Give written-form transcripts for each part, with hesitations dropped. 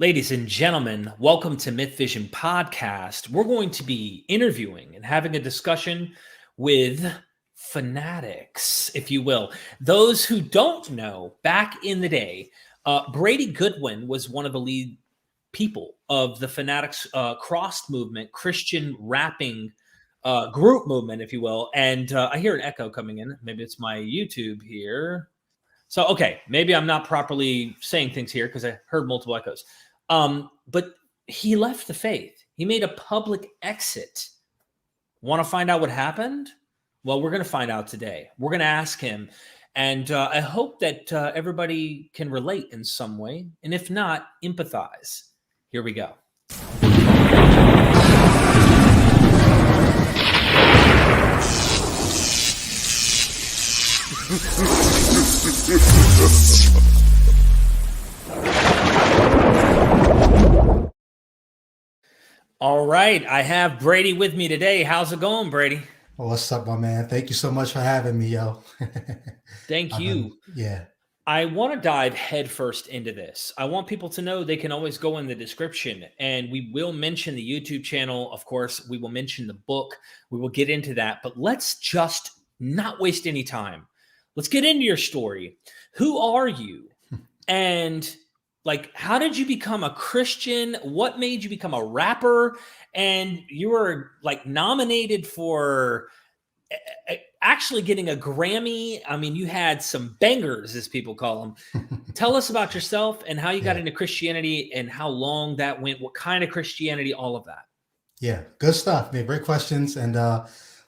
Ladies and gentlemen, welcome to MythVision podcast. We're going to be interviewing and having a discussion with fanatics, if you will. Those who don't know, back in the day, Brady Goodwin was one of the lead people of the Fanatics crossed movement, Christian rapping group movement, if you will. And I hear an echo coming in. Maybe it's my YouTube here. So, okay, maybe I'm not properly saying things here because I heard multiple echoes. But he left the faith. He made a public exit. Want to find out what happened? Well, we're going to find out today. We're going to ask him. And I hope that everybody can relate in some way. And if not, empathize. Here we go. All right, I have Brady with me today. How's it going, Brady? Oh, what's up, my man? Thank you so much for having me, yo. Thank you. Yeah. I want to dive headfirst into this. I want people to know they can always go in the description, and we will mention the YouTube channel. Of course, we will mention the book. We will get into that, but let's just not waste any time. Let's get into your story. Who are you? And how did you become a Christian? What made you become a rapper? And you were nominated for actually getting a Grammy. I mean, you had some bangers, as people call them. Tell us about yourself and how you got into Christianity and how long that went, what kind of Christianity, all of that. Yeah, good stuff, man. Great questions. And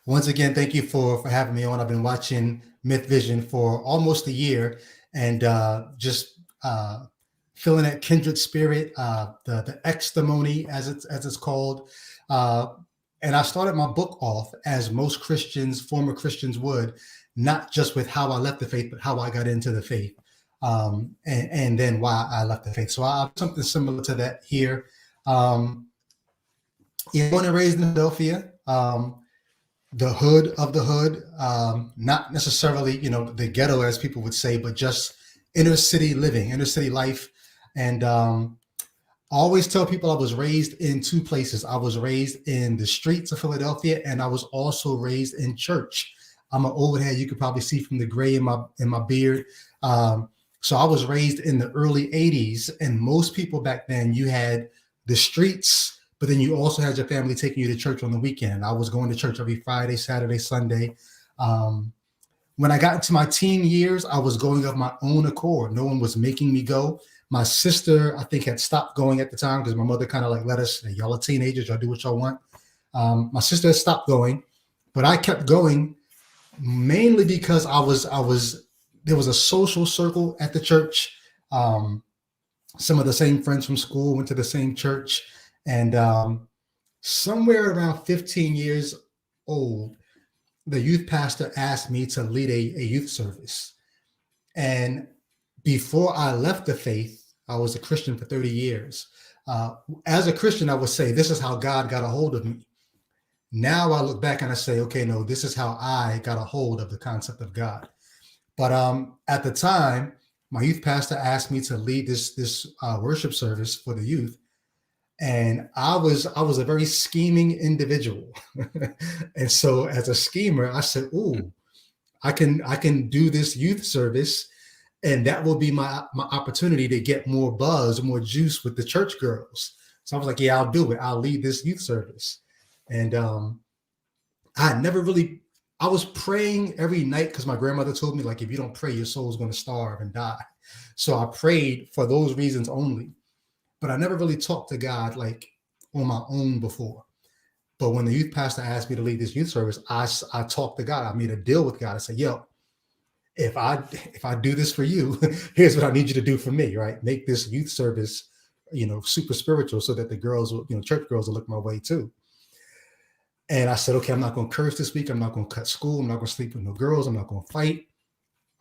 once again, thank you for having me on. I've been watching MythVision for almost a year and just feeling that kindred spirit, the testimony, as it's called. And I started my book off as most Christians, former Christians would, not just with how I left the faith, but how I got into the faith, and then why I left the faith. So I have something similar to that here. Born and raised in Philadelphia, the hood of the hood, not necessarily, the ghetto, as people would say, but just inner city living, inner city life. And I always tell people I was raised in two places. I was raised in the streets of Philadelphia, and I was also raised in church. I'm an old head. You could probably see from the gray in my beard. So I was raised in the early 80s, and most people back then, you had the streets, but then you also had your family taking you to church on the weekend. I was going to church every Friday, Saturday, Sunday. When I got into my teen years, I was going of my own accord. No one was making me go. My sister, I think, had stopped going at the time because my mother kind of let us, y'all are teenagers, y'all do what y'all want. My sister had stopped going, but I kept going mainly because there was a social circle at the church. Some of the same friends from school went to the same church. And somewhere around 15 years old, the youth pastor asked me to lead a youth service. And before I left the faith, I was a Christian for 30 years. As a Christian, I would say, this is how God got a hold of me. Now I look back and I say, okay, no, this is how I got a hold of the concept of God. But at the time, my youth pastor asked me to lead this worship service for the youth. And I was a very scheming individual. And so as a schemer, I said, ooh, I can do this youth service, and that will be my opportunity to get more buzz, more juice with the church girls. So I was like, yeah, I'll do it. I'll lead this youth service. And I was praying every night because my grandmother told me, if you don't pray, your soul's going to starve and die. So I prayed for those reasons only. But I never really talked to God on my own before. But when the youth pastor asked me to lead this youth service, I talked to God. I made a deal with God. I said, yo, if I do this for you, here's what I need you to do for me, right? Make this youth service, super spiritual so that the girls, church girls will look my way too. And I said, okay, I'm not going to curse this week. I'm not going to cut school. I'm not going to sleep with no girls. I'm not going to fight.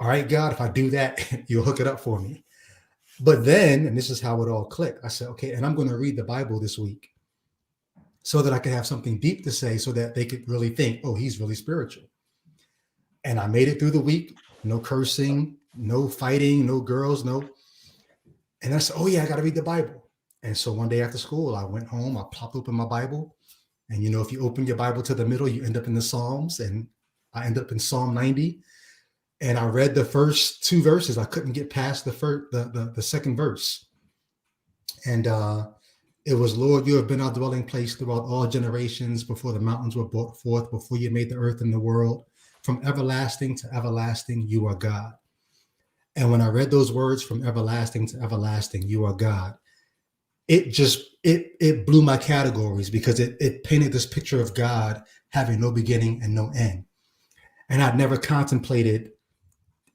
All right, God, if I do that, you'll hook it up for me. But then, and this is how it all clicked, I said, okay, and I'm going to read the Bible this week so that I can have something deep to say so that they could really think, oh, he's really spiritual. And I made it through the week. No cursing, no fighting, no girls, no. And I said, oh yeah, I got to read the Bible. And so one day after school, I went home, I plopped open my Bible. And, if you open your Bible to the middle, you end up in the Psalms. And I end up in Psalm 90. And I read the first 2 verses. I couldn't get past the second verse. And it was, Lord, you have been our dwelling place throughout all generations, before the mountains were brought forth, before you made the earth and the world. From everlasting to everlasting, you are God. And when I read those words, from everlasting to everlasting, you are God, it blew my categories, because it painted this picture of God having no beginning and no end. And I'd never contemplated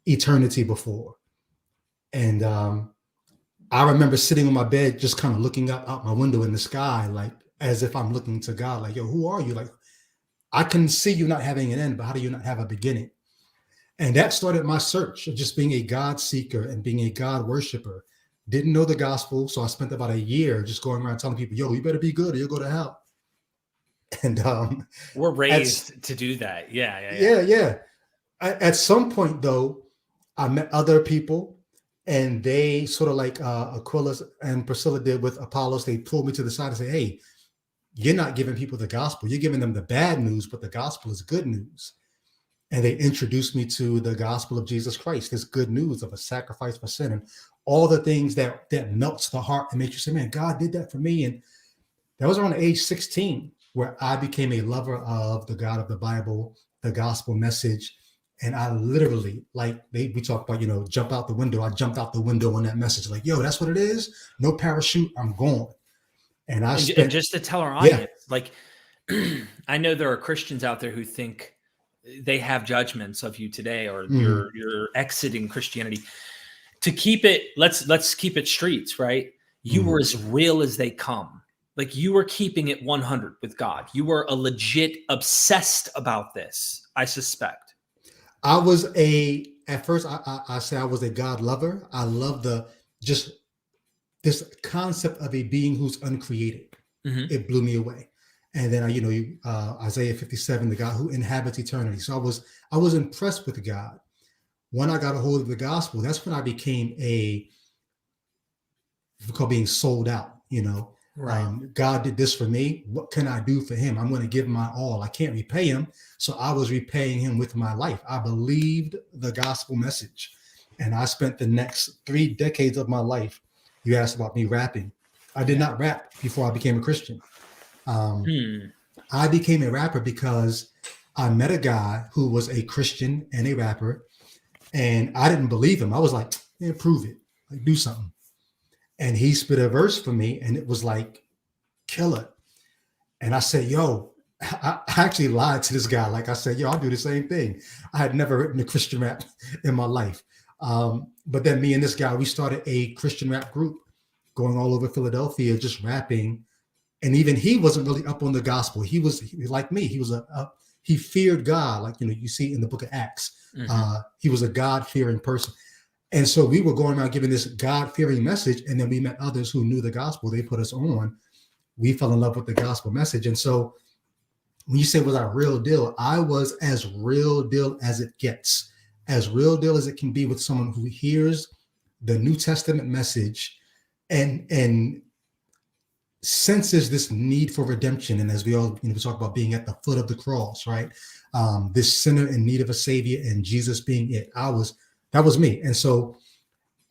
eternity before. And I remember sitting on my bed, just kind of looking up out my window in the sky, like as if I'm looking to God, like, yo, who are you? Like, I can see you not having an end, but how do you not have a beginning? And that started my search of just being a God seeker and being a God worshiper. Didn't know the gospel, so I spent about a year just going around telling people, yo, you better be good or you'll go to hell. And we're raised to do that. Yeah. At some point, though, I met other people, and they sort of like Aquila and Priscilla did with Apollos. They pulled me to the side and say, hey, you're not giving people the gospel. You're giving them the bad news, but the gospel is good news. And they introduced me to the gospel of Jesus Christ, this good news of a sacrifice for sin, and all the things that melts the heart and makes you say, man, God did that for me. And that was around age 16 where I became a lover of the God of the Bible, the gospel message. And I literally, like we talk about, jump out the window. I jumped out the window on that message, like, yo, that's what it is. No parachute, I'm going. And just to tell our audience, like, I know there are Christians out there who think they have judgments of you today, or you're exiting Christianity. To keep it, let's keep it streets, right? You were as real as they come. Like, you were keeping it 100 with God. You were a legit obsessed about this, I suspect. I was at first I say I was a God lover. I love just this concept of a being who's uncreated. It blew me away. And then Isaiah 57, the God who inhabits eternity. So I was impressed with the God. When I got a hold of the gospel, that's when I became we call being sold out. Right. God did this for me. What can I do for him? I'm going to give him my all. I can't repay him. So I was repaying him with my life. I believed the gospel message. And I spent the next 3 decades of my life. You asked about me rapping. I did not rap before I became a Christian. I became a rapper because I met a guy who was a Christian and a rapper. And I didn't believe him. I was like, yeah, prove it. Like, do something. And he spit a verse for me, and it was like, kill it. And I said, yo, I actually lied to this guy. Like, I said, yo, I'll do the same thing. I had never written a Christian rap in my life. But then me and this guy, we started a Christian rap group going all over Philadelphia, just rapping. And even he wasn't really up on the gospel. He was like me. He was he feared God. Like, you see in the book of Acts, he was a God-fearing person. And so we were going around giving this God-fearing message, and then we met others who knew the gospel. They put us on. We fell in love with the gospel message. And so when you say, was I real deal? I was as real deal as it gets, as real deal as it can be with someone who hears the New Testament message and senses this need for redemption. And as we all we talk about being at the foot of the cross, right? This sinner in need of a savior, and Jesus being it. That was me. And so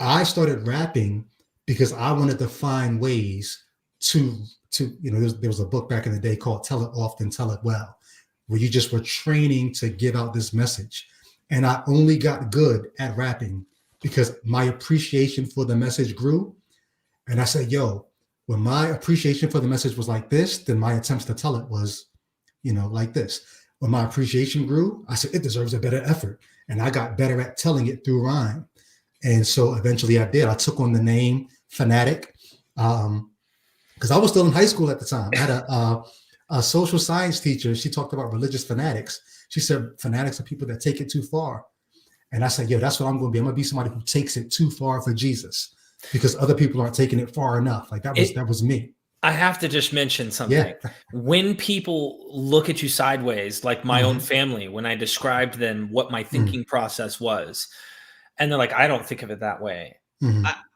I started rapping because I wanted to find ways to there was a book back in the day called Tell It Often, Tell It Well, where you just were training to give out this message. And I only got good at rapping because my appreciation for the message grew. And I said, yo, when my appreciation for the message was like this, then my attempts to tell it was, like this. When my appreciation grew, I said, it deserves a better effort. And I got better at telling it through rhyme. And so eventually I did. I took on the name Phanatik because I was still in high school at the time. I had a social science teacher. She talked about religious fanatics. She said, fanatics are people that take it too far. And I said, that's what I'm going to be. I'm going to be somebody who takes it too far for Jesus because other people aren't taking it far enough. Like that was me. I have to just mention something. Yeah. When people look at you sideways, like my own family, when I described them what my thinking process was, and they're like, I don't think of it that way.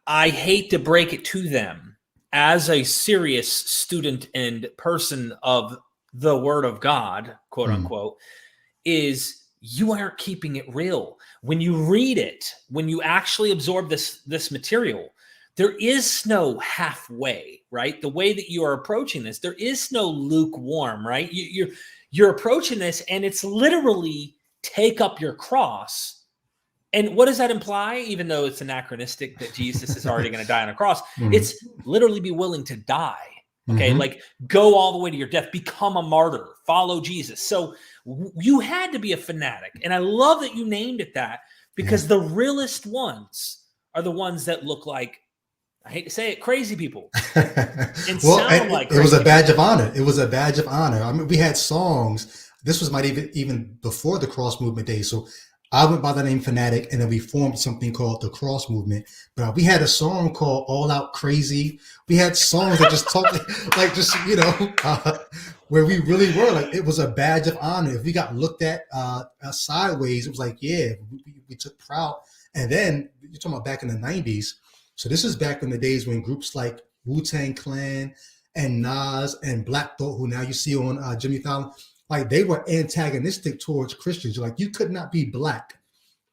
I hate to break it to them, as a serious student and person of the Word of God, quote unquote, is you aren't keeping it real. When you read it, when you actually absorb this material, there is no halfway, right? The way that you are approaching this, there is no lukewarm, right? You're approaching this, and it's literally take up your cross. And what does that imply? Even though it's anachronistic that Jesus is already going to die on a cross, it's literally be willing to die. Okay, like go all the way to your death, become a martyr, follow Jesus. So you had to be a fanatic. And I love that you named it that, because the realest ones are the ones that look like, I hate to say it, crazy people. And sound like it was a badge of honor. It was a badge of honor. I mean, we had songs. This was even before the cross movement days. So I went by the name Phanatik, and then we formed something called the Cross Movement. But we had a song called All Out Crazy. We had songs that just talked like just, where we really were like, it was a badge of honor. If we got looked at sideways, it was like, yeah, we took proud. And then you're talking about back in the 90s. So this is back in the days when groups like Wu-Tang Clan and Nas and Black Thought, who now you see on Jimmy Fallon, like they were antagonistic towards Christians. Like you could not be Black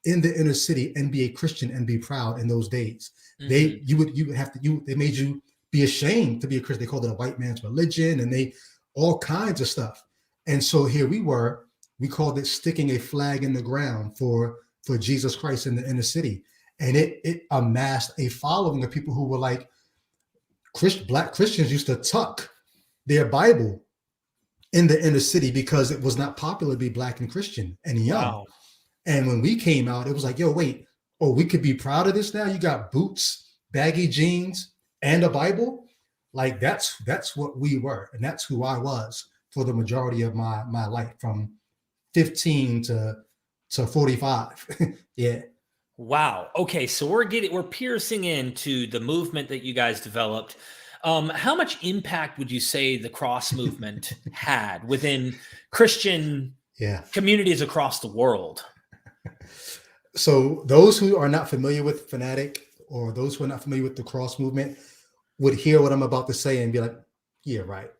in the inner city and be a Christian and be proud in those days. They made you be ashamed to be a Christian. They called it a white man's religion, and all kinds of stuff. And so here we called it sticking a flag in the ground for Jesus Christ in the inner city. And it amassed a following of people who were like, Black Christians used to tuck their Bible in the inner city because it was not popular to be Black and Christian and young. Wow. And when we came out, it was like, yo, wait, we could be proud of this now? You got boots, baggy jeans, and a Bible? Like that's what we were. And that's who I was for the majority of my life, from 15 to 45. Yeah. Wow. Okay. So we're piercing into the movement that you guys developed. How much impact would you say the cross movement had within Christian communities across the world? So those who are not familiar with Phanatik, or those who are not familiar with the cross movement, would hear what I'm about to say and be like, yeah, right.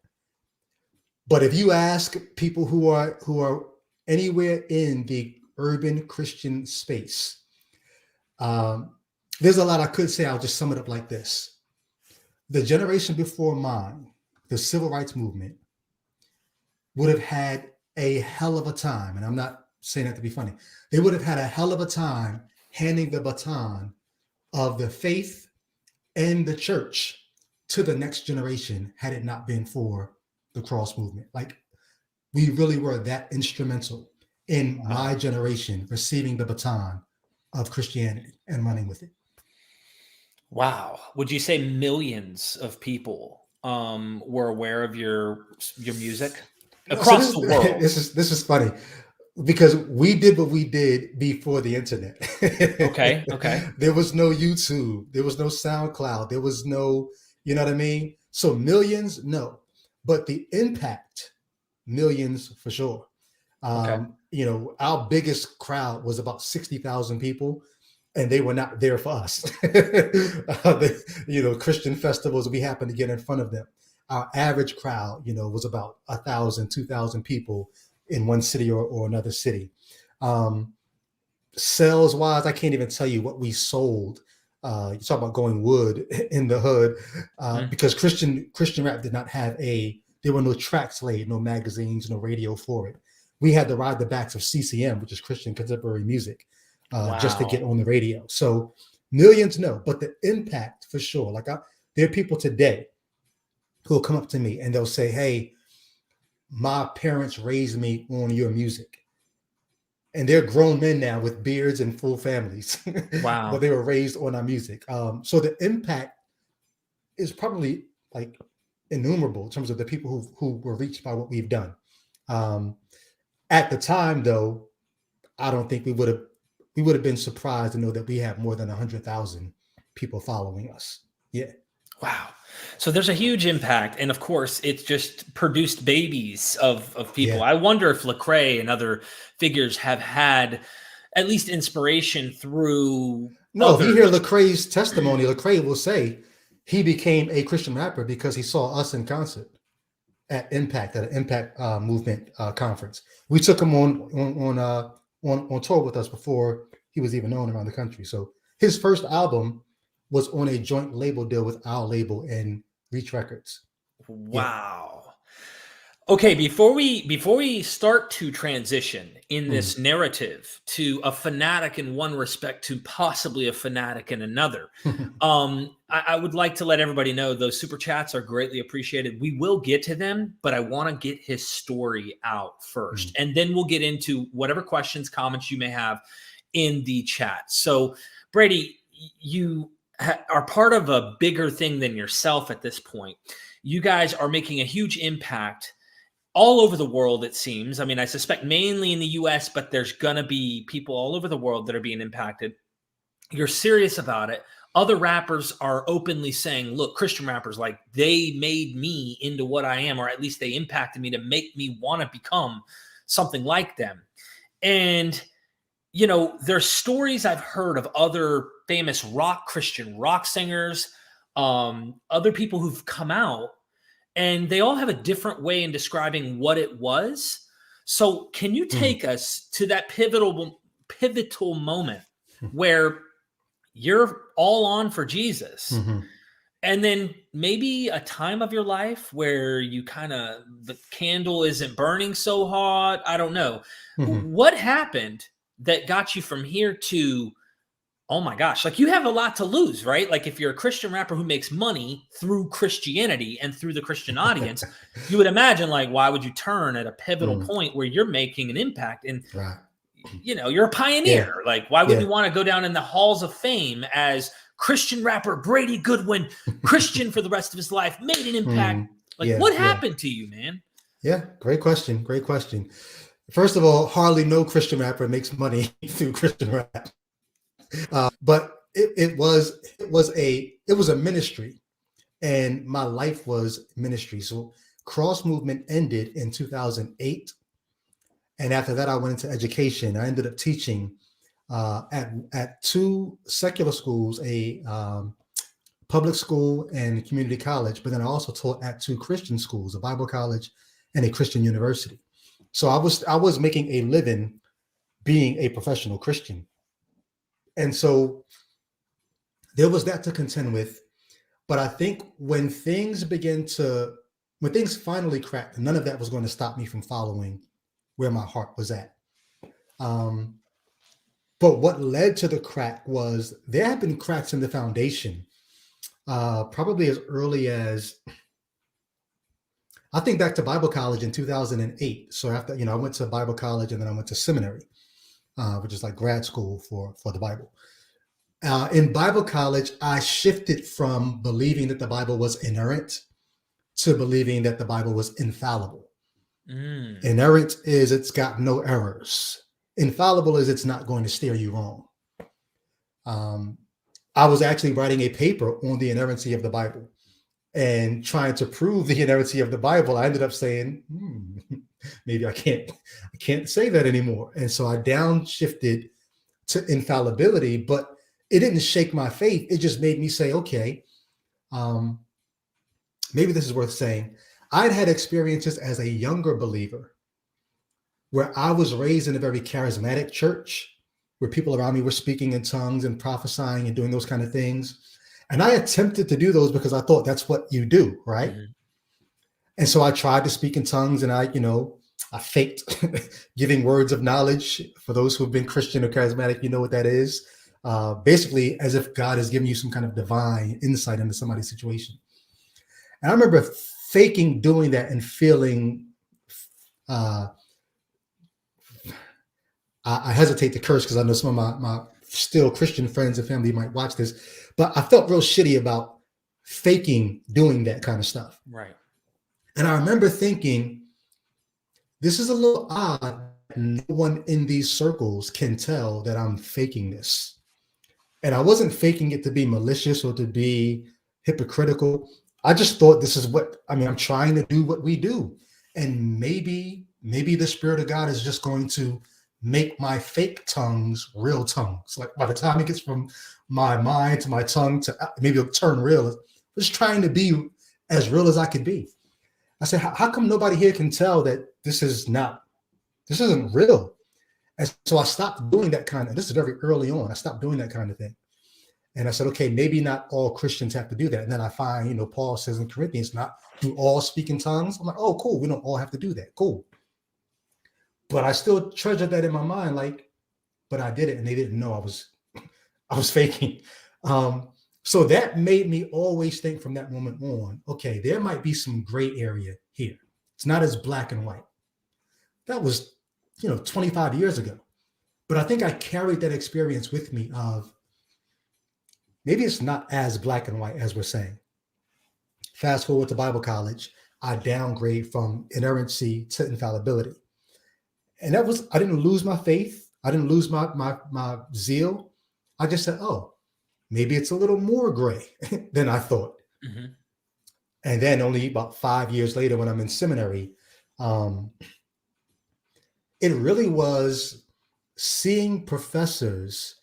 But if you ask people who are anywhere in the urban Christian space, there's a lot I could say. I'll just sum it up like this. The generation before mine, the civil rights movement, would have had a hell of a time. And I'm not saying that to be funny. They would have had a hell of a time handing the baton of the faith and the church to the next generation had it not been for the cross movement. Like we really were that instrumental in my generation receiving the baton of Christianity and running with it. Wow. Would you say millions of people were aware of your music across the world? This is funny because we did what we did before the internet. Okay. There was no YouTube. There was no SoundCloud. There was no, you know what I mean? So millions, no. But the impact, millions for sure. Our biggest crowd was about 60,000 people. And they were not there for us. Christian festivals, we happened to get in front of them. Our average crowd, was about 1,000, 2,000 people in one city or another city. Sales wise, I can't even tell you what we sold. You talk about going wood in the hood, because Christian rap did not have there were no tracks laid, no magazines, no radio for it. We had to ride the backs of CCM, which is Christian contemporary music. Just to get on the radio. So millions, no, but the impact for sure. Like there are people today who will come up to me and they'll say, hey, my parents raised me on your music. And they're grown men now with beards and full families. Wow. But they were raised on our music. So the impact is probably like innumerable in terms of the people who were reached by what we've done. At the time, though, I don't think we would have been surprised to know that we have more than 100,000 people following us. Yeah. Wow. So there's a huge impact. And of course, it's just produced babies of people. Yeah. I wonder if Lecrae and other figures have had at least inspiration through. No, if you hear Lecrae's testimony, Lecrae will say he became a Christian rapper because he saw us in concert at an Impact movement conference. We took him on tour with us before he was even known around the country. So his first album was on a joint label deal with our label and Reach Records. Wow. Yeah. Okay, before we start to transition in this narrative to a fanatic in one respect to possibly a fanatic in another, I would like to let everybody know those super chats are greatly appreciated. We will get to them, but I want to get his story out first, and then we'll get into whatever questions, comments you may have in the chat. So, Brady, you are part of a bigger thing than yourself at this point. You guys are making a huge impact all over the world, it seems. I mean, I suspect mainly in the US, but there's going to be people all over the world that are being impacted. You're serious about it. Other rappers are openly saying, look, Christian rappers, like, they made me into what I am, or at least they impacted me to make me want to become something like them. And, you know, there's stories I've heard of other famous Christian rock singers, other people who've come out, and they all have a different way in describing what it was. So can you take us to that pivotal moment where you're all on for Jesus, and then maybe a time of your life where you the candle isn't burning so hot? I don't know. What happened that got you from here to, oh my gosh, like, you have a lot to lose, right? Like, if you're a Christian rapper who makes money through Christianity and through the Christian audience, you would imagine, like, why would you turn at a pivotal point where you're making an impact? And, you know, you're a pioneer. Yeah. Like, why would you want to go down in the halls of fame as Christian rapper Brady Goodwin, Christian for the rest of his life, made an impact? What happened to you, man? Yeah, great question. Great question. First of all, hardly no Christian rapper makes money through Christian rap. But it was a ministry, and my life was ministry. So Cross Movement ended in 2008, and after that I went into education. I ended up teaching at two secular schools, a public school and community college, but then I also taught at two Christian schools, a Bible college and a Christian university. So I was making a living being a professional Christian. And so there was that to contend with. But I think when things finally cracked, none of that was going to stop me from following where my heart was at. But what led to the crack was there had been cracks in the foundation, probably as early as, I think back to Bible college in 2008. So after, I went to Bible college and then I went to seminary, which is like grad school for the Bible. In Bible college, I shifted from believing that the Bible was inerrant to believing that the Bible was infallible. Inerrant is it's got no errors. Infallible is it's not going to steer you wrong. I was actually writing a paper on the inerrancy of the Bible and trying to prove the inerrancy of the Bible. I ended up saying, maybe I can't say that anymore. And so I downshifted to infallibility, but it didn't shake my faith. It just made me say, okay, maybe this is worth saying. I'd had experiences as a younger believer where I was raised in a very charismatic church where people around me were speaking in tongues and prophesying and doing those kind of things. And I attempted to do those because I thought that's what you do, right? And so I tried to speak in tongues, and I faked giving words of knowledge. For those who have been Christian or charismatic, you know what that is. Basically, as if God has given you some kind of divine insight into somebody's situation. And I remember faking doing that and feeling, I hesitate to curse because I know some of my still Christian friends and family might watch this, but I felt real shitty about faking doing that kind of stuff. Right. And I remember thinking, this is a little odd. No one in these circles can tell that I'm faking this. And I wasn't faking it to be malicious or to be hypocritical. I just thought this is I'm trying to do what we do. And maybe the Spirit of God is just going to make my fake tongues real tongues. Like by the time it gets from my mind to my tongue to maybe it'll turn real just trying to be as real as I could be. I said, how come nobody here can tell that this isn't real? And so I stopped doing that this is very early on. I stopped doing that kind of thing. And I said, okay, maybe not all Christians have to do that. And then I find, Paul says in Corinthians, not do all speak in tongues. I'm like, oh, cool. We don't all have to do that. Cool. But I still treasured that in my mind, but I did it and they didn't know I was faking. So that made me always think from that moment on, okay, there might be some gray area here. It's not as black and white. That was, 25 years ago. But I think I carried that experience with me of maybe it's not as black and white as we're saying. Fast forward to Bible college, I downgrade from inerrancy to infallibility. And I didn't lose my faith. I didn't lose my zeal. I just said, oh, maybe it's a little more gray than I thought. Mm-hmm. And then only about 5 years later, when I'm in seminary, it really was seeing professors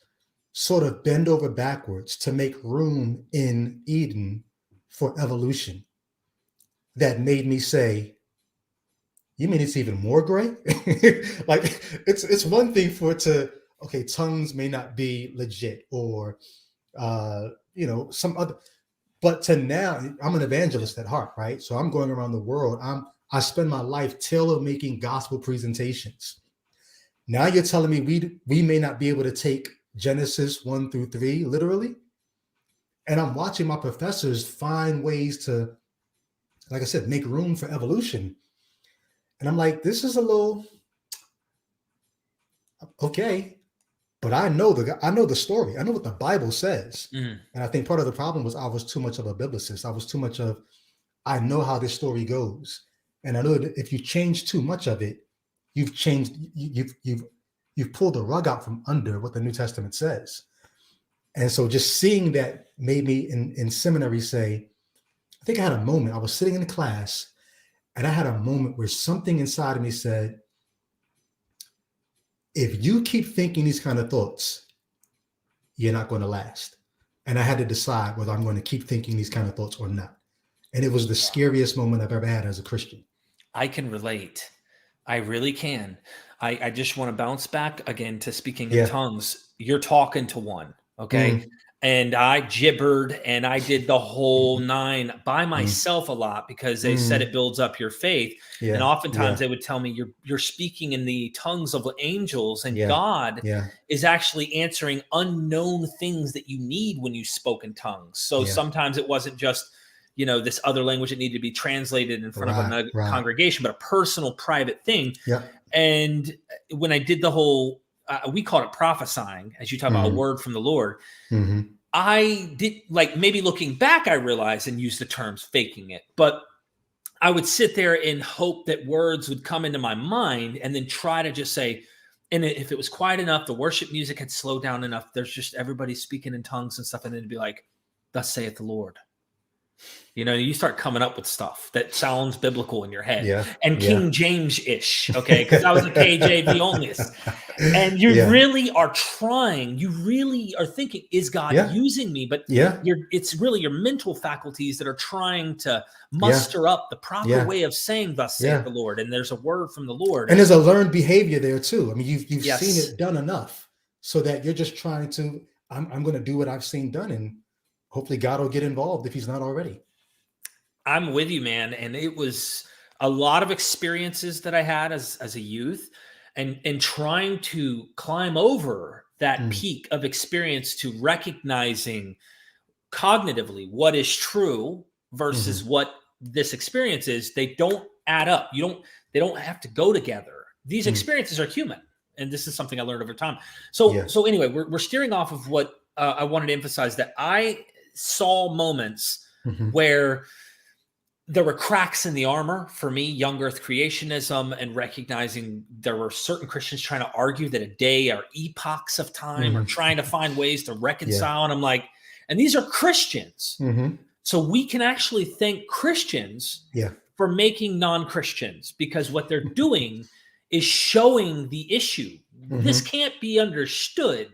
sort of bend over backwards to make room in Eden for evolution that made me say, you mean it's even more gray? Like it's one thing for it to, okay, tongues may not be legit or, some other, but to now, I'm an evangelist at heart, right? So I'm going around the world. I spend my life tailor making gospel presentations. Now you're telling me we may not be able to take Genesis 1-3 literally. And I'm watching my professors find ways to, like I said, make room for evolution. And I'm like, this is a little, okay, but I know the story. I know what the Bible says. Mm. And I think part of the problem was I was too much of a biblicist. I was too much of, I know how this story goes. And I know that if you change too much of it, you've pulled the rug out from under what the New Testament says. And so just seeing that made me in seminary say, I think I had a moment. I was sitting in the class and I had a moment where something inside of me said, if you keep thinking these kind of thoughts, you're not going to last. And I had to decide whether I'm going to keep thinking these kind of thoughts or not. And it was the scariest moment I've ever had as a Christian. I can relate. I really can. I just want to bounce back again to speaking in tongues. You're talking to one, okay? Mm. And I gibbered and I did the whole nine by myself a lot because they said it builds up your faith. Yeah. And oftentimes they would tell me you're speaking in the tongues of angels and God is actually answering unknown things that you need when you spoke in tongues. So sometimes it wasn't just, this other language that needed to be translated in front of a congregation, but a personal, private thing. Yeah. And when I did the whole, we called it prophesying, as you talk about a word from the Lord. Mm-hmm. I did, maybe looking back, I realized and used the terms faking it, but I would sit there and hope that words would come into my mind and then try to just say, and if it was quiet enough, the worship music had slowed down enough, there's just everybody speaking in tongues and stuff. And then it'd be like, thus saith the Lord. You start coming up with stuff that sounds biblical in your head and King James-ish, okay? Because I was a KJV onlyist. And you really are trying, you really are thinking, is God using me? But it's really your mental faculties that are trying to muster up the proper way of saying, thus saith the Lord. And there's a word from the Lord. And there's a learned behavior there too. I mean, you've seen it done enough so that you're just trying to, I'm going to do what I've seen done. And hopefully God will get involved if he's not already. I'm with you, man. And it was a lot of experiences that I had as a youth and trying to climb over that peak of experience to recognizing cognitively what is true versus what this experience is. They don't add up. They don't have to go together. These experiences are human. And this is something I learned over time. So anyway, we're steering off of what I wanted to emphasize, that I saw moments where there were cracks in the armor for me, young earth creationism, and recognizing there were certain Christians trying to argue that a day are epochs of time or trying to find ways to reconcile. And I'm like, and these are Christians. So we can actually thank Christians for making non-Christians, because what they're doing is showing the issue. This can't be understood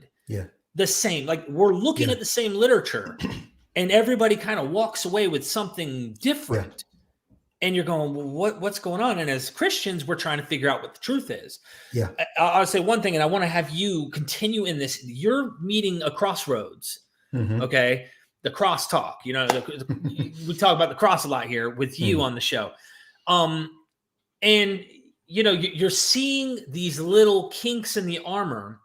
the same. Like, we're looking at the same literature, and everybody kind of walks away with something different. And you're going, well, what's going on? And as Christians, we're trying to figure out what the truth is. Yeah. I'll say one thing, and I want to have you continue in this. You're meeting a crossroads, okay? The cross talk. You know, we talk about the cross a lot here with you on the show. And, you know, you're seeing these little kinks in the armor.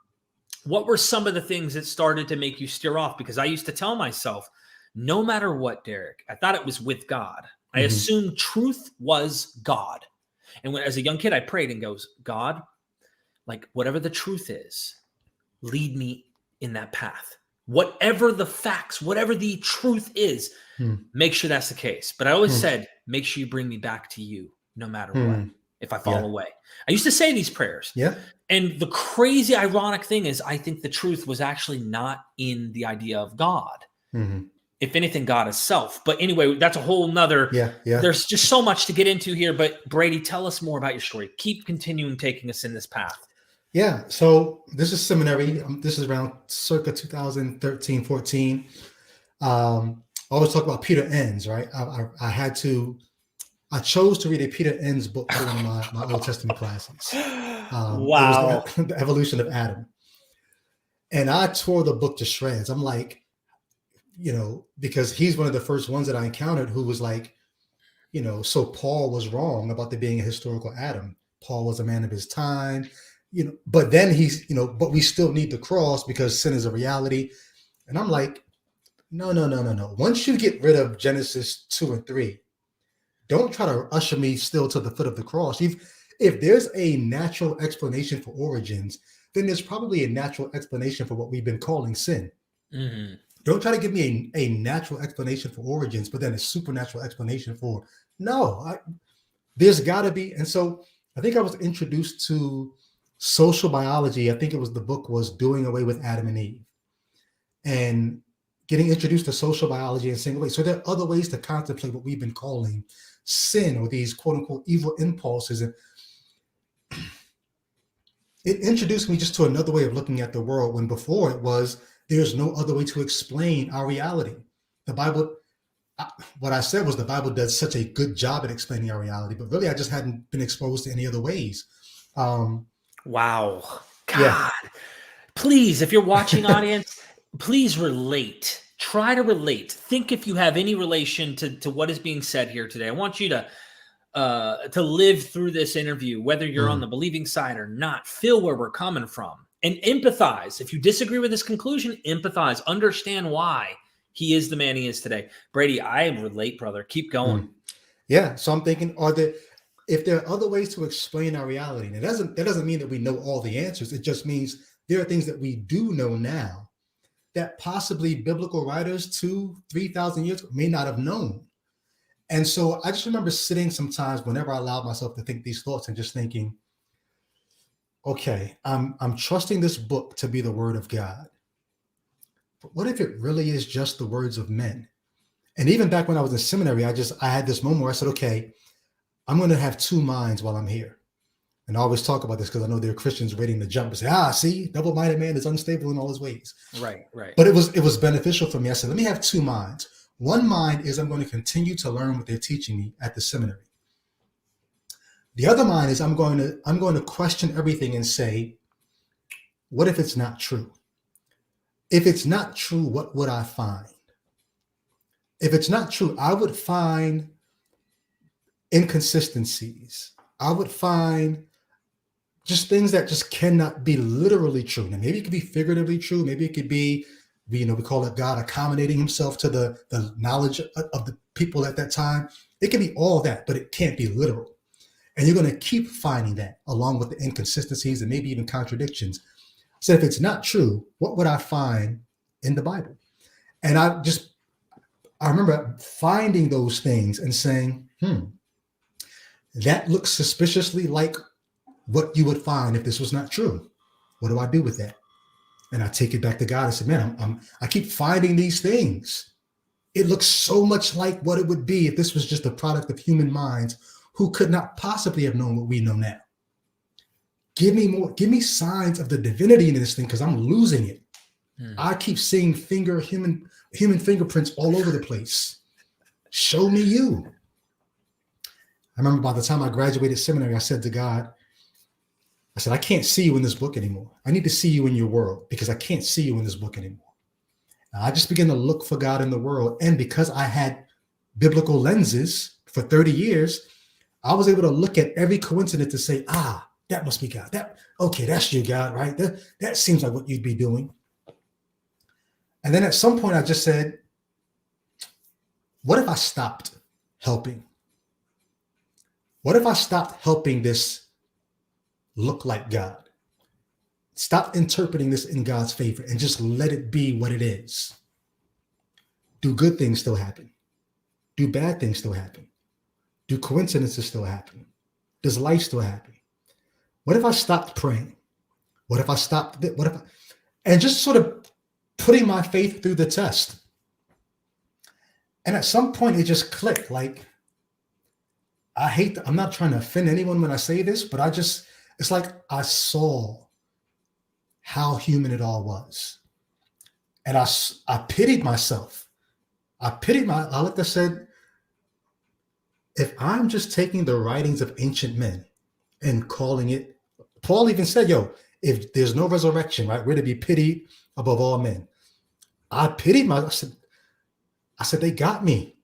What were some of the things that started to make you steer off? Because I used to tell myself, no matter what, Derek, I thought it was with God. I assumed truth was God. And when, as a young kid, I prayed and goes, God, like whatever the truth is, lead me in that path. Whatever the facts, whatever the truth is, make sure that's the case. But I always said, make sure you bring me back to you no matter what, if I fall away. I used to say these prayers. Yeah. And the crazy, ironic thing is I think the truth was actually not in the idea of God. If anything, God is self. But anyway, that's a whole nother. There's just so much to get into here. But Brady, tell us more about your story. Keep continuing taking us in this path. Yeah. So this is seminary. This is around circa 2013, 14. I always talk about Peter Enns, right? I chose to read a Peter Enns book for one of my Old Testament classes. Wow. It was the evolution of Adam. And I tore the book to shreds. I'm like, you know, because he's one of the first ones that I encountered who was like, you know, so Paul was wrong about there being a historical Adam. Paul was a man of his time, you know, but then he's, you know, but we still need the cross because sin is a reality. And I'm like, no. Once you get rid of Genesis 2 and 3, don't try to usher me still to the foot of the cross. If there's a natural explanation for origins, then there's probably a natural explanation for what we've been calling sin. Don't try to give me a natural explanation for origins, but then a supernatural explanation for there's got to be. And so I think I was introduced to social biology. I think the book was Doing Away with Adam and Eve, and getting introduced to social biology and saying, wait, so there are other ways to contemplate what we've been calling sin or these quote unquote evil impulses. And it introduced me just to another way of looking at the world when before it was, there's no other way to explain our reality. The Bible, what I said was the Bible does such a good job at explaining our reality, but really I just hadn't been exposed to any other ways. Wow. God, please, if you're watching audience, please relate. Try to relate. Think if you have any relation to what is being said here today. I want you to live through this interview, whether you're on the believing side or not. Feel where we're coming from. And empathize. If you disagree with this conclusion, empathize. Understand why he is the man he is today. Brady, I relate, brother. Keep going. Yeah. So I'm thinking, if there are other ways to explain our reality, and that doesn't mean that we know all the answers. It just means there are things that we do know now that possibly biblical writers 2,000-3,000 years ago may not have known. And so I just remember sitting sometimes whenever I allowed myself to think these thoughts and just thinking, okay, I'm trusting this book to be the word of God. But what if it really is just the words of men? And even back when I was in seminary, I had this moment where I said, okay, I'm going to have two minds while I'm here. And I always talk about this because I know there are Christians waiting to jump and say, see, double-minded man is unstable in all his ways. Right. But it was beneficial for me. I said, let me have two minds. One mind is I'm going to continue to learn what they're teaching me at the seminary. The other mind is I'm going to question everything and say, what if it's not true? If it's not true, what would I find? If it's not true, I would find inconsistencies. I would find just things that just cannot be literally true. Now, maybe it could be figuratively true. Maybe it could be, we call it God accommodating himself to the knowledge of the people at that time. It can be all that, but it can't be literal. And you're going to keep finding that along with the inconsistencies and maybe even contradictions. So if it's not true, what would I find in the Bible? And I remember finding those things and saying, that looks suspiciously like what you would find if this was not true. What do I do with that? And I take it back to God and say, man, I keep finding these things. It looks so much like what it would be if this was just a product of human minds who could not possibly have known what we know now. Give me signs of the divinity in this thing because I'm losing it. I keep seeing human human fingerprints all over the place. Show me you. I remember by the time I graduated seminary, I said to God, I said, I can't see you in this book anymore. I need to see you in your world because I can't see you in this book anymore. And I just began to look for God in the world. And because I had biblical lenses for 30 years, I was able to look at every coincidence to say, that must be God. Okay, that's you, God, right? That seems like what you'd be doing. And then at some point I just said, what if I stopped helping? What if I stopped helping this look like God? Stop interpreting this in God's favor and just let it be what it is. Do good things still happen? Do bad things still happen? Do coincidences still happen? Does life still happen? What if I stopped praying? What if I stopped? And just sort of putting my faith through the test. And at some point it just clicked. Like, I'm not trying to offend anyone when I say this, but it's like I saw how human it all was. And I pitied myself. I like I said, if I'm just taking the writings of ancient men and calling it, Paul even said, if there's no resurrection, right, we're to be pitied above all men. I pitied myself. I said, they got me.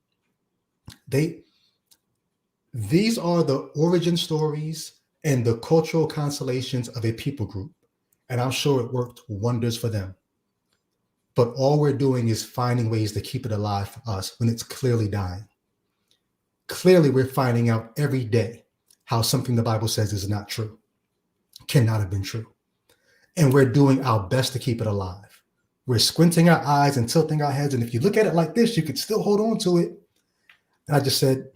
These are the origin stories and the cultural consolations of a people group. And I'm sure it worked wonders for them. But all we're doing is finding ways to keep it alive for us when it's clearly dying. Clearly, we're finding out every day how something the Bible says is not true, cannot have been true. And we're doing our best to keep it alive. We're squinting our eyes and tilting our heads. And if you look at it like this, you could still hold on to it. And I just said,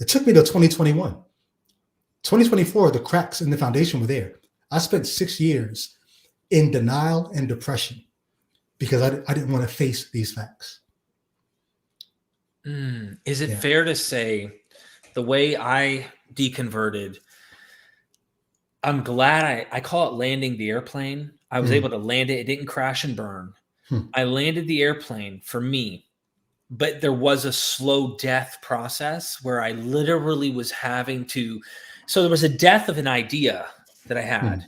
it took me to 2021. 2024, the cracks in the foundation were there. I spent 6 years in denial and depression because I didn't want to face these facts. Is it fair to say the way I deconverted, I'm glad I call it landing the airplane. I was able to land it. It didn't crash and burn. I landed the airplane for me, but there was a slow death process where I literally was having to, so there was a death of an idea that I had.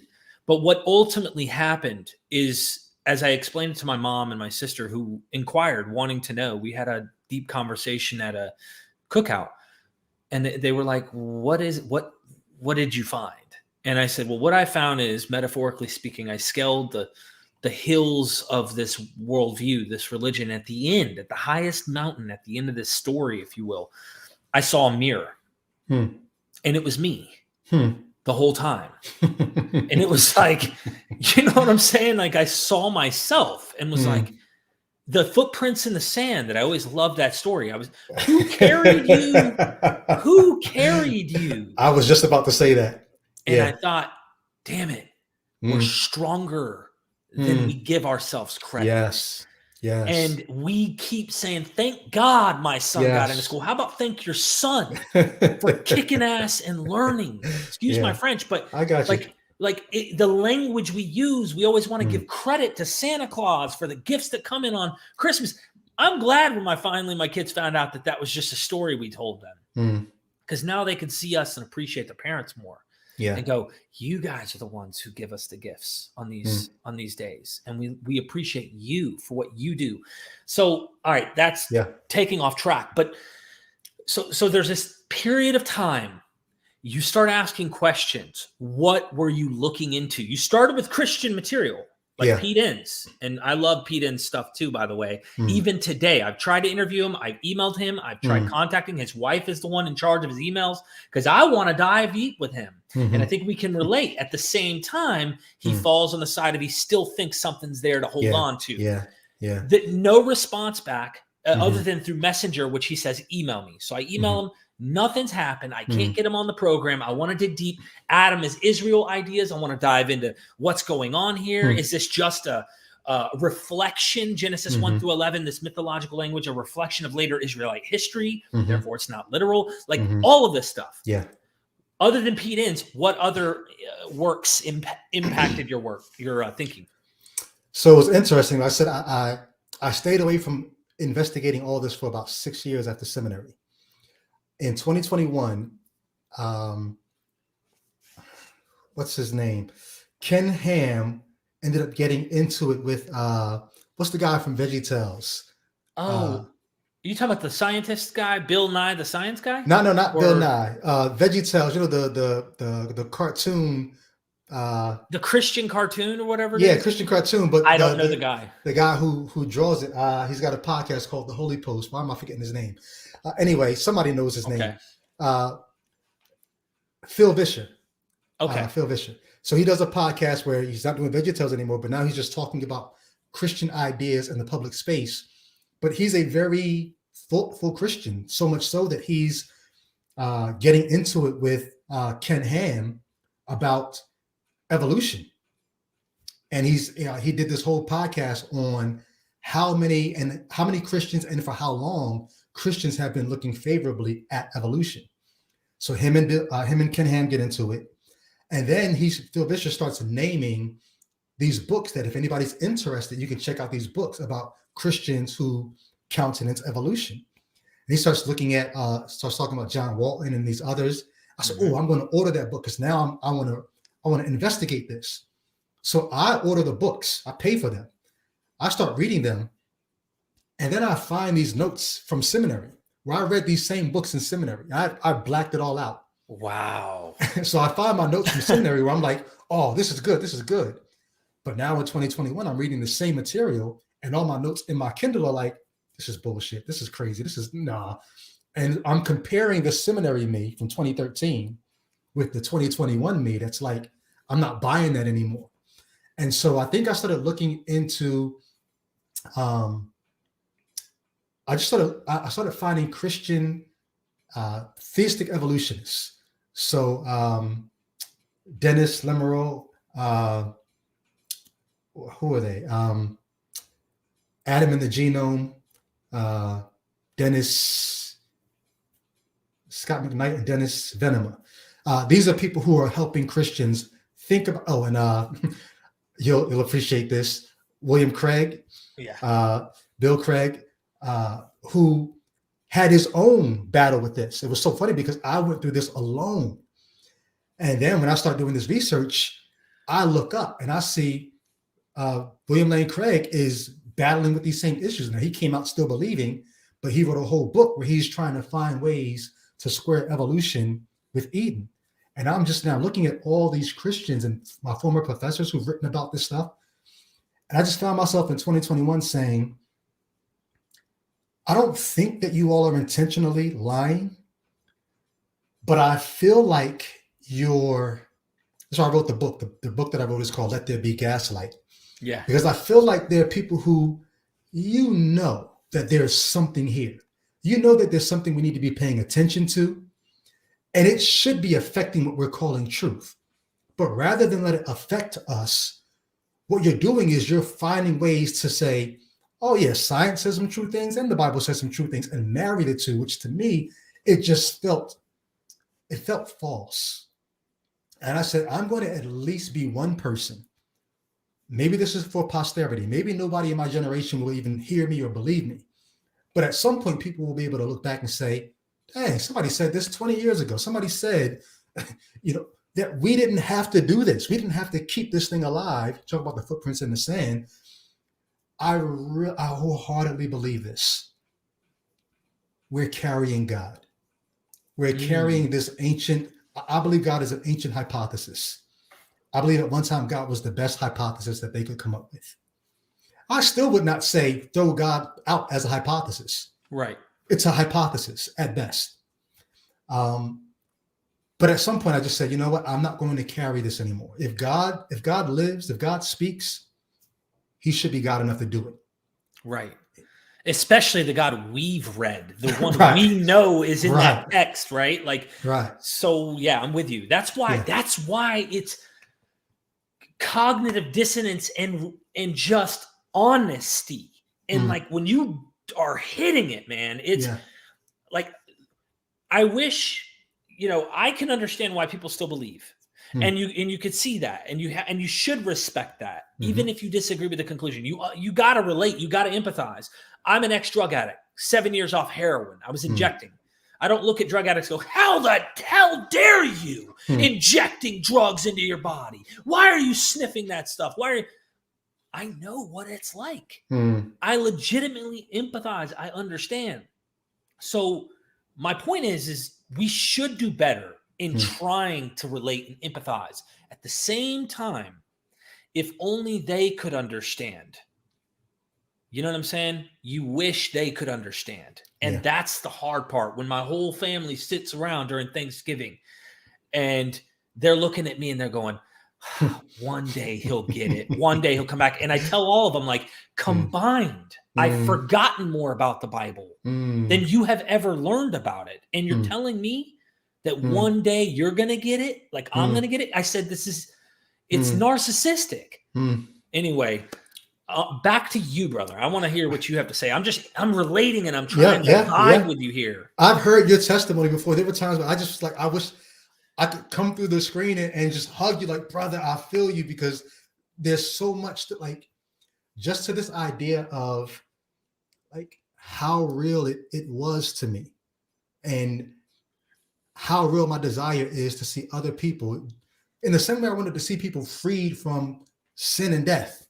But what ultimately happened is, as I explained it to my mom and my sister who inquired, wanting to know, we had a deep conversation at a cookout, and they were like, what did you find? And I said, well, what I found is, metaphorically speaking, I scaled the hills of this worldview, this religion. At the end, at the highest mountain, at the end of this story, if you will, I saw a mirror, and it was me the whole time. And it was like, you know what I'm saying? Like, I saw myself and was like, the footprints in the sand. That I always loved that story. Who carried you? Who carried you? I was just about to say that. And I thought, damn it, we're stronger than we give ourselves credit. Yes. And we keep saying, thank God my son got into school. How about thank your son for kicking ass and learning? Excuse my French, but I got you. The language we use, we always want to give credit to Santa Claus for the gifts that come in on Christmas. I'm glad when my kids found out that was just a story we told them, because now they can see us and appreciate the parents more. And go, you guys are the ones who give us the gifts on these days, and we appreciate you for what you do. So, all right, that's taking off track, but so there's this period of time. You start asking questions. What were you looking into? You started with Christian material, like Pete Enns. And I love Pete Enns' stuff too, by the way. Even today, I've tried to interview him. I've emailed him. I've tried contacting his wife is the one in charge of his emails, because I want to dive deep with him. And I think we can relate. At the same time, he falls on the side of he still thinks something's there to hold on to. That no response back other than through Messenger, which he says, email me. So I email him. Nothing's happened. I can't get him on the program. I want to dig deep. Adam, is Israel ideas? I want to dive into what's going on here. Is this just a reflection, Genesis 1 through 11, this mythological language, a reflection of later Israelite history? Therefore, it's not literal. Like all of this stuff. Other than Pete Enns, what other works impacted your work, your thinking? So it was interesting. I said I stayed away from investigating all this for about 6 years after seminary. In 2021, what's his name? Ken Ham ended up getting into it with what's the guy from VeggieTales? You talking about the scientist guy, Bill Nye, the science guy? No, not Bill Nye. VeggieTales, you know, the cartoon. The Christian cartoon or whatever. Yeah, Christian cartoon. But I don't know the guy. The guy who draws it. He's got a podcast called The Holy Post. Why am I forgetting his name? Anyway, somebody knows his name. Phil Vischer. Okay. Phil Vischer. So he does a podcast where he's not doing VeggieTales anymore, but now he's just talking about Christian ideas in the public space. But he's a very thoughtful Christian, so much so that he's getting into it with Ken Ham about evolution. And he did this whole podcast on how many Christians and for how long Christians have been looking favorably at evolution. So him and Ken Ham get into it. And then Phil Vischer starts naming these books that if anybody's interested, you can check out these books about Christians who countenance evolution. And he starts looking at, starts talking about John Walton and these others. I said, I'm going to order that book because now I want to investigate this. So I order the books. I pay for them. I start reading them. And then I find these notes from seminary where I read these same books in seminary. I blacked it all out. Wow. So I find my notes from seminary where I'm like, oh, this is good. This is good. But now in 2021, I'm reading the same material and all my notes in my Kindle are like, this is bullshit. This is crazy. This is nah. And I'm comparing the seminary me from 2013 with the 2021 me. That's like, I'm not buying that anymore. And so I think I started looking into, I started finding Christian theistic evolutionists. So Dennis Lemereau, who are they? Adam and the Genome, Dennis, Scott McKnight, and Dennis Venema. These are people who are helping Christians think about. Oh, and you'll appreciate this. William Craig, Bill Craig, who had his own battle with this. It was so funny because I went through this alone. And then when I start doing this research, I look up and I see William Lane Craig is battling with these same issues. Now, he came out still believing, but he wrote a whole book where he's trying to find ways to square evolution with Eden. And I'm just now looking at all these Christians and my former professors who've written about this stuff. And I just found myself in 2021 saying, I don't think that you all are intentionally lying, but I feel like that's why I wrote the book. The book that I wrote is called Let There Be Gaslight. Yeah. Because I feel like there are people who, that there's something here. You know that there's something we need to be paying attention to, and it should be affecting what we're calling truth. But rather than let it affect us, what you're doing is you're finding ways to say, oh, yeah, science says some true things and the Bible says some true things, and marry the two, which to me, it felt false. And I said, I'm going to at least be one person. Maybe this is for posterity. Maybe nobody in my generation will even hear me or believe me. But at some point, people will be able to look back and say, dang, somebody said this 20 years ago. Somebody said, that we didn't have to do this. We didn't have to keep this thing alive. Talk about the footprints in the sand. I wholeheartedly believe this. We're carrying God. We're carrying this ancient, I believe God is an ancient hypothesis. I believe at one time God was the best hypothesis that they could come up with. I still would not say throw God out as a hypothesis. Right. It's a hypothesis at best. But at some point I just said, you know what? I'm not going to carry this anymore. If God lives, if God speaks, he should be God enough to do it. Right. Especially the God we've read, the one Right. we know is in Right. that text, right? Like, right. So yeah, I'm with you. That's why it's cognitive dissonance and just honesty. And like when you are hitting it, man, it's like, I wish, I can understand why people still believe. And you could see that, and you should respect that, even if you disagree with the conclusion. You got to relate, you got to empathize. I'm an ex-drug addict, 7 years off heroin. I was injecting. I don't look at drug addicts and go, how the hell dare you injecting drugs into your body? Why are you sniffing that stuff? I know what it's like. I legitimately empathize. I understand. So my point is we should do better in trying to relate and empathize. At the same time, if only they could understand. You know what I'm saying? You wish they could understand. And that's the hard part. When my whole family sits around during Thanksgiving and they're looking at me and they're going, one day he'll get it. One day he'll come back. And I tell all of them, like, combined, I've forgotten more about the Bible than you have ever learned about it. And you're telling me that one day you're going to get it? Like, I'm going to get it? I said, it's narcissistic. Anyway, back to you, brother. I want to hear what you have to say. I'm relating and I'm trying to vibe with you here. I've heard your testimony before. There were times where I just like, I wish I could come through the screen and just hug you like, brother, I feel you, because there's so much that, like, just to this idea of like how real it was to me and how real my desire is to see other people in the same way I wanted to see people freed from sin and death.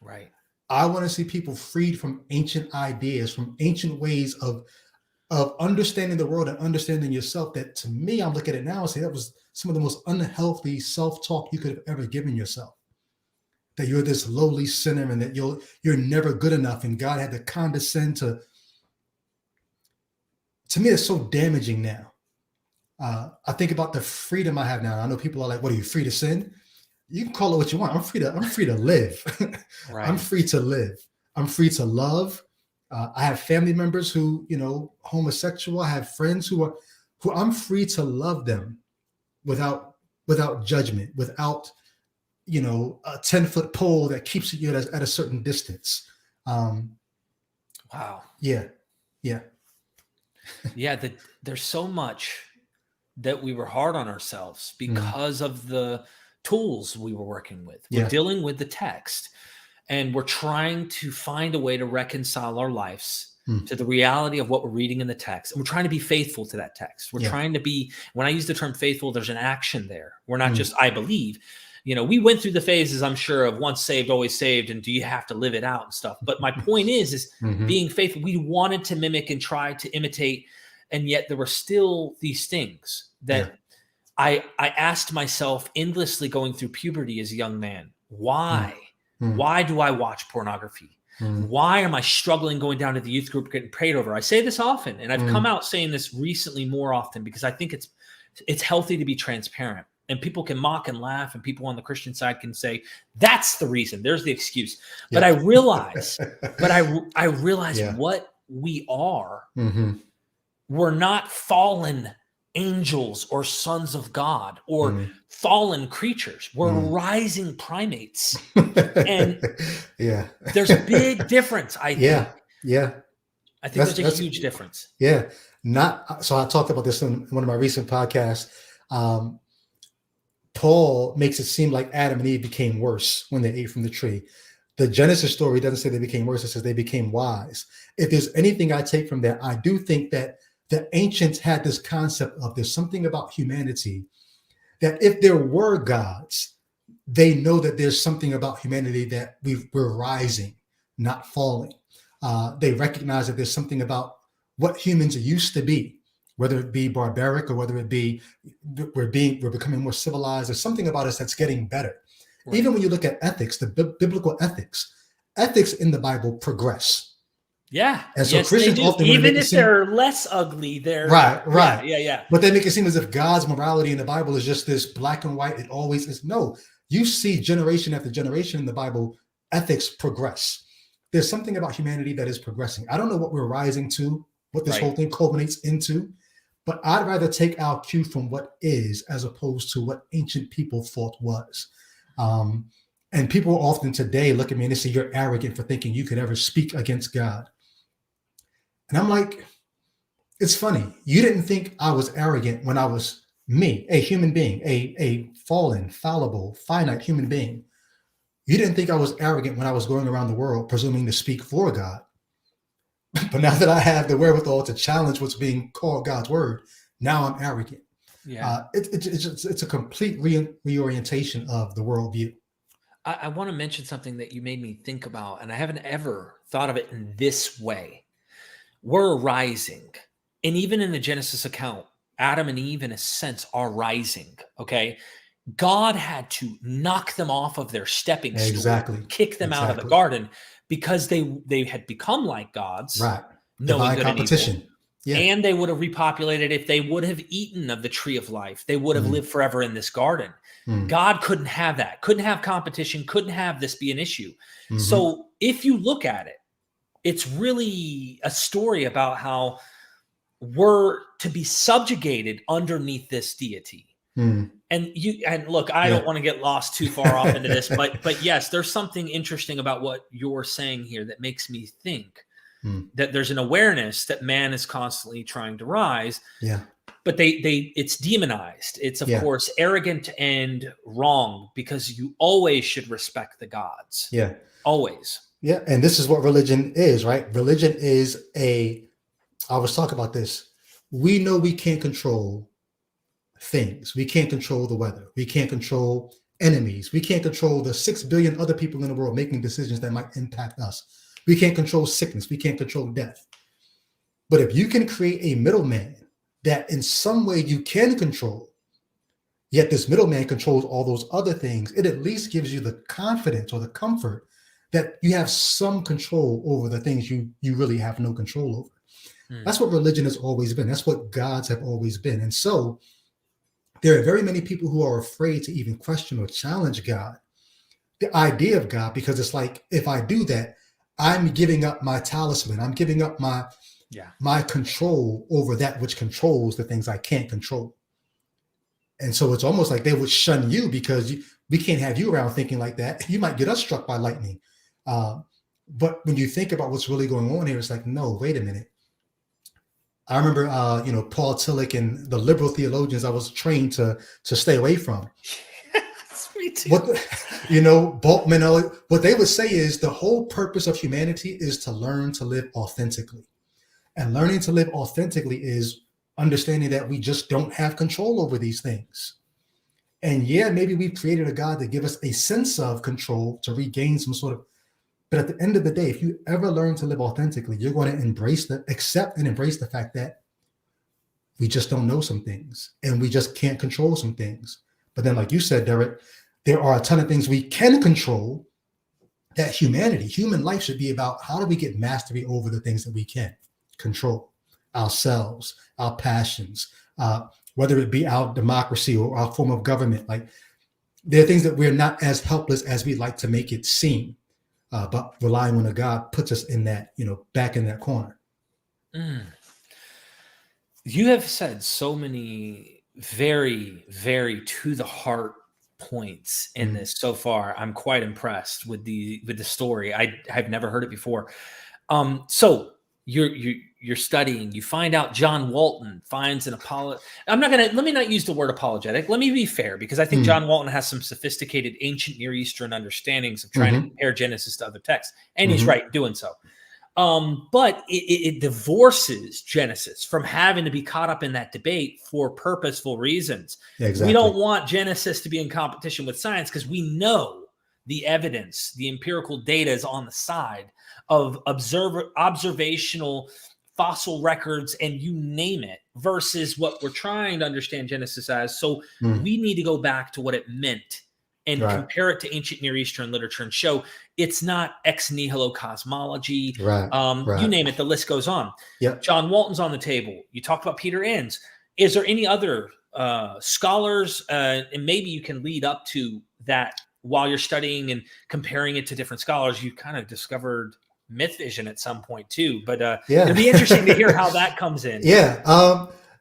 Right. I want to see people freed from ancient ideas, from ancient ways of understanding the world and understanding yourself, that to me, I'm looking at it now and say that was some of the most unhealthy self-talk you could have ever given yourself. That you're this lowly sinner and that you're never good enough, and God had to condescend to me, it's so damaging now. I think about the freedom I have now. I know people are like, what, are you free to sin? You can call it what you want. I'm free to live. Right. I'm free to live. I'm free to love. I have family members who, homosexual. I have friends who I'm free to love them without judgment, without, a 10-foot pole that keeps you at a certain distance. Wow. Yeah. There's so much that we were hard on ourselves because of the tools we were working with. We're dealing with the text, and we're trying to find a way to reconcile our lives to the reality of what we're reading in the text. And we're trying to be faithful to that text. We're trying to be, when I use the term faithful, there's an action there. We're not just, I believe. We went through the phases, I'm sure, of once saved, always saved, and do you have to live it out and stuff. But my point is being faithful. We wanted to mimic and try to imitate, and yet there were still these things that I asked myself endlessly going through puberty as a young man. Why? Why do I watch pornography? Why am I struggling going down to the youth group getting prayed over? I say this often, and I've come out saying this recently more often because I think it's healthy to be transparent. And people can mock and laugh, and people on the Christian side can say, that's the reason. There's the excuse. But I realize, what we are. We're not fallen angels or sons of God or fallen creatures. We're rising primates. And there's a big difference, I think. I think there's a huge difference. So I talked about this in one of my recent podcasts. Paul makes it seem like Adam and Eve became worse when they ate from the tree. The Genesis story doesn't say they became worse. It says they became wise. If there's anything I take from that, I do think that the ancients had this concept of there's something about humanity that if there were gods, they know that there's something about humanity that we're rising, not falling. They recognize that there's something about what humans used to be, whether it be barbaric or whether it be we're becoming more civilized. There's something about us that's getting better. Right. Even when you look at ethics, the biblical ethics in the Bible progress. Yeah. And so Christians often, even if they're less ugly, they're right. Yeah. But they make it seem as if God's morality in the Bible is just this black and white. It always is. No, you see generation after generation in the Bible, ethics progress. There's something about humanity that is progressing. I don't know what we're rising to, what this whole thing culminates into, but I'd rather take our cue from what is as opposed to what ancient people thought was. And people often today look at me and they say, you're arrogant for thinking you could ever speak against God. And I'm like, it's funny. You didn't think I was arrogant when I was me, a human being, a fallen, fallible, finite human being. You didn't think I was arrogant when I was going around the world presuming to speak for God. But now that I have the wherewithal to challenge what's being called God's word, now I'm arrogant. Yeah. It's a complete reorientation of the worldview. I want to mention something that you made me think about, and I haven't ever thought of it in this way. We're rising. And even in the Genesis account, Adam and Eve, in a sense, are rising. Okay. God had to knock them off of their stepping stool, kick them out of the garden because they had become like gods, right? Knowing divine good competition. And evil. Yeah. And they would have repopulated if they would have eaten of the tree of life. They would have lived forever in this garden. God couldn't have that, couldn't have competition, couldn't have this be an issue. So if you look at it, it's really a story about how we're to be subjugated underneath this deity. And look, I don't want to get lost too far off into this, but yes, there's something interesting about what you're saying here that makes me think that there's an awareness that man is constantly trying to rise. Yeah. But it's demonized. It's of course arrogant and wrong because you always should respect the gods. Yeah. Always. Yeah. And this is what religion is, right? Religion is I was talking about this. We know we can't control things. We can't control the weather. We can't control enemies. We can't control the 6 billion other people in the world making decisions that might impact us. We can't control sickness. We can't control death. But if you can create a middleman that in some way you can control, yet this middleman controls all those other things, it at least gives you the confidence or the comfort that you have some control over the things you really have no control over. That's what religion has always been. That's what gods have always been. And so there are very many people who are afraid to even question or challenge God, the idea of God, because it's like, if I do that, I'm giving up my talisman. I'm giving up my control over that which controls the things I can't control. And so it's almost like they would shun you because we can't have you around thinking like that. You might get us struck by lightning. But when you think about what's really going on here, it's like, no, wait a minute. I remember, Paul Tillich and the liberal theologians I was trained to stay away from. Me too. Boltman, what they would say is the whole purpose of humanity is to learn to live authentically. And learning to live authentically is understanding that we just don't have control over these things. And maybe we've created a God to give us a sense of control to regain some sort of, but at the end of the day, if you ever learn to live authentically, you're going to accept and embrace the fact that we just don't know some things and we just can't control some things. But then, like you said, Derek, there are a ton of things we can control that human life should be about. How do we get mastery over the things that we can control? Ourselves, our passions, whether it be our democracy or our form of government. Like, there are things that we're not as helpless as we'd like to make it seem. But relying on a God puts us in that, back in that corner. You have said so many very, very to the heart points in this so far. I'm quite impressed with the story. I've never heard it before. So you're studying, you find out John Walton finds an let me not use the word apologetic. Let me be fair, because I think John Walton has some sophisticated ancient Near Eastern understandings of trying to compare Genesis to other texts. And he's right in doing so. But it divorces Genesis from having to be caught up in that debate for purposeful reasons. Exactly. We don't want Genesis to be in competition with science because we know the evidence, the empirical data is on the side of observational fossil records and you name it, versus what we're trying to understand Genesis as. So we need to go back to what it meant and compare it to ancient Near Eastern literature and show it's not ex nihilo cosmology. You name it, the list goes on. Yep. John Walton's on the table. You talked about Peter Enns. Is there any other scholars, and maybe you can lead up to that while you're studying and comparing it to different scholars? You kind of discovered MythVision at some point too, but it'd be interesting to hear how that comes in.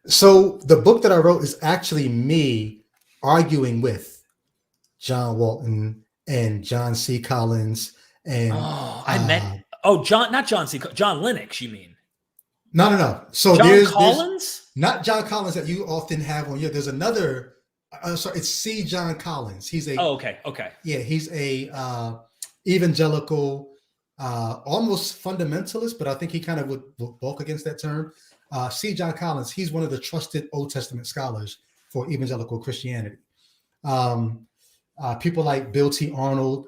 So the book that I wrote is actually me arguing with John Walton and John C. Collins and John Lennox, you mean? No. So John Collins? Not John Collins that you often have on your. There's another. Sorry, it's C. John Collins. He's a Oh, okay. yeah. He's a evangelical, almost fundamentalist, but I think he kind of would bulk against that term. C. John Collins. He's one of the trusted Old Testament scholars for evangelical Christianity. People like Bill T. Arnold,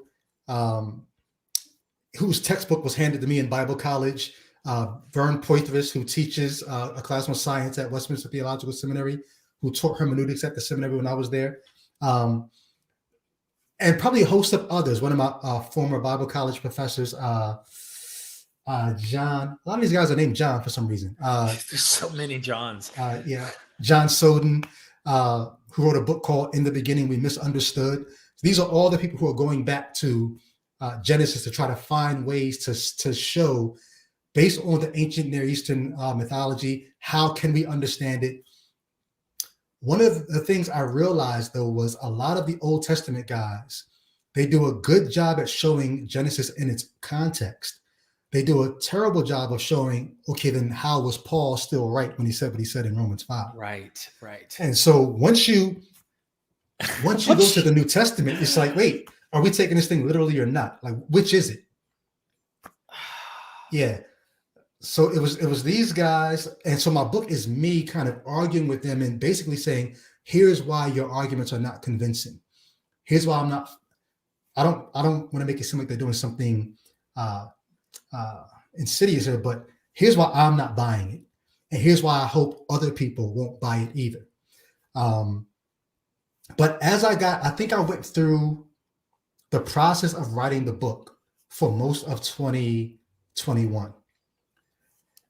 whose textbook was handed to me in Bible college. Vern Poitras, who teaches a class on science at Westminster Theological Seminary, who taught hermeneutics at the seminary when I was there. And probably a host of others. One of my former Bible college professors, John. A lot of these guys are named John for some reason. There's so many Johns. John Soden, who wrote a book called In the Beginning We Misunderstood. These are all the people who are going back to Genesis to try to find ways to show, based on the ancient Near Eastern mythology, how can we understand it? One of the things I realized, though, was a lot of the Old Testament guys, they do a good job at showing Genesis in its context. They do a terrible job of showing, okay, then how was Paul still right when he said what he said in Romans 5? Right. And so once you go to the New Testament, it's like, wait, are we taking this thing literally or not? Like, which is it? Yeah. So it was these guys. And so my book is me kind of arguing with them and basically saying, here's why your arguments are not convincing. Here's why I don't want to make it seem like they're doing something insidious here, but here's why I'm not buying it. And here's why I hope other people won't buy it either. But as I think I went through the process of writing the book for most of 2021.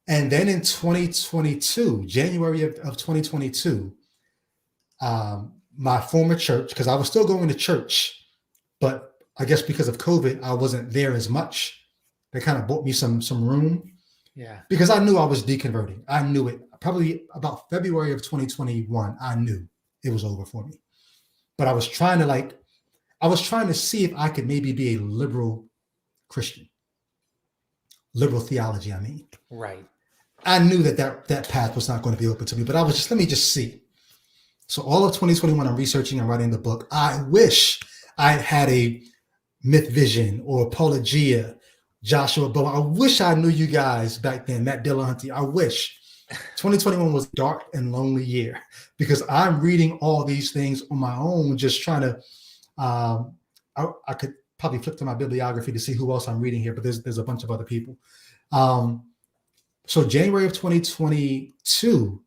And then in 2022, January of 2022, my former church, because I was still going to church, but I guess because of COVID, I wasn't there as much. They kind of bought me some room. Yeah. Because I knew I was deconverting. I knew it. Probably about February of 2021, I knew it was over for me. But I was trying to see if I could maybe be a liberal Christian. Liberal theology, I mean. Right. I knew that path was not going to be open to me, but let me just see. So all of 2021, I'm researching and writing the book. I wish I had a MythVision or Apologia, Joshua Bowen. I wish I knew you guys back then, Matt Dillahunty. I wish. 2021 was a dark and lonely year because I'm reading all these things on my own, just trying to, I could probably flip to my bibliography to see who else I'm reading here, but there's a bunch of other people. So January of 2022,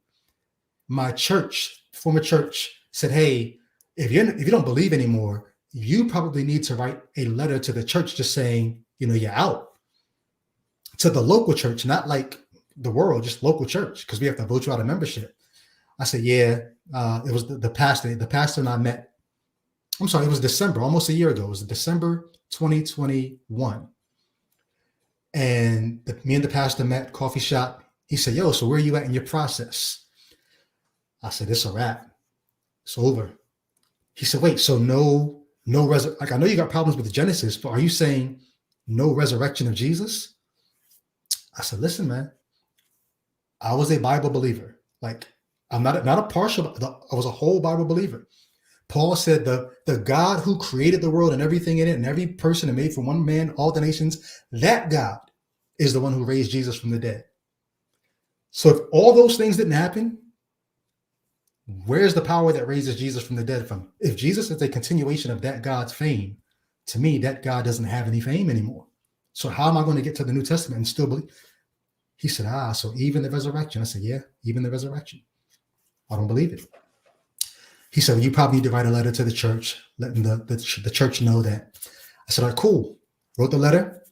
my church, former church, said, hey, if you don't believe anymore, you probably need to write a letter to the church just saying, you're out. To the local church, not like the world, just local church, because we have to vote you out of membership. I said, yeah. It was the pastor. The pastor and I met. I'm sorry, it was December, almost a year ago. It was December 2021. And me and the pastor met, coffee shop. He said, yo, so where are you at in your process? I said, it's a wrap. It's over. He said, wait, so no like I know you got problems with Genesis, but are you saying no resurrection of Jesus? I said, listen, man, I was a Bible believer. Like, I'm not a partial, I was a whole Bible believer. Paul said the God who created the world and everything in it and every person and made from one man all the nations, that God is the one who raised Jesus from the dead. So if all those things didn't happen, where's the power that raises Jesus from the dead from? If Jesus is a continuation of that God's fame, to me, that God doesn't have any fame anymore. So how am I going to get to the New Testament and still believe? He said, so even the resurrection. I said, yeah, even the resurrection. I don't believe it. He said, well, you probably need to write a letter to the church, letting the church know that. I said, all right, cool. Wrote the letter.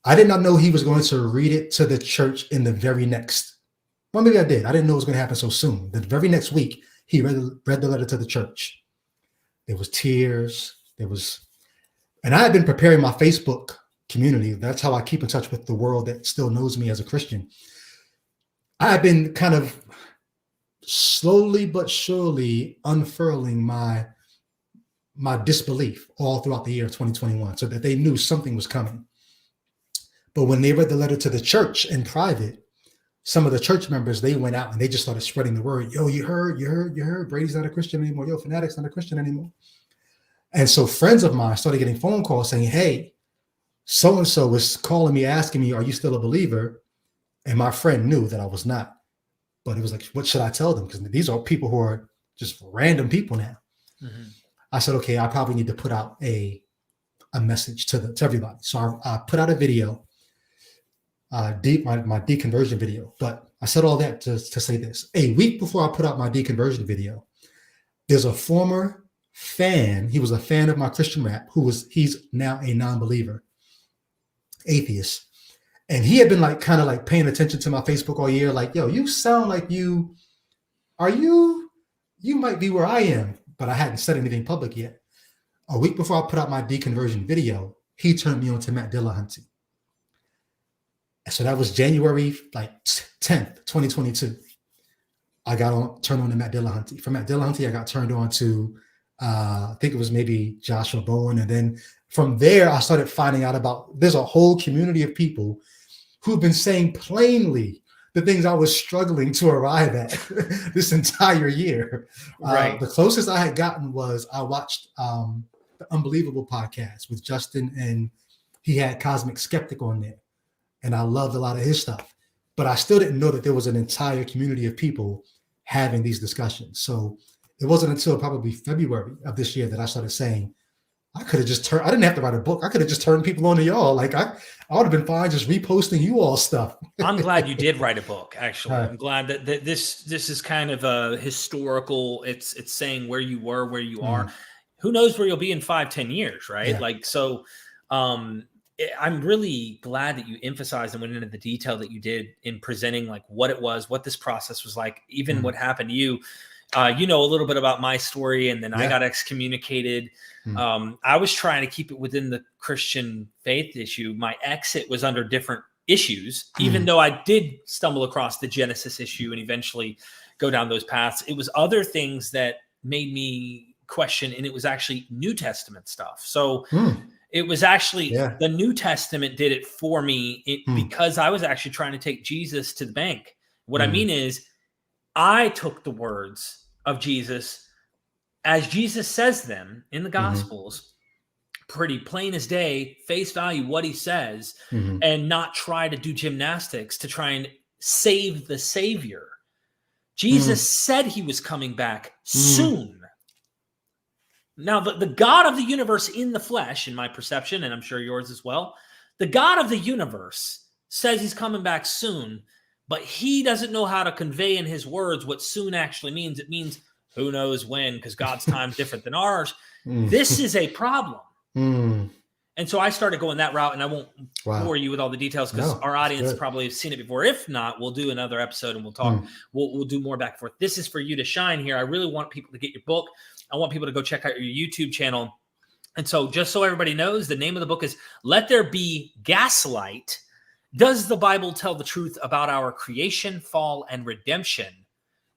I did not know he was going to read it to the church in the very next. Well, maybe I did. I didn't know it was going to happen so soon. The very next week, he read the letter to the church. There was tears. And I had been preparing my Facebook community. That's how I keep in touch with the world that still knows me as a Christian. I had been kind of slowly but surely unfurling my disbelief all throughout the year of 2021 so that they knew something was coming. But when they read the letter to the church in private, some of the church members, they went out and they just started spreading the word. Yo, you heard, Brady's not a Christian anymore. Yo, Phanatik's not a Christian anymore. And so friends of mine started getting phone calls saying, hey, so-and-so was calling me, asking me, are you still a believer? And my friend knew that I was not. But it was like, what should I tell them? Because these are people who are just random people now. Mm-hmm. I said, okay, I probably need to put out a message to everybody. So I put out a video, my deconversion video. But I said all that to say this. A week before I put out my deconversion video, there's a former fan. He was a fan of my Christian rap. He's now a non-believer, atheist. And he had been kind of paying attention to my Facebook all year. Like, yo, you sound like you might be where I am, but I hadn't said anything public yet. A week before I put out my deconversion video, he turned me on to Matt Dillahunty. And so that was January 10th, 2022. I turned on to Matt Dillahunty. From Matt Dillahunty, I got turned on to, I think it was maybe Joshua Bowen. And then from there, I started finding out there's a whole community of people who've been saying plainly the things I was struggling to arrive at this entire year. Right. The closest I had gotten was I watched the Unbelievable podcast with Justin, and he had Cosmic Skeptic on there. And I loved a lot of his stuff. But I still didn't know that there was an entire community of people having these discussions. So it wasn't until probably February of this year that I started saying, I didn't have to write a book. I could have just turned people on to y'all. I would have been fine just reposting you all stuff. I'm glad you did write a book, actually. Right. I'm glad that this is kind of a historical, it's saying where you were, where you are. Who knows where you'll be in 5-10 years, right? Yeah. I'm really glad that you emphasized and went into the detail that you did in presenting what it was, what this process was like, even what happened to you. You know a little bit about my story, and then I got excommunicated. I was trying to keep it within the Christian faith issue. My exit was under different issues, even though I did stumble across the Genesis issue and eventually go down those paths. It was other things that made me question, and it was actually New Testament stuff. So it was actually the New Testament did it for me because I was actually trying to take Jesus to the bank. What I mean is, I took the words of Jesus as Jesus says them in the Gospels, pretty plain as day, face value, what he says, and not try to do gymnastics to try and save the Savior. Jesus said he was coming back soon. Now, the God of the universe in the flesh, in my perception, and I'm sure yours as well, the God of the universe says he's coming back soon, but he doesn't know how to convey in his words what soon actually means. It means who knows when, because God's time's different than ours. This is a problem. And so I started going that route, and I won't bore you with all the details because our audience probably has seen it before. If not, we'll do another episode and we'll talk. We'll do more back and forth. This is for you to shine here. I really want people to get your book. I want people to go check out your YouTube channel. And so just so everybody knows, the name of the book is Let There Be Gaslight. Does the Bible tell the truth about our creation, fall, and redemption?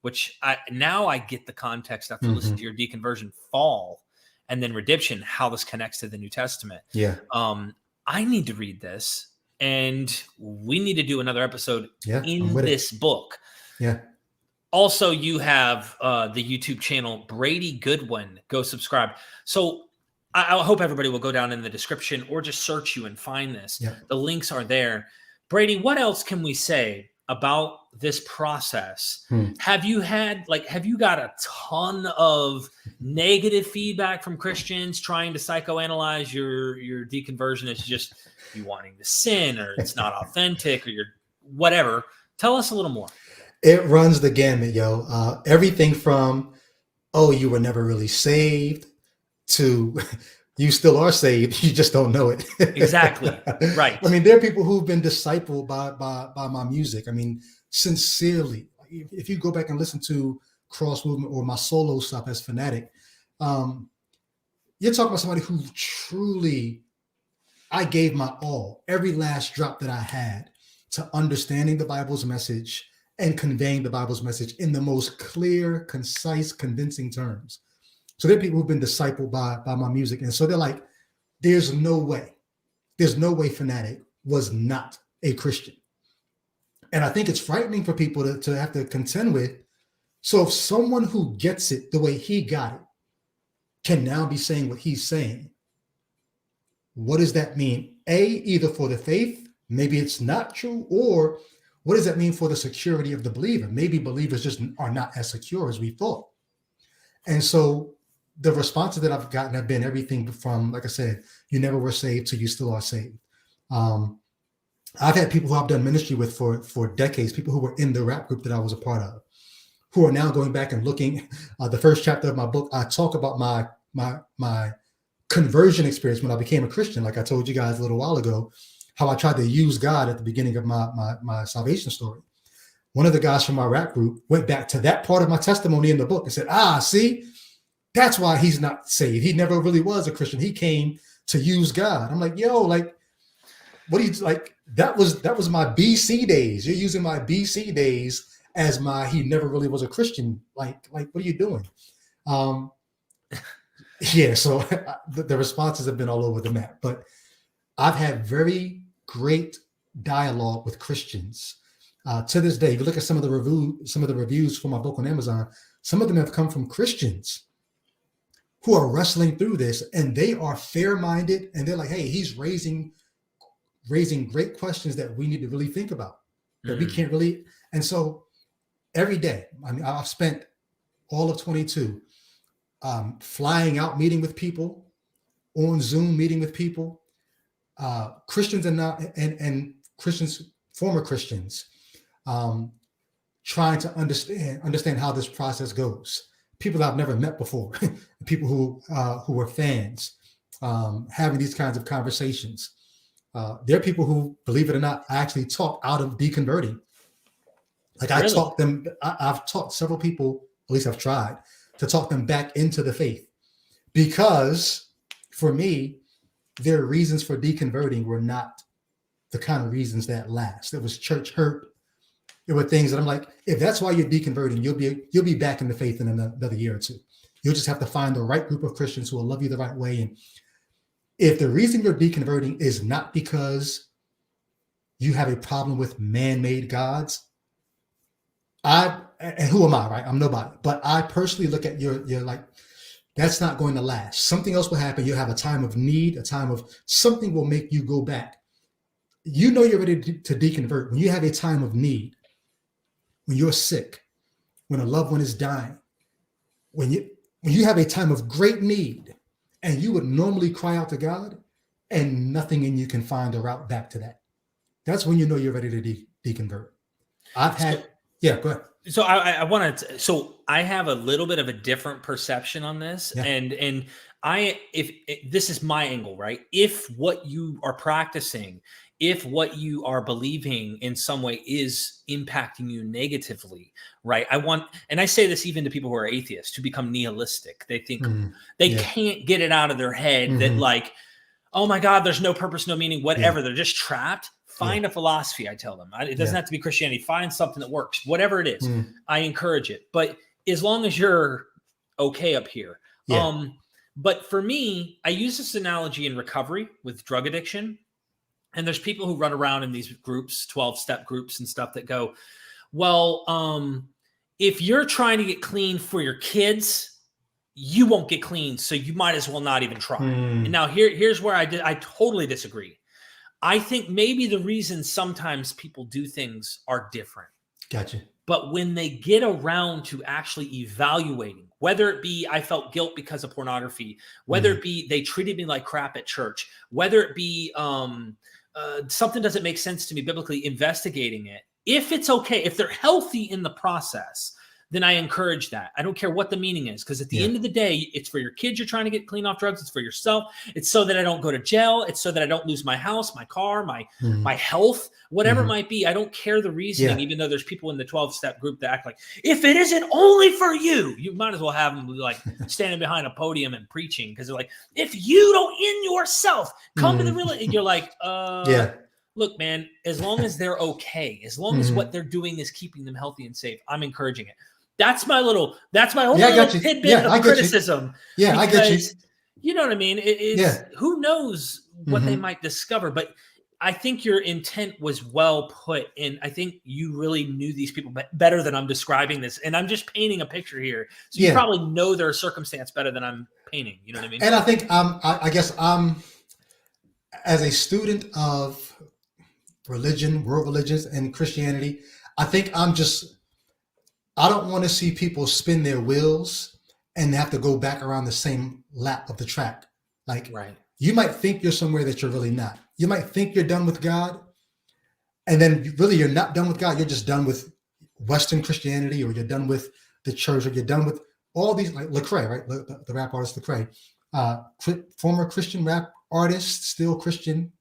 Which now I get the context after listening to your deconversion, fall, and then redemption, how this connects to the New Testament. Yeah. I need to read this, and we need to do another episode in this book. Yeah. Also, you have the YouTube channel, Brady Goodwin. Go subscribe. So I hope everybody will go down in the description or just search you and find this. Yeah. The links are there. Brady, what else can we say about this process? Have you got a ton of negative feedback from Christians trying to psychoanalyze your deconversion? It's just you wanting to sin, or it's not authentic, or you're whatever. Tell us a little more. It runs the gamut, yo. Everything from, oh, you were never really saved, to you still are saved, you just don't know it. Exactly. Right. I mean, there are people who've been discipled by my music. I mean, sincerely. If you go back and listen to Cross Movement or my solo stuff as Phanatik, you're talking about somebody who truly, I gave my all, every last drop that I had to understanding the Bible's message and conveying the Bible's message in the most clear, concise, convincing terms. So there are people who've been discipled by my music. And so they're like, there's no way Phanatik was not a Christian. And I think it's frightening for people to have to contend with. So if someone who gets it the way he got it can now be saying what he's saying, what does that mean? Either for the faith, maybe it's not true, or what does that mean for the security of the believer? Maybe believers just are not as secure as we thought. And so the responses that I've gotten have been everything from, like I said, you never were saved to you still are saved. I've had people who I've done ministry with for decades, people who were in the rap group that I was a part of, who are now going back and looking. The first chapter of my book, I talk about my conversion experience when I became a Christian. Like I told you guys a little while ago, how I tried to use God at the beginning of my salvation story. One of the guys from my rap group went back to that part of my testimony in the book and said, see, that's why he's not saved. He never really was a Christian. He came to use God. I'm like, yo, like, what do you like? That was my BC days. You're using my BC days as he never really was a Christian. Like, what are you doing? Yeah, so the responses have been all over the map, but I've had very great dialogue with Christians. To this day, if you look at some of the reviews for my book on Amazon, some of them have come from Christians who are wrestling through this, and they are fair-minded, and they're like, hey, he's raising great questions that we need to really think about, that we can't really. And so every day, I mean, I've spent all of 22 flying out, meeting with people, on Zoom, meeting with people, Christians and Christians, former Christians, trying to understand how this process goes. People I've never met before, people who were fans, having these kinds of conversations. There are people who, believe it or not, I actually talk out of deconverting. Like really? I've taught several people, at least I've tried to talk them back into the faith, because for me, their reasons for deconverting were not the kind of reasons that last. It was church hurt. It were things that I'm like, if that's why you're deconverting, you'll be back in the faith in another year or two. You'll just have to find the right group of Christians who will love you the right way. And if the reason you're deconverting is not because you have a problem with man-made gods, and who am I, right? I'm nobody. But I personally look at you're like, that's not going to last. Something else will happen. You'll have a time of need, a time of something will make you go back. You know you're ready to deconvert when you have a time of need, when you're sick, when a loved one is dying, when you have a time of great need, and you would normally cry out to God, and nothing in you can find a route back to that. That's when you know you're ready to deconvert. Yeah, go ahead. So I wanted to, so I have a little bit of a different perception on this. Yeah. And if this is my angle, right? If what you are practicing, if what you are believing in some way is impacting you negatively, right? And I say this even to people who are atheists, who become nihilistic. They think they can't get it out of their head that like, oh my God, there's no purpose, no meaning, whatever. Yeah. They're just trapped. Find a philosophy, I tell them. It doesn't have to be Christianity. Find something that works, whatever it is. I encourage it. But as long as you're okay up here. Yeah. But for me, I use this analogy in recovery with drug addiction. And there's people who run around in these groups, 12-step groups and stuff that go, well, if you're trying to get clean for your kids, you won't get clean. So you might as well not even try. And now here's where I totally disagree. I think maybe the reason sometimes people do things are different. Gotcha. But when they get around to actually evaluating, whether it be I felt guilt because of pornography, whether it be they treated me like crap at church, whether it be something doesn't make sense to me biblically, investigating it, if it's okay, if they're healthy in the process, then I encourage that. I don't care what the meaning is, because at the end of the day, it's for your kids you're trying to get clean off drugs. It's for yourself. It's so that I don't go to jail. It's so that I don't lose my house, my car, my health, whatever it might be. I don't care the reasoning, even though there's people in the 12-step group that act like, if it isn't only for you, you might as well have them like standing behind a podium and preaching, because they're like, if you don't in yourself come to the real, and you're like, look, man, as long as they're okay, as long as what they're doing is keeping them healthy and safe, I'm encouraging it. That's my only little tidbit of criticism. Yeah, I get you. You know what I mean? Who knows what they might discover? But I think your intent was well put, and I think you really knew these people better than I'm describing this. And I'm just painting a picture here, so you probably know their circumstance better than I'm painting. You know what I mean? And I think I guess as a student of religion, world religions, and Christianity, I think I don't want to see people spin their wheels and have to go back around the same lap of the track. Like, you might think you're somewhere that you're really not. You might think you're done with God, and then really you're not done with God. You're just done with Western Christianity, or you're done with the church, or you're done with all these, like Lecrae, right? The rap artist Lecrae, former Christian rap artist, still Christian,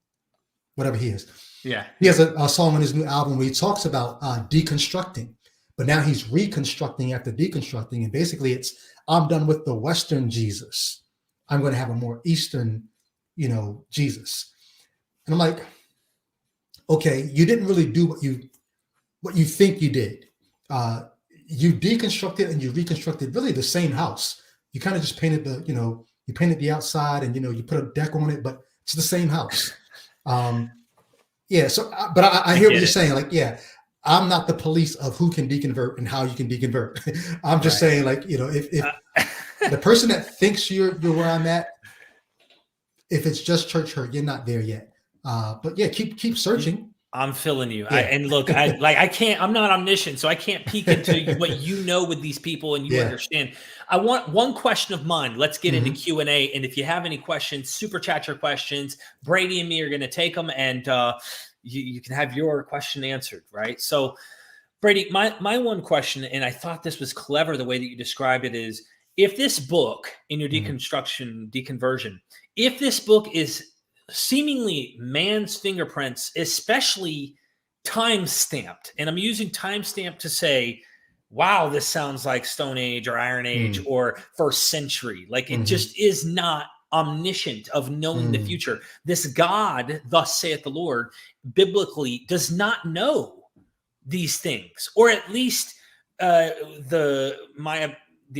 whatever he is. Yeah. He has a song on his new album where he talks about deconstructing, but now he's reconstructing after deconstructing. And basically it's, I'm done with the Western Jesus. I'm going to have a more Eastern, Jesus. And I'm like, okay, you didn't really do what you think you did. You deconstructed and you reconstructed really the same house. You kind of just painted you painted the outside, and you put a deck on it, but it's the same house. So, but I hear what you're saying. Like, I'm not the police of who can deconvert and how you can deconvert. I'm just saying, like, if the person that thinks you're where I'm at, if it's just church hurt, you're not there yet. But keep searching. I'm feeling you. And look, I can't, I'm not omniscient, so I can't peek into what you know with these people and you understand. I want one question of mine. Let's get into Q&A. And if you have any questions, super chat your questions. Brady and me are going to take them, and you can have your question answered, right? So Brady, my one question, and I thought this was clever the way that you described it, is if this book in your deconversion, if this book is seemingly man's fingerprints, especially time-stamped. And I'm using time-stamped to say, wow, this sounds like Stone Age or Iron Age or first century. Like, it just is not omniscient of knowing the future. This God, thus saith the Lord, biblically does not know these things, or at least the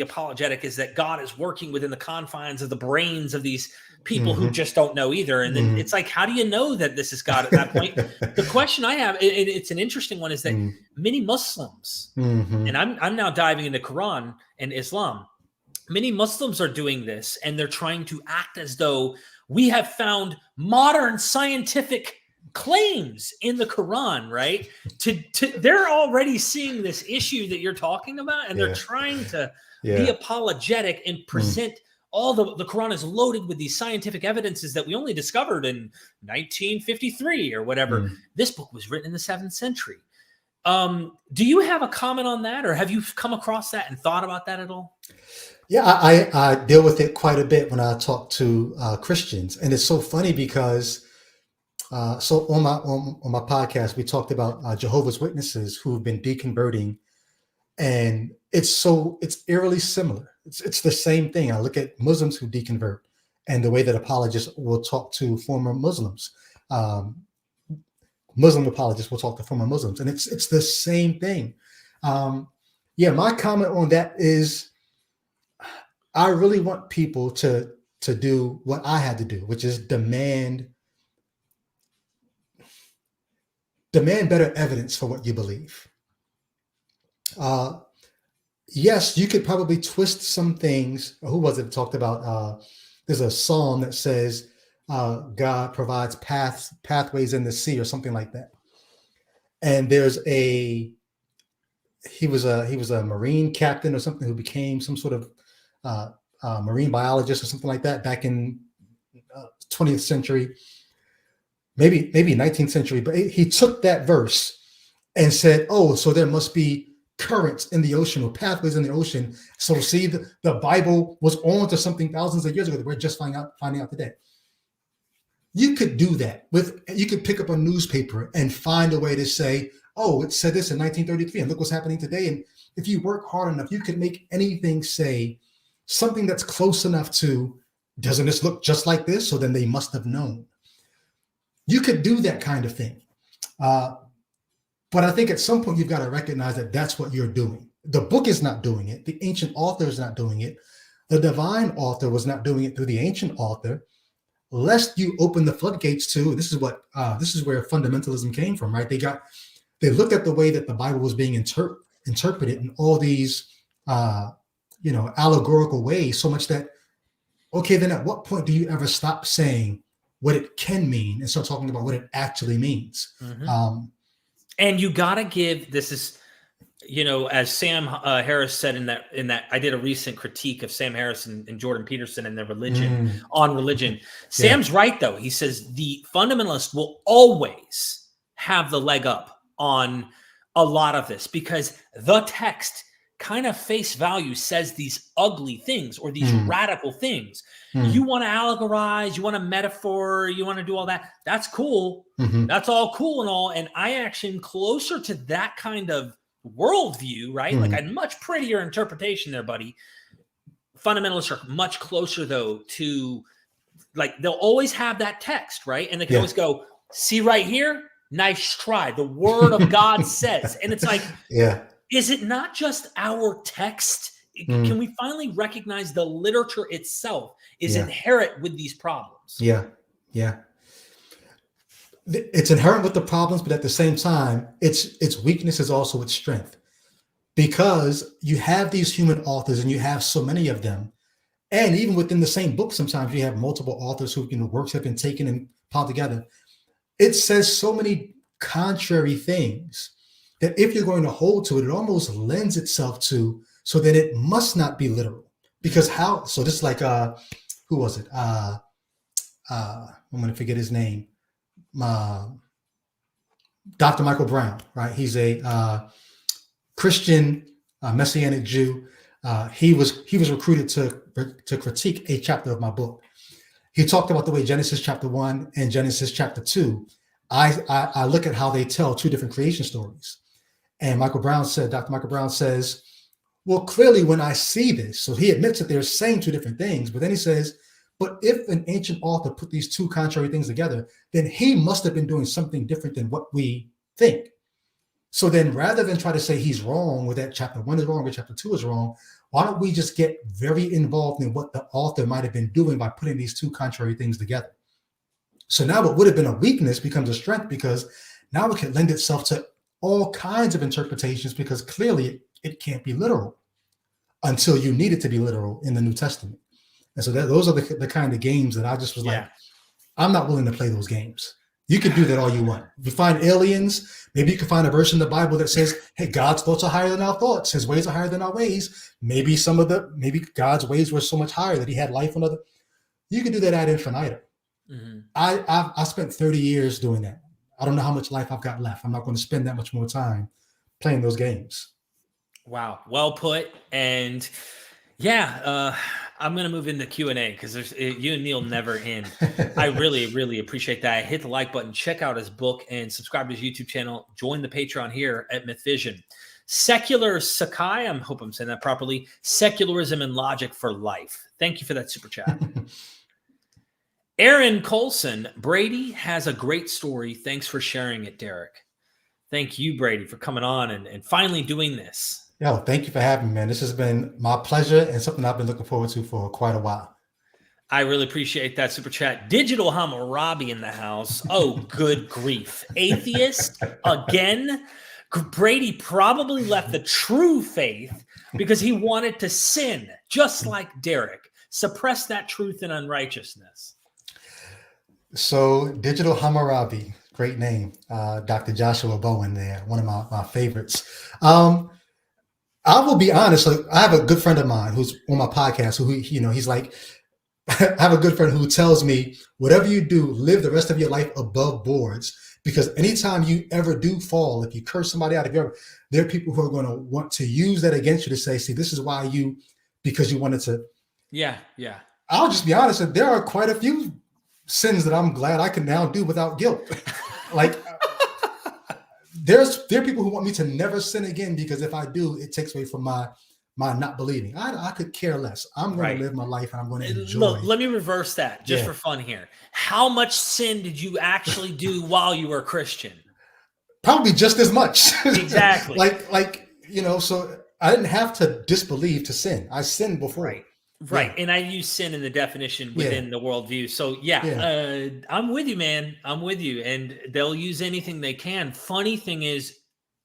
apologetic is that God is working within the confines of the brains of these people who just don't know either. And then it's like, how do you know that this is God at that point? The question I have, and it's an interesting one, is that many Muslims, and I'm now diving into Quran and Islam, many Muslims are doing this, and they're trying to act as though we have found modern scientific claims in the Quran, right? They're already seeing this issue that you're talking about, and they're trying to be apologetic and present all the Quran is loaded with these scientific evidences that we only discovered in 1953 or whatever. This book was written in the 7th century. Do you have a comment on that, or have you come across that and thought about that at all? Yeah, I deal with it quite a bit when I talk to Christians, and it's so funny because so on my podcast we talked about Jehovah's Witnesses who've been deconverting, and it's eerily similar. It's the same thing. I look at Muslims who deconvert, and the way that apologists will talk to former Muslims. Muslim apologists will talk to former Muslims, and it's the same thing. My comment on that is, I really want people to do what I had to do, which is demand better evidence for what you believe. Yes, you could probably twist some things. Who was it talked about? There's a psalm that says God provides pathways in the sea, or something like that. And there's he was a Marine captain or something who became some sort of marine biologist or something like that back in 20th century, maybe 19th century. But he took that verse and said, oh, so there must be currents in the ocean or pathways in the ocean. So see, the Bible was on to something thousands of years ago that we're just finding out today. You could do that you could pick up a newspaper and find a way to say, oh, it said this in 1933 and look what's happening today. And if you work hard enough, you can make anything say something that's close enough to, doesn't this look just like this? So then they must have known. You could do that kind of thing. But I think at some point you've got to recognize that that's what you're doing. The book is not doing it. The ancient author is not doing it. The divine author was not doing it through the ancient author. lest you open the floodgates to, this is where fundamentalism came from, right? They looked at the way that the Bible was being interpreted in all these allegorical ways, so much that, okay, then at what point do you ever stop saying what it can mean and start talking about what it actually means? And you got to give, this is, as Sam Harris said in that, I did a recent critique of Sam Harris and Jordan Peterson and their religion on religion. Sam's right, though. He says the fundamentalist will always have the leg up on a lot of this because the text kind of face value says these ugly things or these radical things. You want to allegorize, you want to metaphor, you want to do all that. That's cool. That's all cool and all. And I actually am closer to that kind of worldview, right? Like a much prettier interpretation there, buddy. Fundamentalists are much closer, though, to like they'll always have that text, right? And they can always go, see right here, nice try. The word of God says. And it's like, is it not just our text? Can we finally recognize the literature itself is inherent with these problems? Yeah. It's inherent with the problems, but at the same time, its weakness is also its strength, because you have these human authors and you have so many of them. And even within the same book, sometimes you have multiple authors who, works have been taken and piled together. It says so many contrary things that if you're going to hold to it, it almost lends itself to, so that it must not be literal. Because so this is like, who was it? I'm going to forget his name. Dr. Michael Brown, right? He's a Christian Messianic Jew. He was recruited to critique a chapter of my book. He talked about the way Genesis chapter 1 and Genesis chapter 2, I look at how they tell two different creation stories. And Dr. Michael Brown says, well, clearly when I see this, so he admits that they're saying two different things, but then he says, but if an ancient author put these two contrary things together, then he must have been doing something different than what we think. So then rather than try to say he's wrong, or that chapter 1 is wrong, or chapter 2 is wrong, why don't we just get very involved in what the author might have been doing by putting these two contrary things together? So now what would have been a weakness becomes a strength, because now it can lend itself to all kinds of interpretations, because clearly it can't be literal until you need it to be literal in the New Testament. And so those are the kind of games that I just was like, I'm not willing to play those games. You can do that all you want. If you find aliens, maybe you can find a verse in the Bible that says, hey, God's thoughts are higher than our thoughts. His ways are higher than our ways. Maybe God's ways were so much higher that he had life on other. You can do that ad infinitum. I spent 30 years doing that. I don't know how much life I've got left. I'm not going to spend that much more time playing those games. Wow. Well put. And I'm going to move into Q&A because you and Neil never end. I really, really appreciate that. Hit the like button, check out his book, and subscribe to his YouTube channel. Join the Patreon here at MythVision. Secular Sakai, I hope I'm saying that properly. Secularism and Logic for Life. Thank you for that super chat. Aaron Colson, Brady has a great story. Thanks for sharing it, Derek. Thank you, Brady, for coming on and finally doing this. Yo, thank you for having me, man. This has been my pleasure and something I've been looking forward to for quite a while. I really appreciate that super chat. Digital Hammurabi in the house. Oh, good grief. Atheist again? Brady probably left the true faith because he wanted to sin, just like Derek. Suppress that truth and unrighteousness. So Digital Hammurabi, great name. Dr. Joshua Bowen there, one of my favorites. I will be honest. Like, I have a good friend of mine who's on my podcast who, he's like, I have a good friend who tells me, whatever you do, live the rest of your life above boards, because anytime you ever do fall, if you curse somebody out, there are people who are going to want to use that against you to say, see, this is why because you wanted to. Yeah. I'll just be honest. There are quite a few sins that I'm glad I can now do without guilt. Like, there are people who want me to never sin again, because if I do, it takes away from my not believing. I could care less. I'm going to live my life and I'm going to enjoy. Look, let me reverse that just for fun here. How much sin did you actually do while you were a Christian? Probably just as much. Exactly. So I didn't have to disbelieve to sin. I sinned before. Right. Right. And I use sin in the definition within the worldview. So I'm with you, man. I'm with you. And they'll use anything they can. Funny thing is,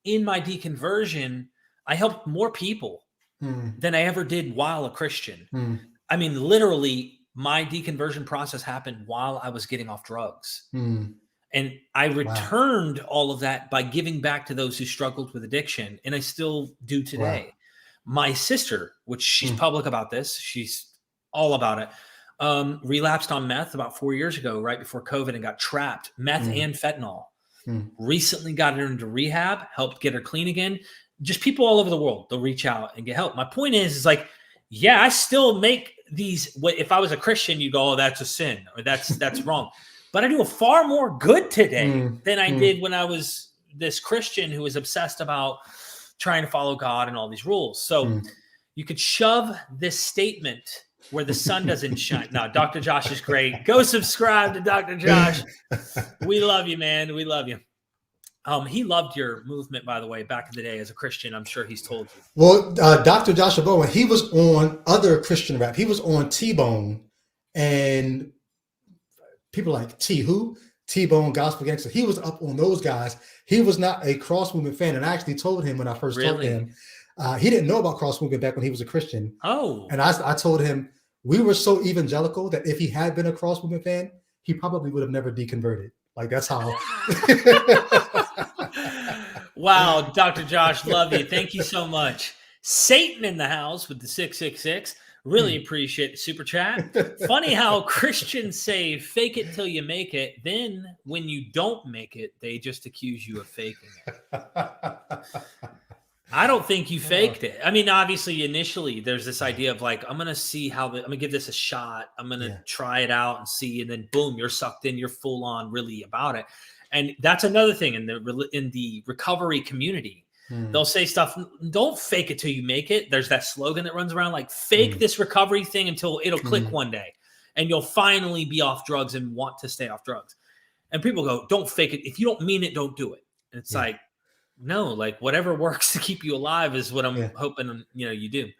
in my deconversion, I helped more people than I ever did while a Christian. I mean, literally, my deconversion process happened while I was getting off drugs. And I returned all of that by giving back to those who struggled with addiction. And I still do today. Wow. My sister, which she's public about this, she's all about it, relapsed on meth about 4 years ago, right before COVID, and got trapped. Meth and fentanyl. Recently got her into rehab, helped get her clean again. Just people all over the world, they'll reach out and get help. My point is like, yeah, I still make these. If I was a Christian, you go, oh, that's a sin, or that's wrong. But I do a far more good today than I did when I was this Christian who was obsessed about trying to follow God and all these rules. So you could shove this statement where the sun doesn't shine. No, Dr. Josh is great. Go subscribe to Dr. Josh. We love you, man. We love you. He loved your movement, by the way, back in the day as a Christian. I'm sure he's told you. Well, Dr. Joshua Bowen, he was on other Christian rap. He was on T-Bone and people like T-Bone, Gospel Gangster. He was up on those guys. He was not a cross movement fan. And I actually told him when I first talked to him, he didn't know about cross movement back when he was a Christian. Oh. And I told him we were so evangelical that if he had been a cross movement fan, he probably would have never deconverted. Like that's how. Wow, Dr. Josh, love you. Thank you so much. Satan in the house with the 666. Really appreciate the super chat. Funny how Christians say fake it till you make it. Then when you don't make it, they just accuse you of faking it. I don't think you faked it. I mean, obviously, initially, there's this idea of like, I'm going to see I'm going to give this a shot. I'm going to try it out and see. And then boom, you're sucked in. You're full on really about it. And that's another thing in the recovery community. They'll say stuff, don't fake it till you make it. There's that slogan that runs around like fake this recovery thing until it'll click one day and you'll finally be off drugs and want to stay off drugs. And people go, don't fake it. If you don't mean it, don't do it. And it's like, no, like whatever works to keep you alive is what I'm hoping, you do.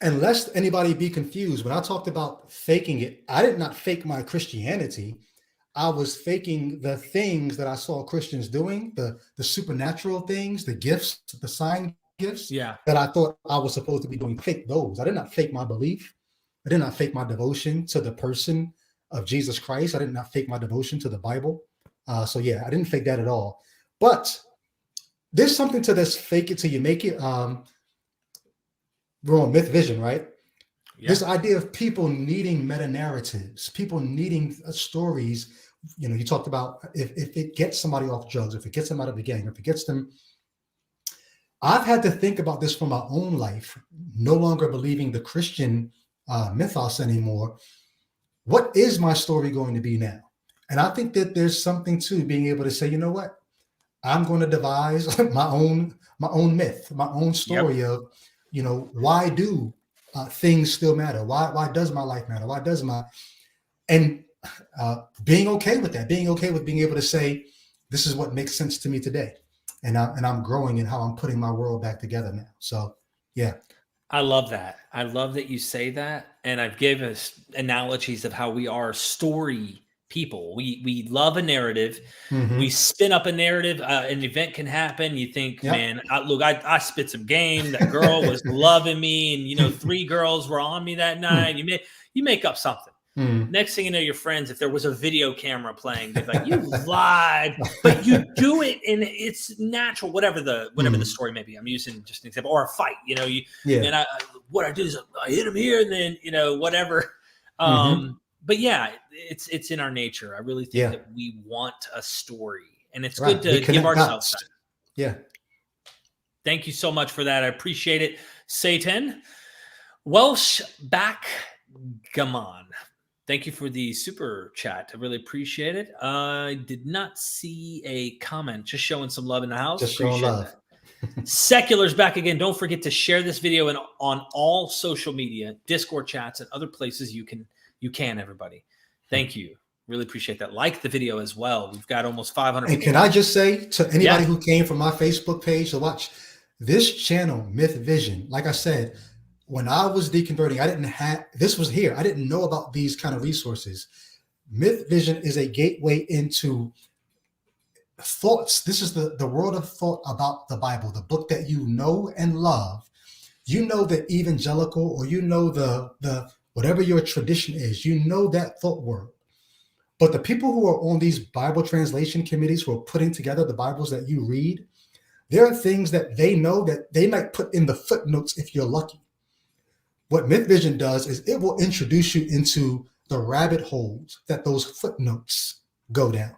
And lest anybody be confused, when I talked about faking it, I did not fake my Christianity. I was faking the things that I saw Christians doing, the supernatural things, the gifts, the sign gifts that I thought I was supposed to be doing. Fake those. I did not fake my belief. I did not fake my devotion to the person of Jesus Christ. I did not fake my devotion to the Bible. I didn't fake that at all. But there's something to this fake it till you make it. We're on MythVision, right? Yeah. This idea of people needing meta narratives, people needing stories. You talked about if it gets somebody off drugs, if it gets them out of the gang, if it gets them. I've had to think about this for my own life, no longer believing the Christian mythos anymore. What is my story going to be now? And I think that there's something to being able to say, you know what? I'm going to devise my own myth, my own story of, why do things still matter? Why does my life matter? Why does being okay with that, being okay with being able to say, this is what makes sense to me today. And I'm growing in how I'm putting my world back together now. So, yeah. I love that. I love that you say that. And I've given us analogies of how we are story people. We love a narrative. We spin up a narrative. An event can happen. You think, man, I spit some game. That girl was loving me. And, 3 girls were on me that night. You make up something. Next thing you know, your friends, if there was a video camera playing, they're like, you lied, but you do it and it's natural, whatever the story may be. I'm using just an example, or a fight, and what I do is I hit him here and then, whatever. But yeah, it's in our nature. I really think that we want a story, and it's good to give ourselves that. Yeah. Thank you so much for that. I appreciate it. Satan. Welsh Backgammon. Thank you for the super chat. I really appreciate it. I did not see a comment. Just showing some love in the house. Just showing love. Secular's back again. Don't forget to share this video on all social media, Discord chats, and other places you can, everybody. Thank you. Really appreciate that. Like the video as well. We've got almost 500. And can I just say to anybody who came from my Facebook page to watch this channel, MythVision, like I said, when I was deconverting, I didn't have, this was here. I didn't know about these kind of resources. MythVision is a gateway into thoughts. This is the world of thought about the Bible, the book that you know and love. You know the evangelical, or you know the whatever your tradition is, you know that thought world. But the people who are on these Bible translation committees who are putting together the Bibles that you read, there are things that they know that they might put in the footnotes if you're lucky. What MythVision does is it will introduce you into the rabbit holes that those footnotes go down.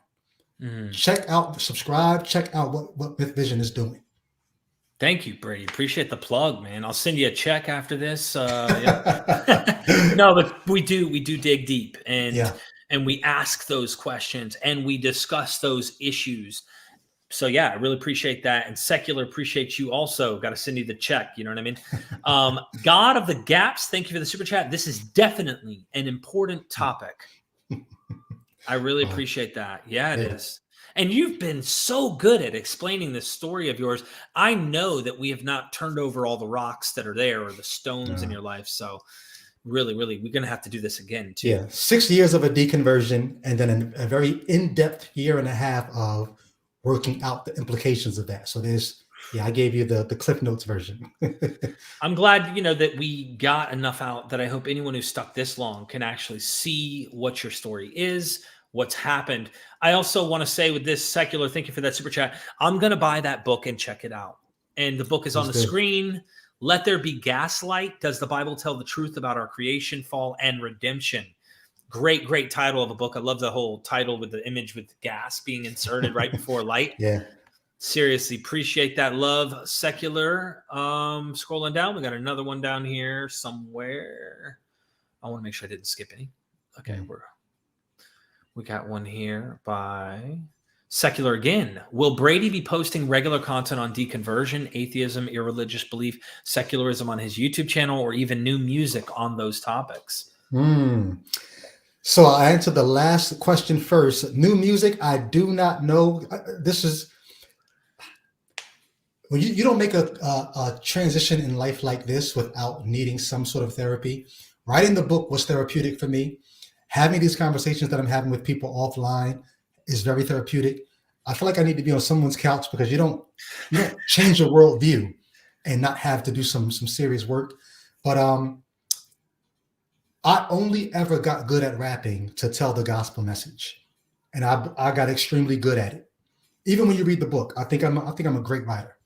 Check out, subscribe, check out what MythVision is doing. Thank you, Brady. Appreciate the plug, man. I'll send you a check after this. No, but we do dig deep, and we ask those questions, and we discuss those issues. So yeah, I really appreciate that. And Secular appreciates you also. Got to send you the check. You know what I mean? God of the Gaps, thank you for the super chat. This is definitely an important topic. I really appreciate that. Yeah, it is. And you've been so good at explaining this story of yours. I know that we have not turned over all the rocks that are there or the stones in your life. So really, we're going to have to do this again too. Yeah. 6 years of a deconversion, and then a very in-depth year and a half of working out the implications of that. So I gave you the Cliff Notes version. I'm glad, that we got enough out that I hope anyone who's stuck this long can actually see what your story is, what's happened. I also want to say with this, Secular, thank you for that super chat. I'm going to buy that book and check it out. And the book is on the screen. Let There Be Gaslight. Does the Bible tell the truth about our creation, fall, and redemption? Great title of a book. I love the whole title with the image with gas being inserted right before light. Yeah. Seriously, appreciate that love, Secular. Scrolling down, we got another one down here somewhere. I want to make sure I didn't skip any. Okay, we got one here by Secular again. Will Brady be posting regular content on deconversion, atheism, irreligious belief, secularism on his YouTube channel, or even new music on those topics? So I'll answer the last question first. New music, I do not know. This is when you don't make a transition in life like this without needing some sort of therapy. Writing the book was therapeutic for me. Having these conversations that I'm having with people offline is very therapeutic. I feel like I need to be on someone's couch, because you don't change your worldview and not have to do some serious work. But I only ever got good at rapping to tell the gospel message, and I got extremely good at it. Even when you read the book, I think I'm a great writer.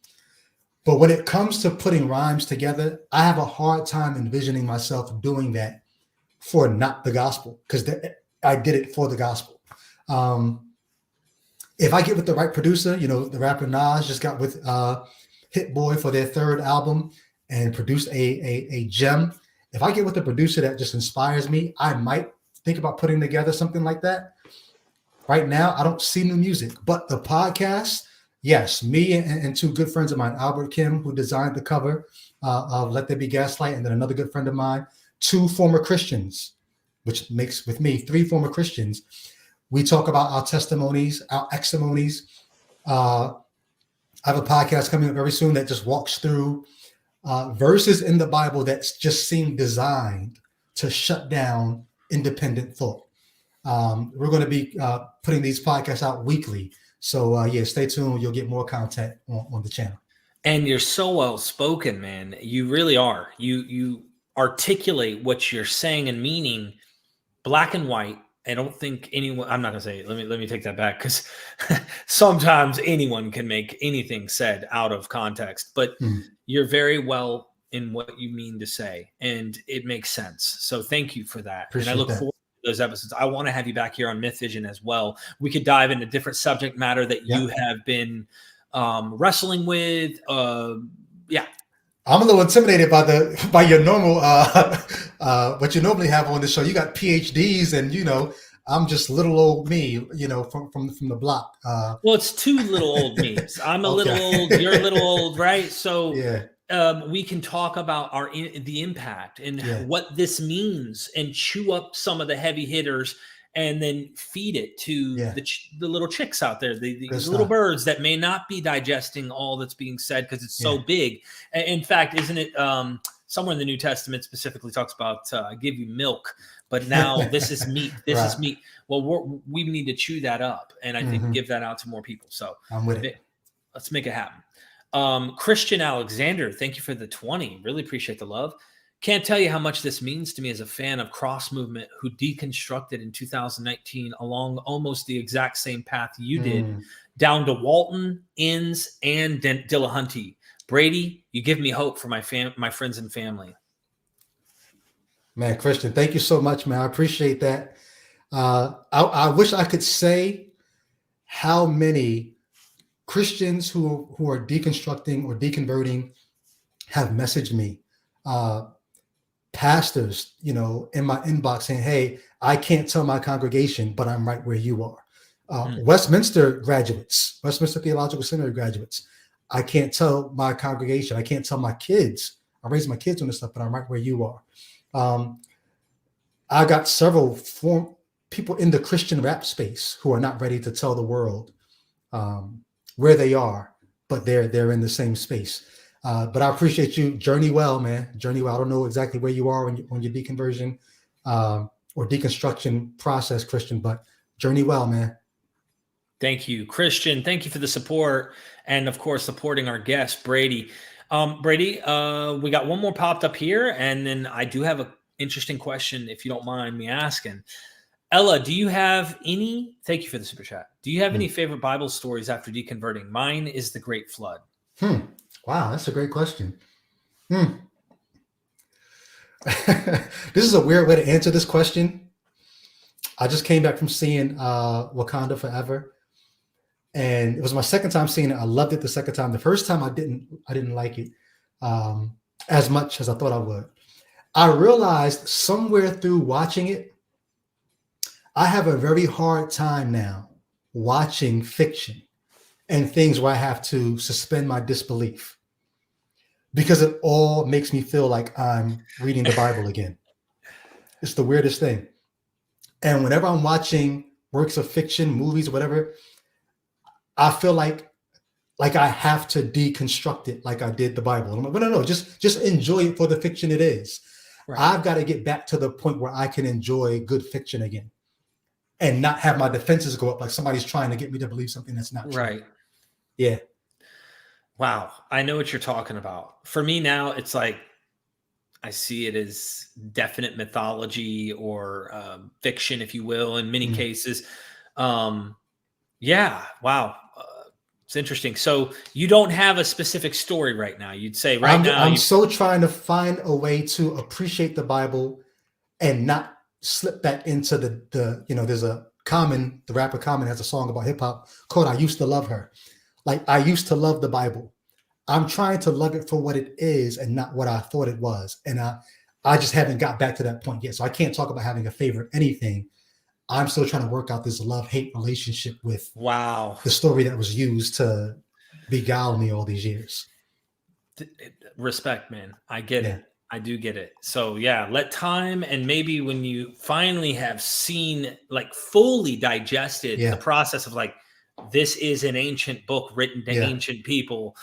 But when it comes to putting rhymes together, I have a hard time envisioning myself doing that for not the gospel, because I did it for the gospel. If I get with the right producer, the rapper Nas just got with Hit Boy for their third album and produced a gem. If I get with a producer that just inspires me, I might think about putting together something like that. Right now, I don't see new music, but the podcast, yes, me and two good friends of mine, Albert Kim, who designed the cover of Let There Be Gaslight, and then another good friend of mine, two former Christians, which makes with me 3 former Christians. We talk about our testimonies, our extimonies. I have a podcast coming up very soon that just walks through verses in the Bible that just seem designed to shut down independent thought. We're going to be putting these podcasts out weekly. So stay tuned. You'll get more content on the channel. And you're so well spoken, man. You really are. You articulate what you're saying and meaning, black and white. I don't think anyone, I'm not going to say it. Let me take that back, because sometimes anyone can make anything said out of context, but you're very well in what you mean to say, and it makes sense. So thank you for that. Appreciate and I look forward to those episodes. I want to have you back here on MythVision as well. We could dive into different subject matter that you have been wrestling with. I'm a little intimidated by your normal what you normally have on the show. You got PhDs, and I'm just little old me, from the block. Well, it's 2 little old me's. I'm a little old, you're a little old, right? So we can talk about the impact and what this means, and chew up some of the heavy hitters, and then feed it to the little chicks out there, these little birds that may not be digesting all that's being said because it's so big. In fact, isn't it somewhere in the New Testament specifically talks about I give you milk, but now this is meat. This Right. is meat. Well, we need to chew that up, and I think give that out to more people. So I'm with it. Let's make it happen. Christian Alexander, thank you for the 20. Really appreciate the love. Can't tell you how much this means to me as a fan of cross movement who deconstructed in 2019 along almost the exact same path you did, down to Walton, Inns, and Dillahunty. Brady, you give me hope for my friends and family. Man, Christian, thank you so much, man. I appreciate that. I wish I could say how many Christians who are deconstructing or deconverting have messaged me. Pastors, in my inbox saying, hey, I can't tell my congregation, but I'm right where you are. Westminster graduates, Westminster Theological Seminary graduates, I can't tell my congregation, I can't tell my kids, I raised my kids on this stuff, but I'm right where you are. I got several people in the Christian rap space who are not ready to tell the world where they are, but they're in the same space. But I appreciate you. Journey well, man. Journey well. I don't know exactly where you are on your deconversion or deconstruction process, Christian, but journey well, man. Thank you, Christian. Thank you for the support, and of course, supporting our guest, Brady. Brady, we got one more popped up here, and then I do have an interesting question, if you don't mind me asking. Ella, do you have any? Thank you for the super chat. Do you have any favorite Bible stories after deconverting? Mine is the Great Flood. Wow, that's a great question. This is a weird way to answer this question. I just came back from seeing Wakanda Forever, and it was my second time seeing it. I loved it the second time. The first time I didn't like it as much as I thought I would. I realized somewhere through watching it, I have a very hard time now watching fiction and things where I have to suspend my disbelief, because it all makes me feel like I'm reading the Bible again. It's the weirdest thing. And whenever I'm watching works of fiction, movies, whatever, I feel like I have to deconstruct it like I did the Bible. I'm like, no, just enjoy it for the fiction it is. Right. I've got to get back to the point where I can enjoy good fiction again and not have my defenses go up like somebody's trying to get me to believe something that's not true. Right. Yeah. Wow. I know what you're talking about. For me now, it's like I see it as definite mythology or fiction, if you will, in many cases. Yeah. Wow. It's interesting. So you don't have a specific story right now. You'd say now. I'm so trying to find a way to appreciate the Bible and not slip back into the there's the rapper Common has a song about hip hop called I Used to Love Her. Like, I used to love the Bible. I'm trying to love it for what it is and not what I thought it was. And I just haven't got back to that point yet. So I can't talk about having a favorite anything. I'm still trying to work out this love-hate relationship with the story that was used to beguile me all these years. Respect, man. I get it. I do get it. So yeah, let time, and maybe when you finally have seen, like, fully digested the process of like, this is an ancient book written to ancient people,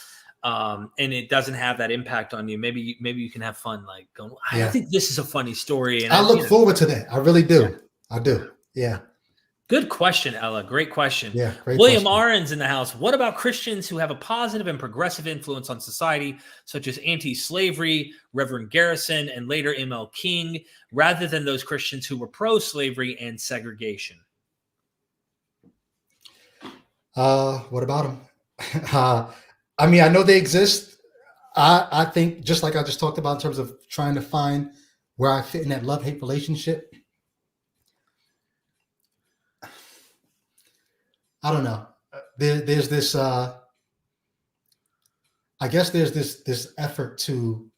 and it doesn't have that impact on you. Maybe you can have fun, like going, I think this is a funny story. And I look forward to that. I really do. Yeah. I do. Yeah. Good question, Ella. Great question. Yeah. Great William question. Ahrens in the house. What about Christians who have a positive and progressive influence on society, such as anti-slavery, Reverend Garrison, and later M.L. King, rather than those Christians who were pro-slavery and segregation? What about them? I mean, I know they exist. I think, just like I just talked about in terms of trying to find where I fit in that love-hate relationship, I don't know. There's this, I guess there's this effort to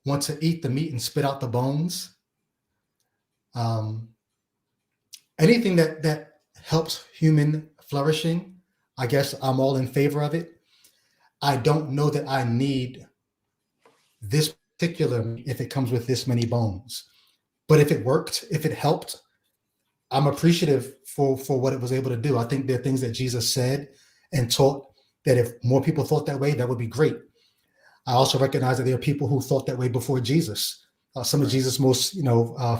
want to eat the meat and spit out the bones. Anything that helps human flourishing, I guess I'm all in favor of it. I don't know that I need this particular meat if it comes with this many bones. But if it worked, if it helped, I'm appreciative for what it was able to do. I think there are things that Jesus said and taught that if more people thought that way, that would be great. I also recognize that there are people who thought that way before Jesus. Some of Jesus' most,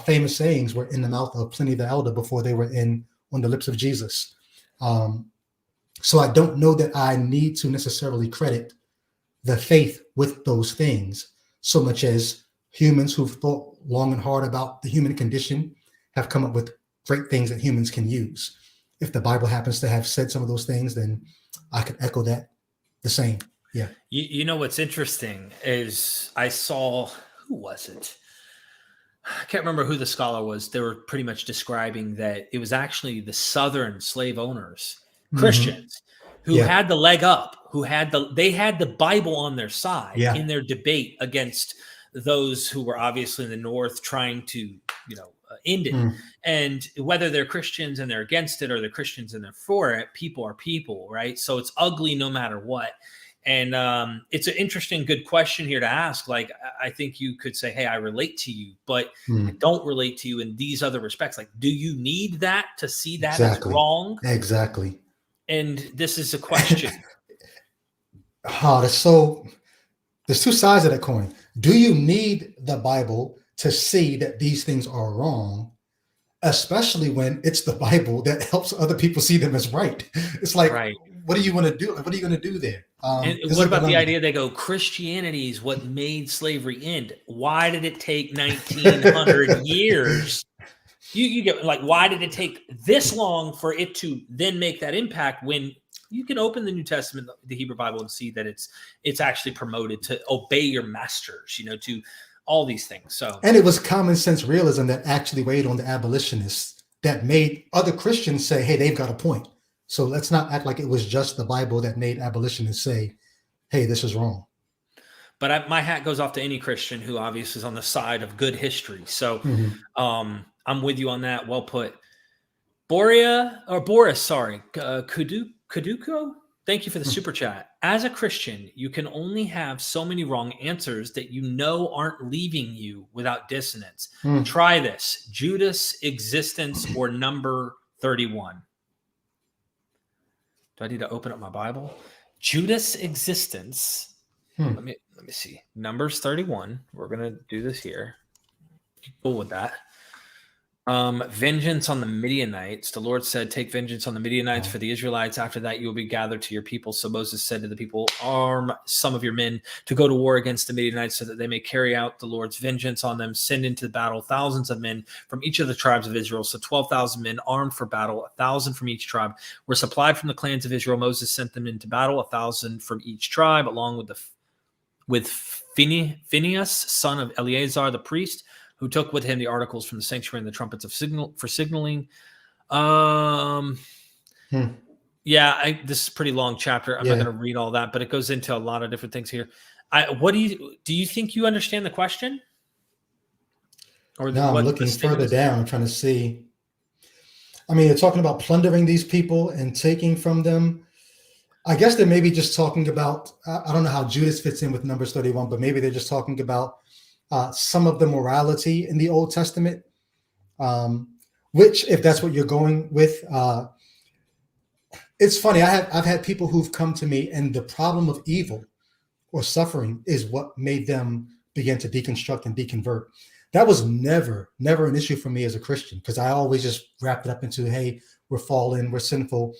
famous sayings were in the mouth of Pliny the Elder before they were on the lips of Jesus. So I don't know that I need to necessarily credit the faith with those things so much as humans who've thought long and hard about the human condition have come up with great things that humans can use. If the Bible happens to have said some of those things, then I could echo that the same. Yeah. You know what's interesting is I saw, who was it? I can't remember who the scholar was. They were pretty much describing that it was actually the Southern slave owners, Christians, who had the leg up, they had the Bible on their side in their debate against those who were obviously in the North trying to, end it. And whether they're Christians and they're against it or they're Christians and they're for it, people are people, right? So it's ugly no matter what. And it's an interesting, good question here to ask. Like, I think you could say, hey, I relate to you, but I don't relate to you in these other respects. Like, do you need that to see that as wrong? Exactly. And this is a question. There's two sides of that coin. Do you need the Bible to see that these things are wrong, especially when it's the Bible that helps other people see them as right? It's like, right. What do you want to do? What are you going to do there? And what about the idea they go, Christianity is what made slavery end? Why did it take 1900 years? You get like, why did it take this long for it to then make that impact when you can open the New Testament, the Hebrew Bible, and see that it's actually promoted to obey your masters, to all these things. So, and it was common sense realism that actually weighed on the abolitionists that made other Christians say, hey, they've got a point. So let's not act like it was just the Bible that made abolitionists say, hey, this is wrong. But my hat goes off to any Christian who obviously is on the side of good history. So I'm with you on that. Well put. Boris, Kuduko, thank you for the super chat. As a Christian, you can only have so many wrong answers that aren't leaving you without dissonance. Try this: Judas' existence or number 31. Do I need to open up my Bible? Judas' existence. Let me see. Numbers 31. We're gonna do this here. Cool with that. Vengeance on the Midianites. The Lord said, take vengeance on the Midianites for the Israelites. After that, you will be gathered to your people. So Moses said to the people, arm some of your men to go to war against the Midianites so that they may carry out the Lord's vengeance on them. Send into the battle thousands of men from each of the tribes of Israel. So 12,000 men armed for battle, 1,000 from each tribe were supplied from the clans of Israel. Moses sent them into battle, 1,000 from each tribe, along with Phinehas, son of Eleazar, the priest, who took with him the articles from the sanctuary and the trumpets for signaling. Yeah, this is a pretty long chapter. I'm not going to read all that, but it goes into a lot of different things here. Do you think you understand the question? Or no, I'm looking further down. I'm trying to see. I mean, you're talking about plundering these people and taking from them. I guess they're maybe just talking about, I don't know how Judas fits in with Numbers 31, but maybe they're just talking about some of the morality in the Old Testament, which, if that's what you're going with, it's funny. I've had people who've come to me, and the problem of evil or suffering is what made them begin to deconstruct and deconvert. That was never an issue for me as a Christian, because I always just wrapped it up into, hey, we're fallen, we're sinful.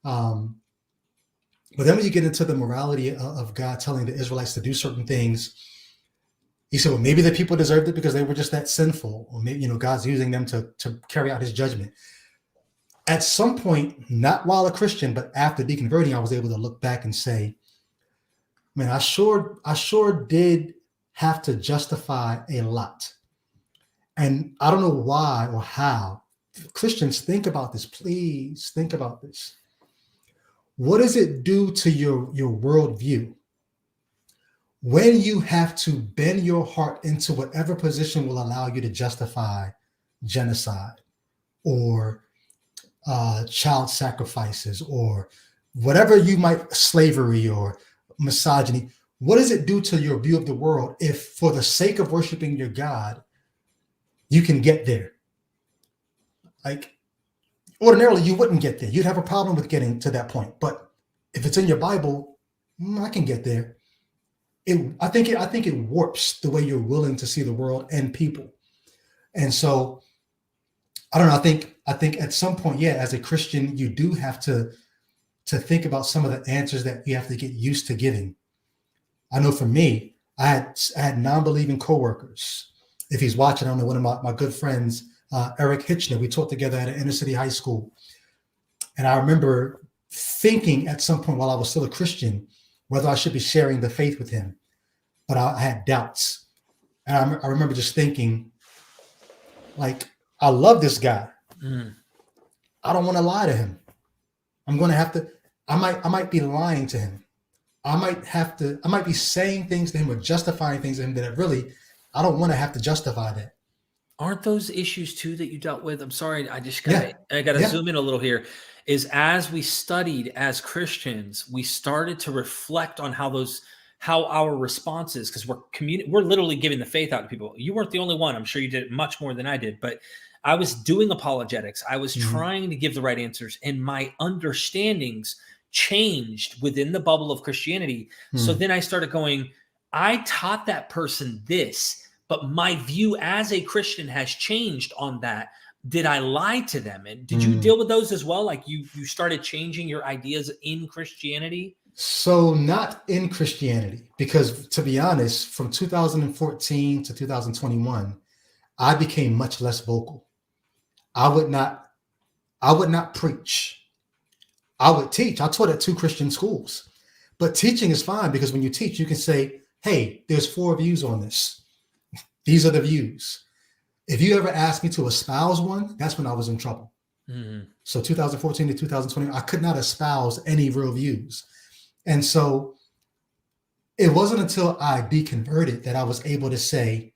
But then when you get into the morality of God telling the Israelites to do certain things, he said, well, maybe the people deserved it because they were just that sinful, or maybe, God's using them to carry out his judgment. At some point, not while a Christian, but after deconverting, I was able to look back and say, man, I sure did have to justify a lot. And I don't know why or how. Christians, think about this, please think about this. What does it do to your worldview when you have to bend your heart into whatever position will allow you to justify genocide or child sacrifices or whatever slavery or misogyny? What does it do to your view of the world if, for the sake of worshiping your God, you can get there? Like, ordinarily, you wouldn't get there. You'd have a problem with getting to that point. But if it's in your Bible, I can get there. I think it warps the way you're willing to see the world and people. And so I don't know. I think at some point, yeah, as a Christian, you do have to think about some of the answers that you have to get used to giving. I know for me, I had non-believing coworkers. If he's watching, I don't know, one of my good friends, Eric Hitchner, we taught together at an inner city high school. And I remember thinking at some point while I was still a Christian, whether I should be sharing the faith with him, but I had doubts. And I remember just thinking, like, I love this guy. I don't want to lie to him. I'm going to have to, I might be lying to him. I might be saying things to him or justifying things to him that I don't want to have to justify that. Aren't those issues too that you dealt with? I'm sorry, I gotta zoom in a little here. Is as we studied as Christians, we started to reflect on how our responses, because we're literally giving the faith out to people. You weren't the only one. I'm sure you did it much more than I did, but I was doing apologetics. I was trying to give the right answers, and my understandings changed within the bubble of Christianity. So then I started going, I taught that person this, but my view as a Christian has changed on that. Did I lie to them? And did you deal with those as well? Like you started changing your ideas in Christianity? So not in Christianity, because to be honest, from 2014 to 2021, I became much less vocal. I would not preach. I would teach. I taught at 2 Christian schools, but teaching is fine because when you teach, you can say, hey, there's 4 views on this. These are the views. If you ever asked me to espouse one, that's when I was in trouble. So 2014 to 2020, I could not espouse any real views. And so it wasn't until I deconverted that I was able to say,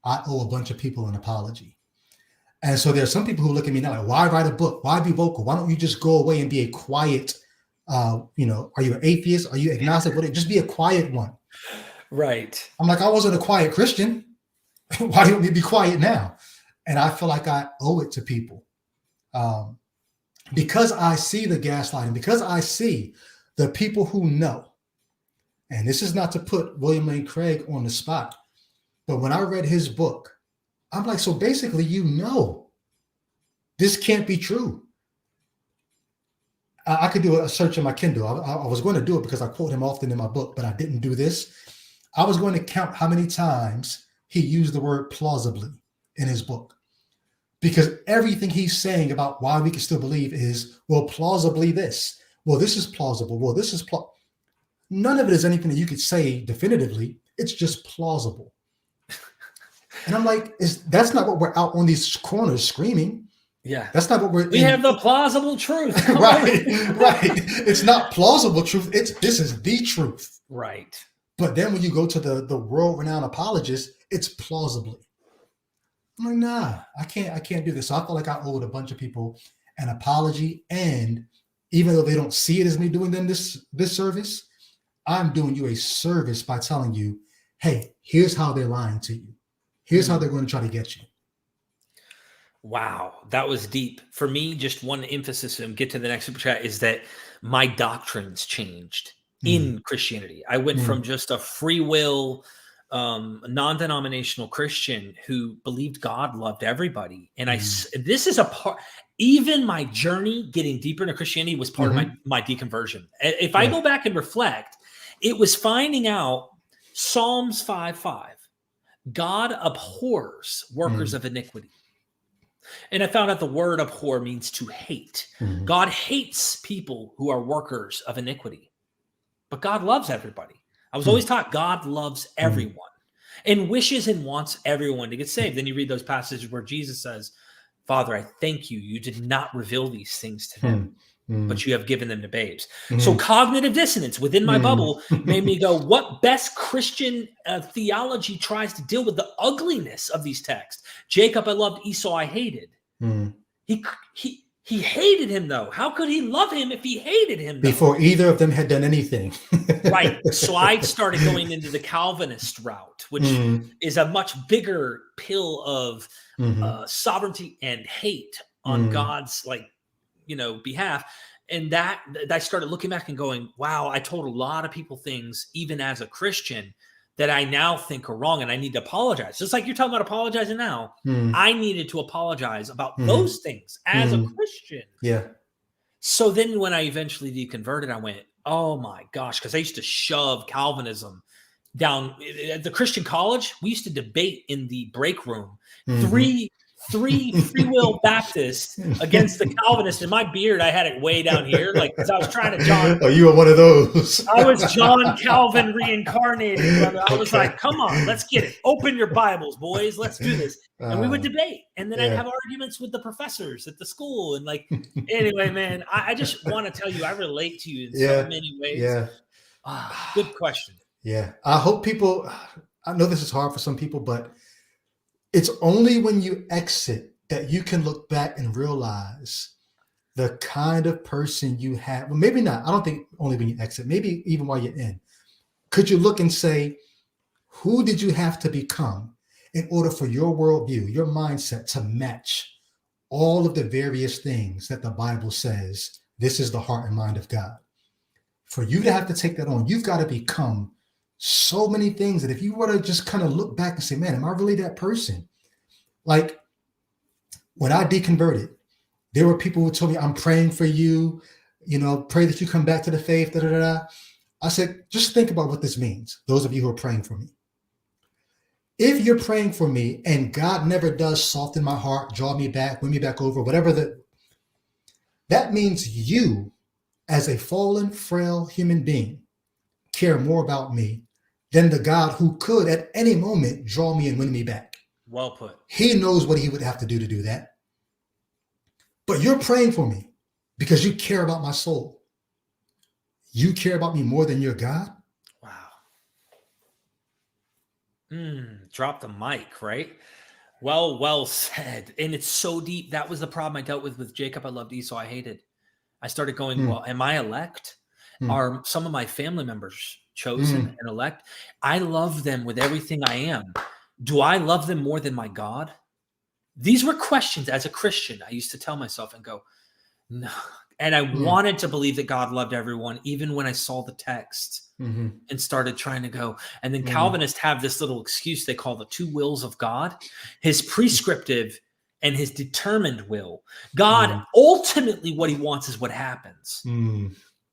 I owe a bunch of people an apology. And so there are some people who look at me now like, why write a book? Why be vocal? Why don't you just go away and be a quiet, are you an atheist? Are you agnostic? Just be a quiet one. Right. I'm like, I wasn't a quiet Christian. Why don't we be quiet now? And I feel like I owe it to people. Because I see the gaslighting, because I see the people who know, and this is not to put William Lane Craig on the spot, but when I read his book, I'm like, so basically, this can't be true. I could do a search in my Kindle. I was going to do it because I quote him often in my book, but I didn't do this. I was going to count how many times he used the word plausibly in his book. Because everything he's saying about why we can still believe is, well, plausibly this. Well, this is plausible. Well, this is none of it is anything that you could say definitively. It's just plausible. And I'm like, that's not what we're out on these corners screaming. Yeah. That's not what we have the plausible truth. Right. It's not plausible truth. This is the truth. Right. But then when you go to the world-renowned apologists, it's plausibly. I'm like, nah, I can't do this. So I feel like I owed a bunch of people an apology. And even though they don't see it as me doing them this service, I'm doing you a service by telling you, hey, here's how they're lying to you. Here's how they're going to try to get you. Wow, that was deep. For me, just one emphasis and get to the next super chat is that my doctrines changed in Christianity. I went from just a free will, non-denominational Christian who believed God loved everybody. And this is a part, even my journey getting deeper into Christianity was part of my deconversion. If I go back and reflect, it was finding out Psalms 5:5. God abhors workers of iniquity. And I found out the word abhor means to hate. God hates people who are workers of iniquity. But God loves everybody. I was always taught God loves everyone and wishes and wants everyone to get saved. Then you read those passages where Jesus says, Father, I thank you. You did not reveal these things to them, but you have given them to babes. So cognitive dissonance within my bubble made me go, what best Christian theology tries to deal with the ugliness of these texts? Jacob I loved, Esau I hated. He hated him, though. How could he love him if he hated him, though? Before either of them had done anything. Right. So I started going into the Calvinist route, which is a much bigger pill of sovereignty and hate on God's behalf. And that I started looking back and going, wow, I told a lot of people things, even as a Christian, that I now think are wrong and I need to apologize. Just like you're talking about apologizing now, I needed to apologize about those things as a Christian. Yeah. So then when I eventually deconverted, I went, oh my gosh, because I used to shove Calvinism down at the Christian college. We used to debate in the break room. Three free will Baptists against the Calvinists. In my beard, I had it way down here, like because I was trying to John. Oh, you were one of those. I was John Calvin reincarnated, brother. I was like, come on, let's get it. Open your Bibles, boys. Let's do this. And we would debate. And then I'd have arguments with the professors at the school. And like, anyway, man, I just want to tell you, I relate to you in so many ways. Yeah. Good question. Yeah. I hope people, I know this is hard for some people, but it's only when you exit that you can look back and realize the kind of person you have. Well, maybe not. I don't think only when you exit, maybe even while you're in. Could you look and say, who did you have to become in order for your worldview, your mindset to match all of the various things that the Bible says, this is the heart and mind of God? For you to have to take that on, you've got to become so many things that if you were to just kind of look back and say, man, am I really that person? Like when I deconverted, there were people who told me, I'm praying for you, pray that you come back to the faith, da, da, da, da. I said, just think about what this means. Those of you who are praying for me. If you're praying for me and God never does soften my heart, draw me back, win me back over, whatever that means you as a fallen, frail human being care more about me than the God who could at any moment draw me and win me back. Well put. He knows what he would have to do that. But you're praying for me because you care about my soul. You care about me more than your God? Wow. Drop the mic, right? Well said. And it's so deep. That was the problem I dealt with Jacob. I loved Esau. I hated. I started going, well, am I elect? Are some of my family members chosen and elect? I love them with everything I am. Do I love them more than my God? These were questions as a Christian I used to tell myself and go, no. And I wanted to believe that God loved everyone, even when I saw the text and started trying to go. And then Calvinists have this little excuse they call the two wills of God, his prescriptive and his determined will. God, ultimately what he wants is what happens.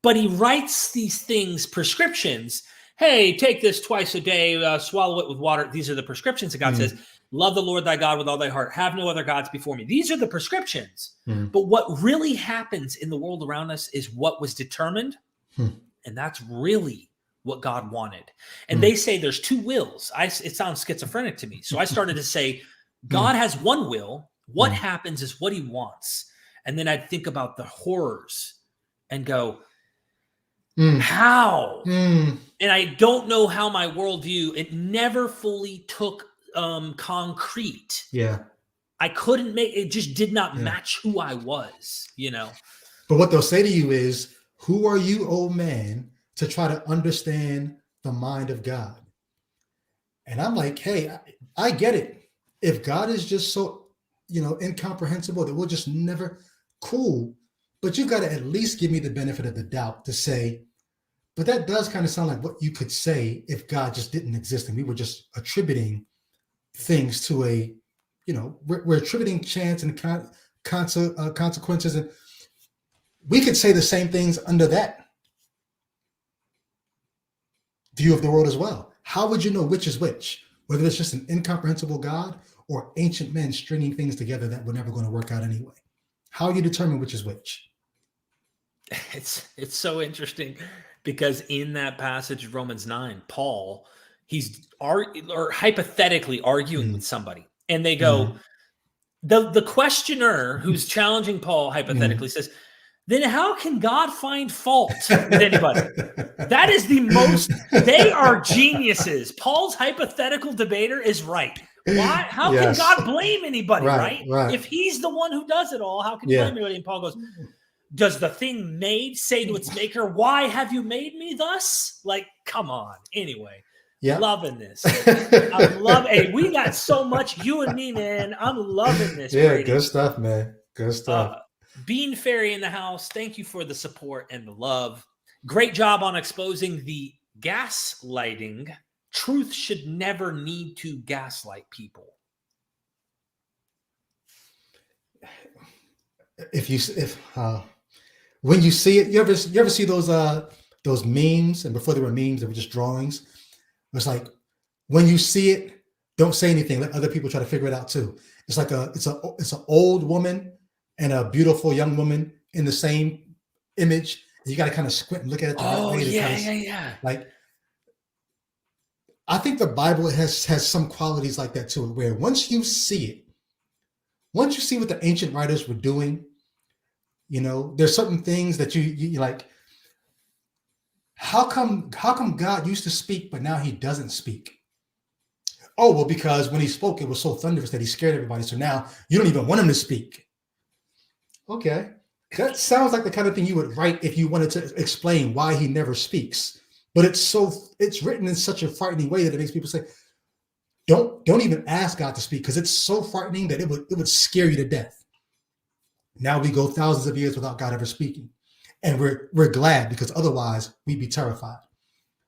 But he writes these things, prescriptions. Hey, take this twice a day, swallow it with water. These are the prescriptions that God says. Love the Lord thy God with all thy heart. Have no other gods before me. These are the prescriptions. But what really happens in the world around us is what was determined. And that's really what God wanted. And they say there's two wills. It sounds schizophrenic to me. So I started to say, God has one will. What happens is what he wants. And then I'd think about the horrors and go, how? And I don't know how my worldview, it never fully took concrete. I couldn't make it, just did not match who I was, But what they'll say to you is, who are you, old man, to try to understand the mind of God? And I'm like, hey, I get it. If God is just so, incomprehensible that we'll just never, cool. But you've got to at least give me the benefit of the doubt to say, but that does kind of sound like what you could say if God just didn't exist and we were just attributing things to we're attributing chance and consequences. And we could say the same things under that view of the world as well. How would you know which is which? Whether it's just an incomprehensible God or ancient men stringing things together that were never going to work out anyway. How do you determine which is which? It's so interesting because in that passage of Romans 9, Paul, he's hypothetically arguing with somebody. And they go, the questioner who's challenging Paul hypothetically says, then how can God find fault with anybody? That is the most, they are geniuses. Paul's hypothetical debater is right. Why? How can God blame anybody, right? If he's the one who does it all, how can you blame anybody? And Paul goes, does the thing made say to its maker, why have you made me thus? Like, come on. Anyway. Loving this. Hey, we got so much, you and me, man. I'm loving this. Yeah, Brady. good stuff, man. Good stuff. Bean Fairy in the house. Thank you for the support and the love. Great job on exposing the gaslighting. Truth should never need to gaslight people. When you see it, you ever see those memes, and before they were memes, they were just drawings. It's like, when you see it, don't say anything. Let other people try to figure it out too. It's like it's an old woman and a beautiful young woman in the same image. You got to kind of squint and look at it the right way. Yeah. Like, I think the Bible has some qualities like that too, where once you see what the ancient writers were doing, there's certain things that you like. How come God used to speak, but now he doesn't speak? Oh, well, because when he spoke, it was so thunderous that he scared everybody. So now you don't even want him to speak. Okay. That sounds like the kind of thing you would write if you wanted to explain why he never speaks. But it's written in such a frightening way that it makes people say, don't even ask God to speak, because it's so frightening that it would scare you to death. Now we go thousands of years without God ever speaking. And we're glad, because otherwise we'd be terrified.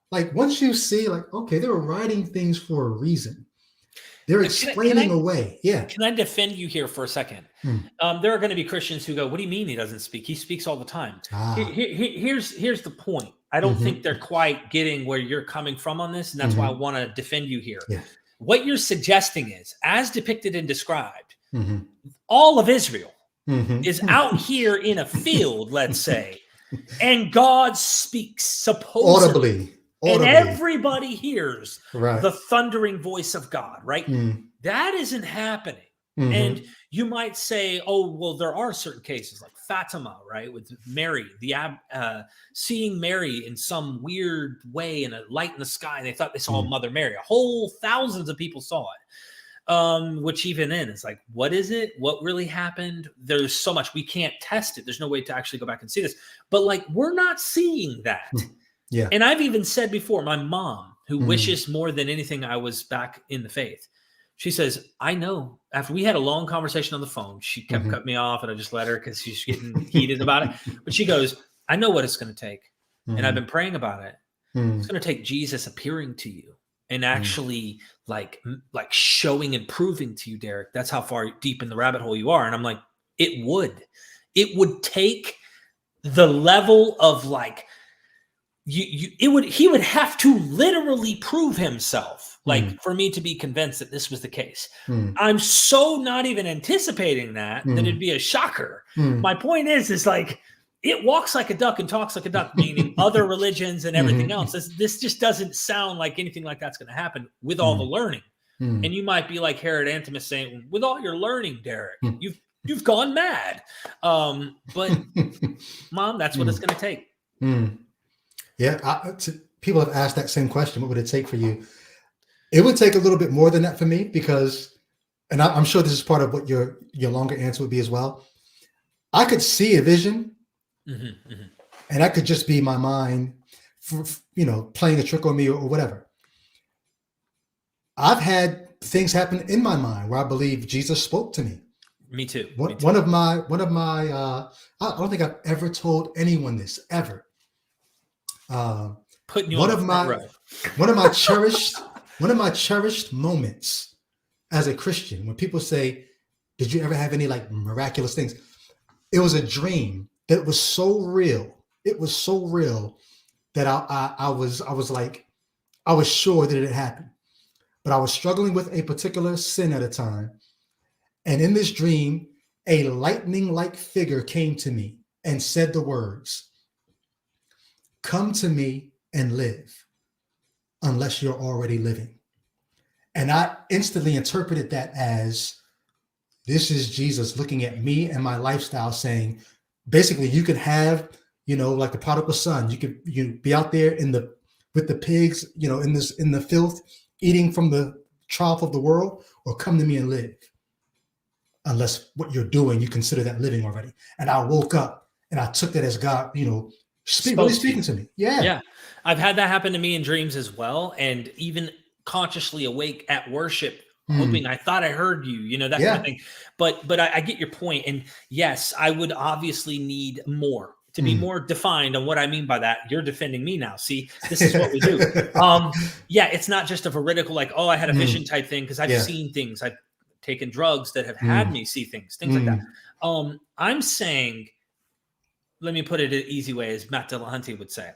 Like, once you see, like, okay, they were writing things for a reason. They're explaining away. Yeah. Can I defend you here for a second? There are going to be Christians who go, what do you mean he doesn't speak? He speaks all the time. Here's the point. I don't think they're quite getting where you're coming from on this. And that's why I want to defend you here. Yeah. What you're suggesting is, as depicted and described, all of Israel is out here in a field, let's say, and God speaks supposedly. And everybody hears the thundering voice of God, right? That isn't happening. And you might say, oh, well, there are certain cases like Fatima, right? With Mary, seeing Mary in some weird way in a light in the sky. They thought they saw Mother Mary. Thousands of people saw it. Which even then, it's like, what is it? What really happened? There's so much. We can't test it. There's no way to actually go back and see this. But like, we're not seeing that. Yeah. And I've even said before, my mom, who wishes more than anything I was back in the faith, she says, I know. After we had a long conversation on the phone, she kept cutting me off, and I just let her because she's getting heated about it. But she goes, I know what it's going to take. And I've been praying about it. It's going to take Jesus appearing to you and actually like showing and proving to you, Derek, that's how far deep in the rabbit hole you are. And I'm like, it would take the level of like, he would have to literally prove himself, like, for me to be convinced that this was the case. I'm so not even anticipating that it'd be a shocker. My point is like, it walks like a duck and talks like a duck, meaning other religions and everything else. This just doesn't sound like anything like that's going to happen with all the learning. And you might be like Herod Antipas saying, with all your learning, Derek, you've gone mad. But Mom, that's what it's going to take. Yeah, people have asked that same question. What would it take for you? It would take a little bit more than that for me, because, and I'm sure this is part of what your longer answer would be as well. I could see a vision, and that could just be my mind, playing a trick on me or whatever. I've had things happen in my mind where I believe Jesus spoke to me. Me too. One of my. I don't think I've ever told anyone this ever. Putting you one of my cherished moments as a Christian, when people say, did you ever have any like miraculous things? It was a dream that was so real. It was so real that I was sure that it had happened. But I was struggling with a particular sin at a time. And in this dream, a lightning-like figure came to me and said the words, come to me and live, unless you're already living. And I instantly interpreted that as, this is Jesus looking at me and my lifestyle saying, basically, you could have, like the prodigal son, you be out there with the pigs, in the filth, eating from the trough of the world, or come to me and live. Unless what you're doing, you consider that living already. And I woke up and I took that as God, really speaking to me. Yeah. I've had that happen to me in dreams as well. And even consciously awake at worship, hoping I thought I heard you, that kind of thing. But I get your point. And yes, I would obviously need more to be more defined on what I mean by that. You're defending me now. See, this is what we do. Yeah, it's not just a veridical, like, oh, I had a vision type thing, because I've seen things. I've taken drugs that have had me see things like that. I'm saying, let me put it an easy way, as Matt Dillahunty would say,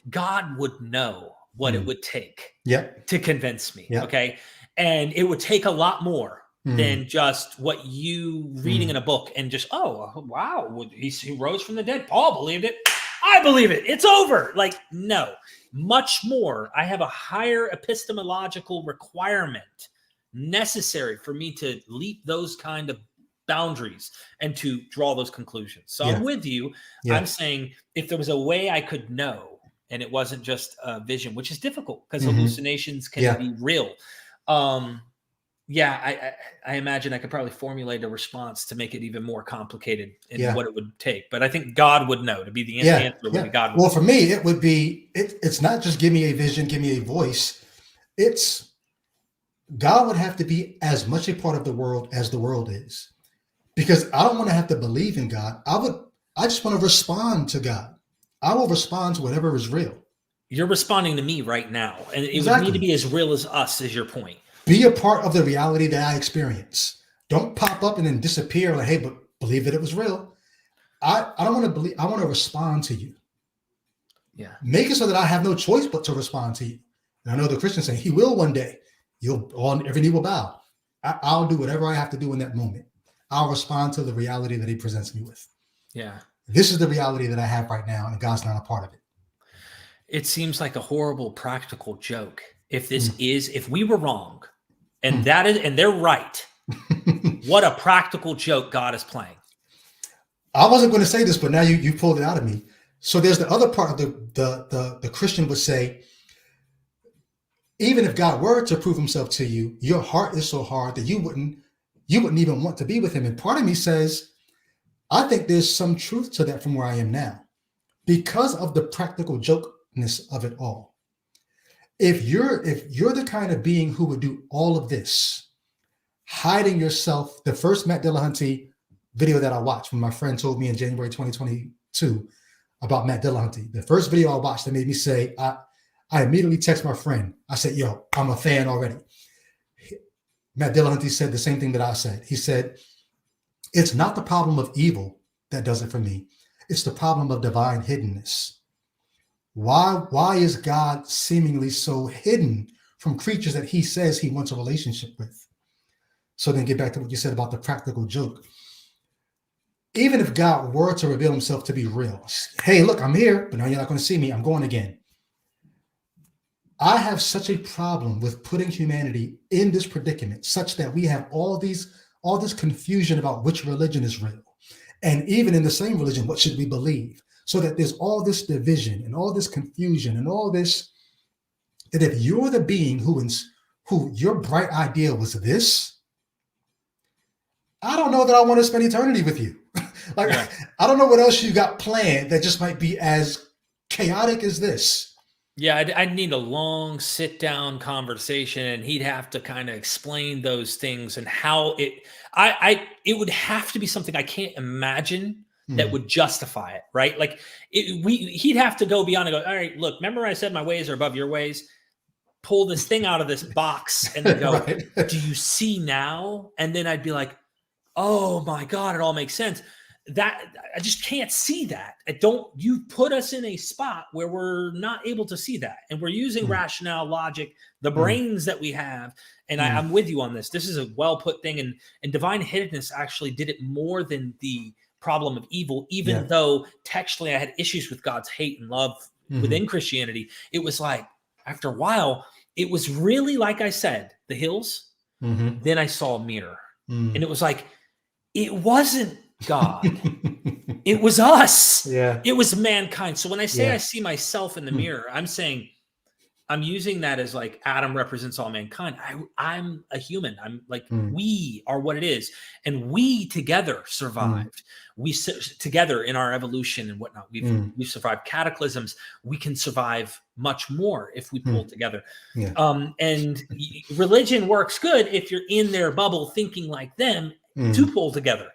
God would know what it would take to convince me. Okay. And it would take a lot more than just what you reading in a book and just, oh, wow, he rose from the dead. Paul believed it. I believe it. It's over. Like, no, much more. I have a higher epistemological requirement necessary for me to leap those kind of boundaries and to draw those conclusions. So I'm with you. I'm saying, if there was a way I could know, and it wasn't just a vision, which is difficult because hallucinations can be real. I imagine I could probably formulate a response to make it even more complicated in what it would take. But I think God would know. To be the answer would be God would know. For me, it would be, it's not just give me a vision, give me a voice. It's God would have to be as much a part of the world as the world is. Because I don't want to have to believe in God. I just want to respond to God. I will respond to whatever is real. You're responding to me right now. And it would need to be as real as us, is your point. Be a part of the reality that I experience. Don't pop up and then disappear like, hey, but believe that it was real. I don't want to believe. I want to respond to you. Yeah. Make it so that I have no choice but to respond to you. And I know the Christians say he will one day. Every knee will bow. I'll do whatever I have to do in that moment. I'll respond to the reality that he presents me with. Yeah. This is the reality that I have right now, and God's not a part of it. It seems like a horrible practical joke. If we were wrong, and they're right, what a practical joke God is playing. I wasn't going to say this, but now you pulled it out of me. So there's the other part of the Christian would say, even if God were to prove himself to you, your heart is so hard that you wouldn't even want to be with him. And part of me says, I think there's some truth to that from where I am now, because of the practical jokeness of it all. If you're the kind of being who would do all of this, hiding yourself, the first Matt Dillahunty video that I watched when my friend told me in January 2022 about Matt Dillahunty, the first video I watched that made me say, I immediately text my friend. I said, yo, I'm a fan already. Matt Dillahunty said the same thing that I said. He said, it's not the problem of evil that does it for me. It's the problem of divine hiddenness. Why is God seemingly so hidden from creatures that he says he wants a relationship with? So then get back to what you said about the practical joke. Even if God were to reveal himself to be real, hey, look, I'm here, but now you're not going to see me. I'm going again. I have such a problem with putting humanity in this predicament such that we have all this confusion about which religion is real. And even in the same religion, what should we believe? So that there's all this division and all this confusion and all this, that if you're the being who your bright idea was this, I don't know that I want to spend eternity with you. I don't know what else you got planned that just might be as chaotic as this. Yeah, I'd need a long sit-down conversation, and he'd have to kind of explain those things and how it would have to be something I can't imagine that would justify it, right? Like he'd have to go beyond and go, all right, look, remember I said my ways are above your ways? Pull this thing out of this box and then go, right. Do you see now? And then I'd be like, oh my God, it all makes sense. That I just can't see that. You put us in a spot where we're not able to see that. And we're using rationale, logic, the brains that we have. And I'm with you on this. This is a well put thing. And divine hiddenness actually did it more than the problem of evil, even though textually I had issues with God's hate and love within Christianity. It was like, after a while, it was really, like I said, the hills. Then I saw a mirror. And it was like, it wasn't God. It was us. Yeah. It was mankind. So when I say I see myself in the mirror, I'm saying, I'm using that as like Adam represents all mankind. I'm a human. I'm like, we are what it is. and we together survived. We together in our evolution and whatnot, we've survived cataclysms. We can survive much more if we pull together. Yeah. And religion works good if you're in their bubble thinking like them to pull together.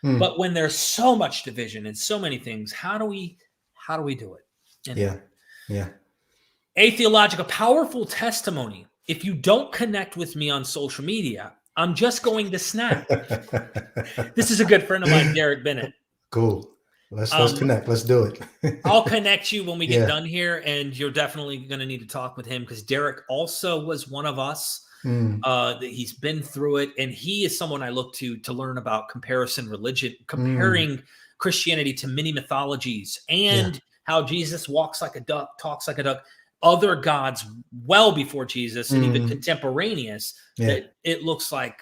But when there's so much division and so many things, how do we do it? Anyway. Yeah. A theological, powerful testimony. If you don't connect with me on social media, I'm just going to snap. This is a good friend of mine, Derek Bennett. Cool. Let's connect. Let's do it. I'll connect you when we get done here, and you're definitely going to need to talk with him because Derek also was one of us. He's been through it, and he is someone I look to learn about comparison religion, comparing Christianity to many mythologies, and how Jesus walks like a duck, talks like a duck. Other gods well before Jesus and even contemporaneous, that it looks like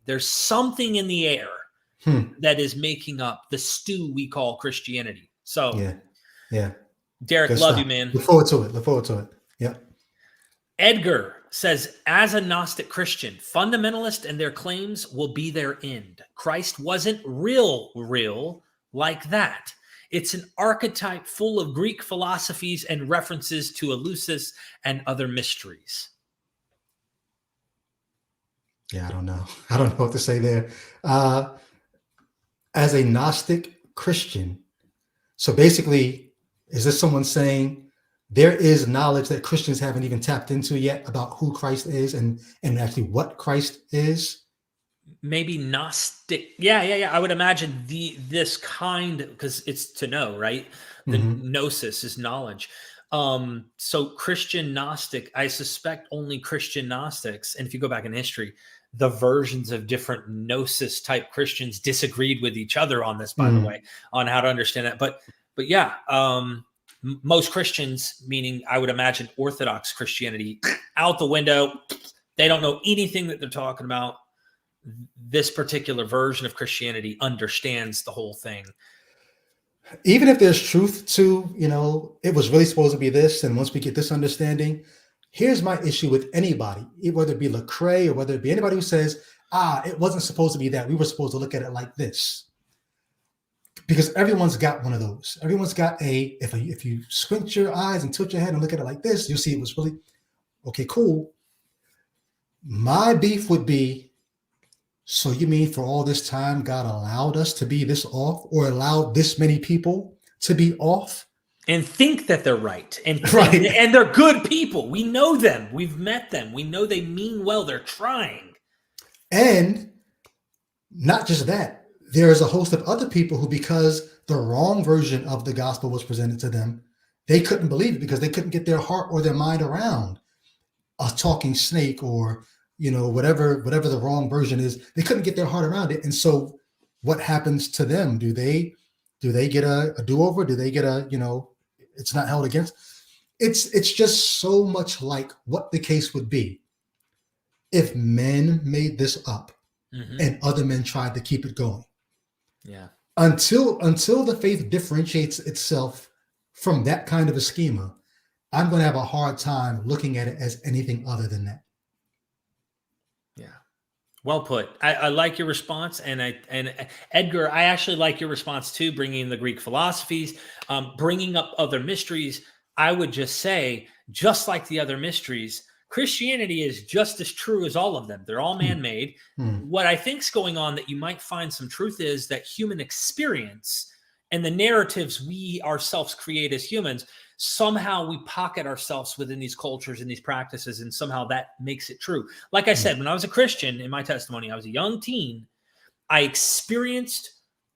there's something in the air that is making up the stew we call Christianity. So, Derek, Good love stuff. you, man. Look forward to it. Yeah. Edgar says, as a Gnostic Christian, fundamentalists and their claims will be their end. Christ wasn't real like that. It's an archetype full of Greek philosophies and references to Eleusis and other mysteries. Yeah, I don't know what to say there. As a Gnostic Christian, so basically, is this someone saying there is knowledge that Christians haven't even tapped into yet about who Christ is and actually what Christ is? Maybe Gnostic. Yeah. I would imagine this kind, because it's to know, right? The gnosis is knowledge. So Christian Gnostic, I suspect only Christian Gnostics, and if you go back in history, the versions of different gnosis type Christians disagreed with each other on this, by the way, on how to understand that. But yeah, most Christians, meaning I would imagine Orthodox Christianity, out the window. They don't know anything that they're talking about. This particular version of Christianity understands the whole thing. Even if there's truth to, it was really supposed to be this, and once we get this understanding, here's my issue with anybody, whether it be Lecrae or whether it be anybody who says, it wasn't supposed to be that. We were supposed to look at it like this. Because everyone's got one of those. Everyone's got if you squint your eyes and tilt your head and look at it like this, you'll see it was really, okay, cool. My beef would be, so you mean for all this time, God allowed us to be this off, or allowed this many people to be off? And think that they're right. And they're good people. We know them. We've met them. We know they mean well. They're trying. And not just that, there's a host of other people who, because the wrong version of the gospel was presented to them, they couldn't believe it because they couldn't get their heart or their mind around a talking snake or whatever the wrong version is. They couldn't get their heart around it. And so what happens to them? Do they get a do-over? Do they get it's not held against? It's just so much like what the case would be if men made this up and other men tried to keep it going. Yeah. Until the faith differentiates itself from that kind of a schema, I'm going to have a hard time looking at it as anything other than that. Yeah. Well put. I like your response. And Edgar, I actually like your response too, bringing in the Greek philosophies, bringing up other mysteries. I would just say, just like the other mysteries, Christianity is just as true as all of them. They're all man-made. What I think is going on that you might find some truth is that human experience and the narratives we ourselves create as humans, somehow we pocket ourselves within these cultures and these practices, and somehow that makes it true. Like I said, when I was a Christian, in my testimony, I was a young teen. I experienced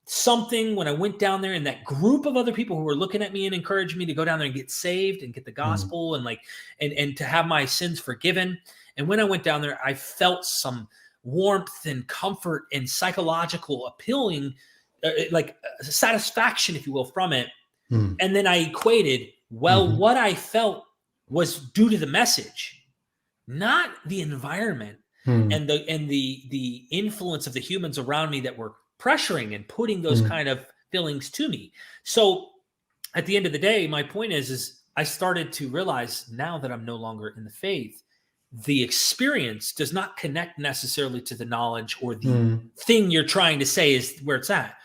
something when I went down there, and that group of other people who were looking at me and encouraged me to go down there and get saved and get the gospel and to have my sins forgiven. And when I went down there, I felt some warmth and comfort and psychological appealing, satisfaction, if you will, from it. And then I equated, what I felt was due to the message, not the environment and the influence of the humans around me that were pressuring and putting those kind of feelings to me. So at the end of the day, my point is I started to realize, now that I'm no longer in the faith, the experience does not connect necessarily to the knowledge or the thing you're trying to say is where it's at.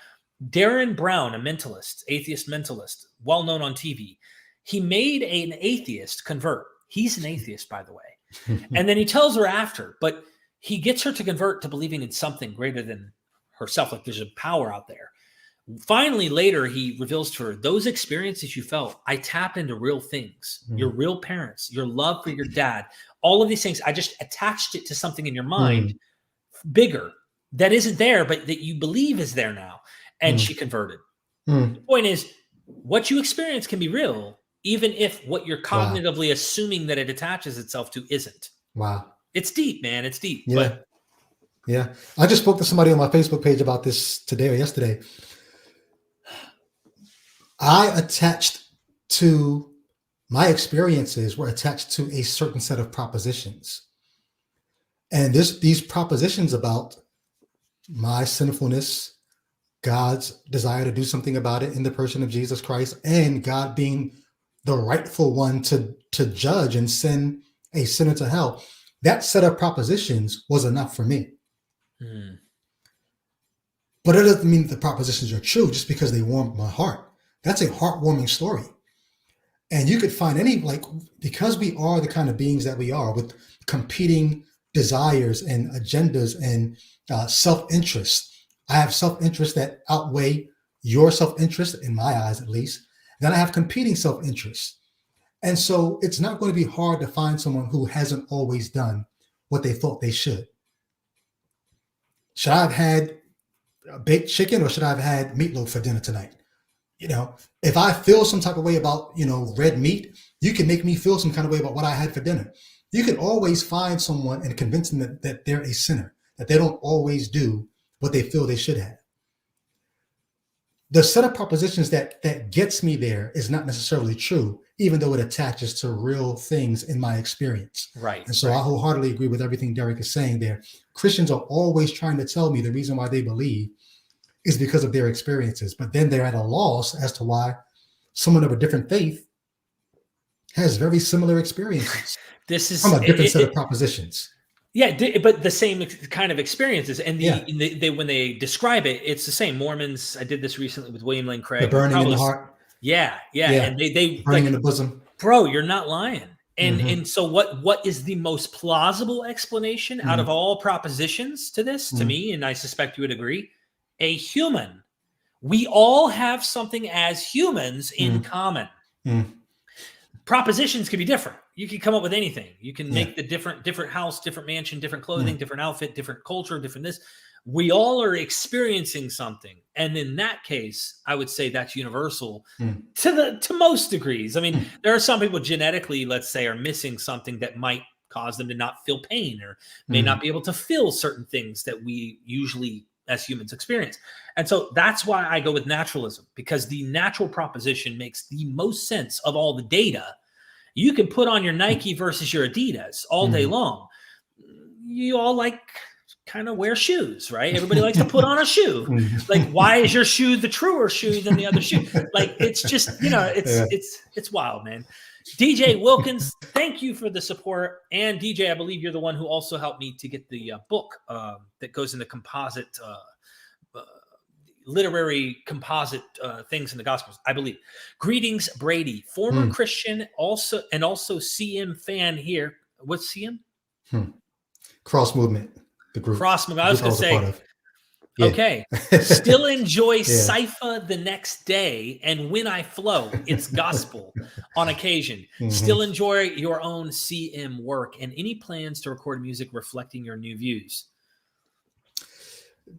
Darren Brown, a mentalist, atheist mentalist, well known on TV, he made an atheist convert. He's an atheist, by the way. And then he tells her after, but he gets her to convert to believing in something greater than herself, like there's a power out there. Finally, later, he reveals to her, those experiences you felt, I tapped into real things, your real parents, your love for your dad, all of these things. I just attached it to something in your mind bigger that isn't there, but that you believe is there now. And she converted. The point is, what you experience can be real, even if what you're cognitively assuming that it attaches itself to isn't. Wow. It's deep, man. It's deep. Yeah. But yeah. I just spoke to somebody on my Facebook page about this today or yesterday. I attached to my experiences were attached to a certain set of propositions. And these propositions about my sinfulness, God's desire to do something about it in the person of Jesus Christ, and God being the rightful one to judge and send a sinner to hell. That set of propositions was enough for me. But it doesn't mean that the propositions are true just because they warmed my heart. That's a heartwarming story. And you could find because we are the kind of beings that we are, with competing desires and agendas and self-interest. I have self-interest that outweigh your self-interest, in my eyes at least. Then I have competing self-interest. And so it's not going to be hard to find someone who hasn't always done what they thought they should. Should I have had baked chicken or should I have had meatloaf for dinner tonight? If I feel some type of way about, red meat, you can make me feel some kind of way about what I had for dinner. You can always find someone and convince them that they're a sinner, that they don't always do what they feel they should have. The set of propositions that gets me there is not necessarily true, even though it attaches to real things in my experience. Right. And so I wholeheartedly agree with everything Derek is saying there. Christians are always trying to tell me the reason why they believe is because of their experiences, but then they're at a loss as to why someone of a different faith has very similar experiences. This is from a different set of propositions. Yeah, but the same kind of experiences. And they when they describe it, it's the same. Mormons, I did this recently with William Lane Craig. The burning in the heart. Yeah. And they burning in the bosom. Bro, you're not lying. And so what is the most plausible explanation out of all propositions to this, to me, and I suspect you would agree, a human. We all have something as humans in common. Propositions can be different. You can come up with anything. You can make the different house, different mansion, different clothing, different outfit, different culture, different this. We all are experiencing something. And in that case, I would say that's universal to most degrees. I mean, there are some people genetically, let's say, are missing something that might cause them to not feel pain or may not be able to feel certain things that we usually as humans experience. And so that's why I go with naturalism, because the natural proposition makes the most sense of all the data. You can put on your Nike versus your Adidas all day long. You all kind of wear shoes, right? Everybody likes to put on a shoe. Like, why is your shoe the truer shoe than the other shoe? Like, it's just, it's wild, man. DJ Wilkins, thank you for the support. And DJ, I believe you're the one who also helped me to get the book that goes into composite, literary composite things in the Gospels, I believe. Greetings, Brady, former Christian, also CM fan here. What's CM? Cross Movement, the group. Cross Movement. I was going to say. Okay. Still enjoy Cypher the next day, and when I flow, it's gospel on occasion. Still enjoy your own CM work, and any plans to record music reflecting your new views?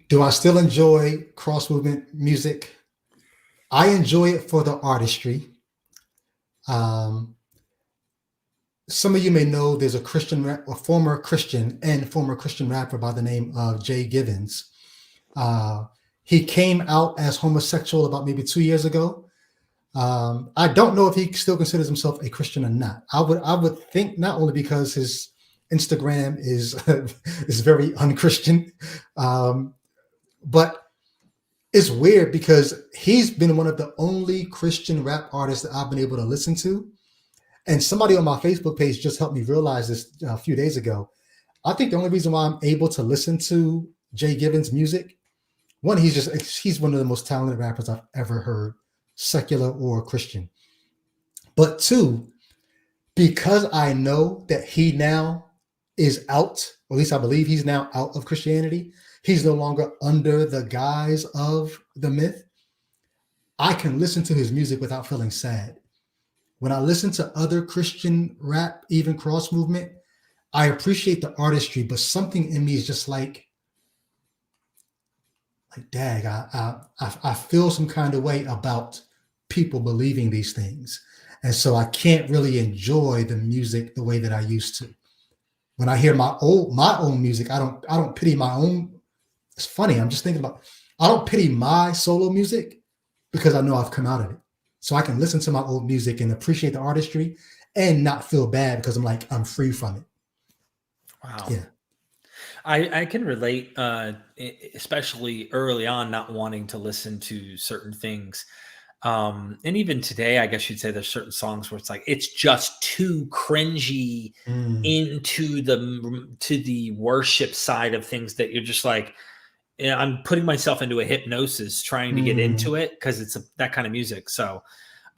Do I still enjoy cross movement music? I enjoy it for the artistry. Some of you may know there's a former Christian rapper by the name of Jay Givens. He came out as homosexual about maybe 2 years ago. I don't know if he still considers himself a Christian or not. I would think not, only because his Instagram is very unchristian. But it's weird because he's been one of the only Christian rap artists that I've been able to listen to. And somebody on my Facebook page just helped me realize this a few days ago. I think the only reason why I'm able to listen to Jay Gibbons' music, one, he's one of the most talented rappers I've ever heard, secular or Christian. But two, because I know that he now is out, or at least I believe he's now out of Christianity, he's no longer under the guise of the myth, I can listen to his music without feeling sad. When I listen to other Christian rap, even cross movement, I appreciate the artistry, but something in me is just like dag, I feel some kind of way about people believing these things. And so I can't really enjoy the music the way that I used to. When I hear my own music, I don't pity my own. It's funny. I'm just thinking about, I don't pity my solo music because I know I've come out of it. So I can listen to my old music and appreciate the artistry and not feel bad because I'm free from it. Wow. Yeah. I can relate, especially early on, not wanting to listen to certain things. And even today, I guess you'd say there's certain songs where it's like, it's just too cringy into the worship side of things that you're just like, I'm putting myself into a hypnosis trying to get into it because it's that kind of music. So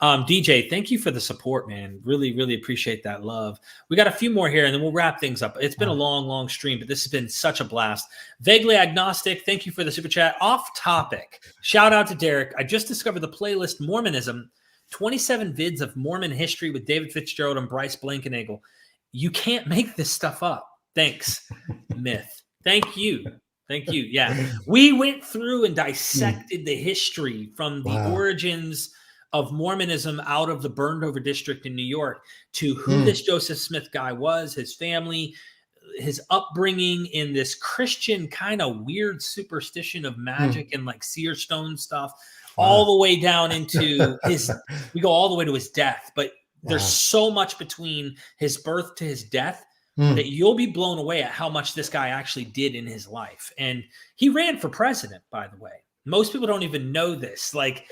DJ, thank you for the support, man. Really, really appreciate that love. We got a few more here and then we'll wrap things up. It's been a long stream, but this has been such a blast. Vaguely Agnostic, thank you for the super chat. Off topic. Shout out to Derek. I just discovered the playlist Mormonism, 27 vids of Mormon history with David Fitzgerald and Bryce Blankenagel. You can't make this stuff up. Thanks, Myth. Thank you. Thank you. Yeah. We went through and dissected the history from the origins of Mormonism out of the burned over district in New York to who this Joseph Smith guy was, his family, his upbringing in this Christian kind of weird superstition of magic and like seer stone stuff, all the way down into we go all the way to his death. But there's so much between his birth to his death that you'll be blown away at how much this guy actually did in his life. And he ran for president, by the way. Most people don't even know this. Like,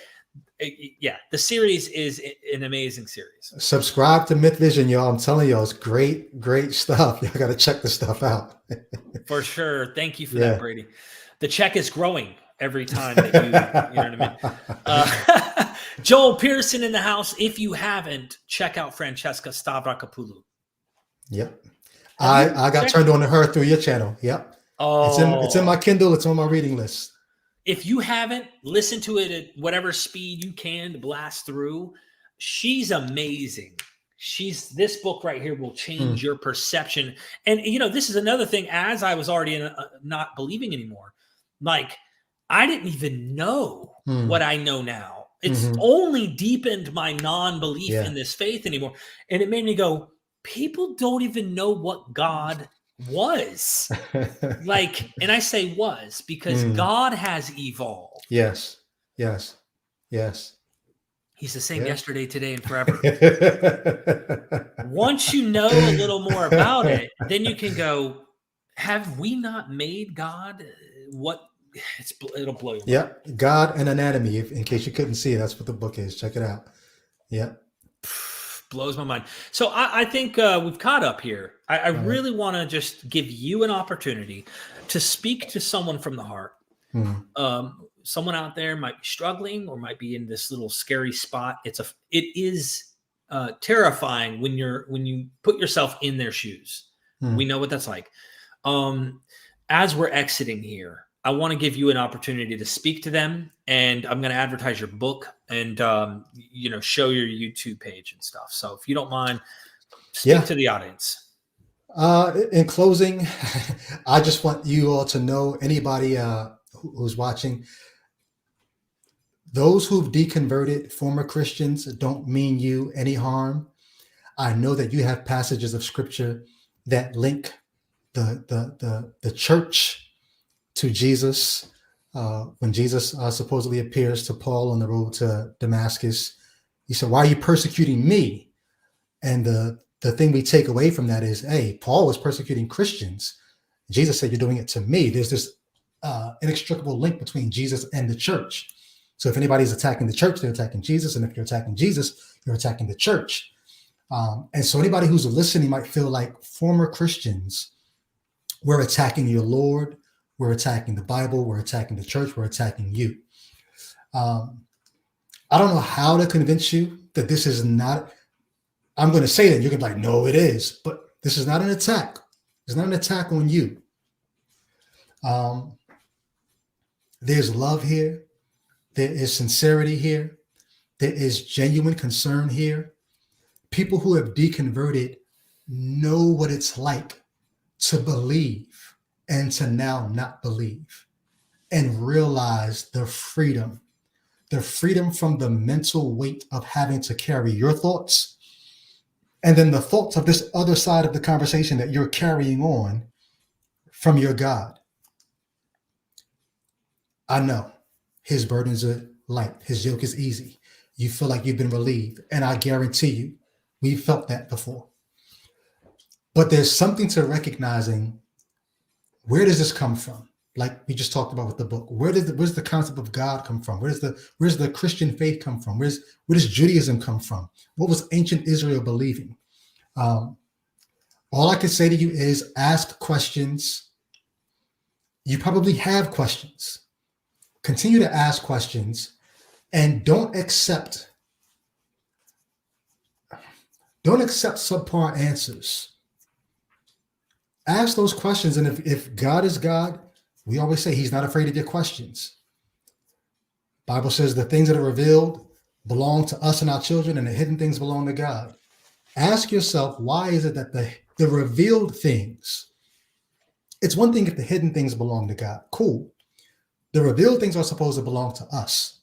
yeah, the series is an amazing series. Subscribe to MythVision, y'all. I'm telling y'all, it's great stuff. Y'all got to check this stuff out. For sure. Thank you for that, Brady. The check is growing every time that you know what I mean? Joel Pearson in the house. If you haven't, check out Francesca Stavrakopoulos. Yep. I got turned on to her through your channel. Yep. Oh, it's in my Kindle. It's on my reading list. If you haven't, listen to it at whatever speed you can to blast through. She's amazing. This book right here will change your perception. And, this is another thing, as I was already not believing anymore. Like, I didn't even know what I know now. It's only deepened my non-belief in this faith anymore. And it made me go, people don't even know what God was. Like, and I say was because God has evolved. Yes. He's the same yesterday, today, and forever. Once you know a little more about it, then you can go, have we not made God what it'll blow your mind. Yeah, God and Anatomy. In case you couldn't see, that's what the book is. Check it out. Yeah. Blows my mind. So I think we've caught up here. I really want to just give you an opportunity to speak to someone from the heart. Someone out there might be struggling or might be in this little scary spot. It is terrifying when you put yourself in their shoes. We know what that's like. As we're exiting here, I want to give you an opportunity to speak to them, and I'm going to advertise your book and, show your YouTube page and stuff. So if you don't mind, speak to the audience. In closing, I just want you all to know, anybody who's watching, those who've deconverted, former Christians, don't mean you any harm. I know that you have passages of scripture that link the church to Jesus. When Jesus supposedly appears to Paul on the road to Damascus, he said, "Why are you persecuting me?" And the thing we take away from that is, hey, Paul was persecuting Christians. Jesus said, "You're doing it to me." There's this inextricable link between Jesus and the church. So if anybody's attacking the church, they're attacking Jesus. And if you're attacking Jesus, you're attacking the church. And so anybody who's listening might feel like former Christians, we're attacking your Lord, we're attacking the Bible, we're attacking the church, we're attacking you. I don't know how to convince you that this is not, I'm going to say that. You're going to be like, no, it is. But this is not an attack. It's not an attack on you. There's love here. There is sincerity here. There is genuine concern here. People who have deconverted know what it's like to believe and to now not believe, and realize the freedom from the mental weight of having to carry your thoughts, and then the thoughts of this other side of the conversation that you're carrying on from your God. I know his burdens are light. His yoke is easy. You feel like you've been relieved. And I guarantee you, we've felt that before. But there's something to recognizing, where does this come from? Like we just talked about with the book. Where's the concept of God come from? Where's the Christian faith come from? Where does Judaism come from? What was ancient Israel believing? All I can say to you is ask questions. You probably have questions. Continue to ask questions, and don't accept subpar answers. Ask those questions, and if God is God, we always say he's not afraid of your questions. Bible says the things that are revealed belong to us and our children, and the hidden things belong to God. Ask yourself, why is it that the revealed things, it's one thing if the hidden things belong to God. Cool. The revealed things are supposed to belong to us,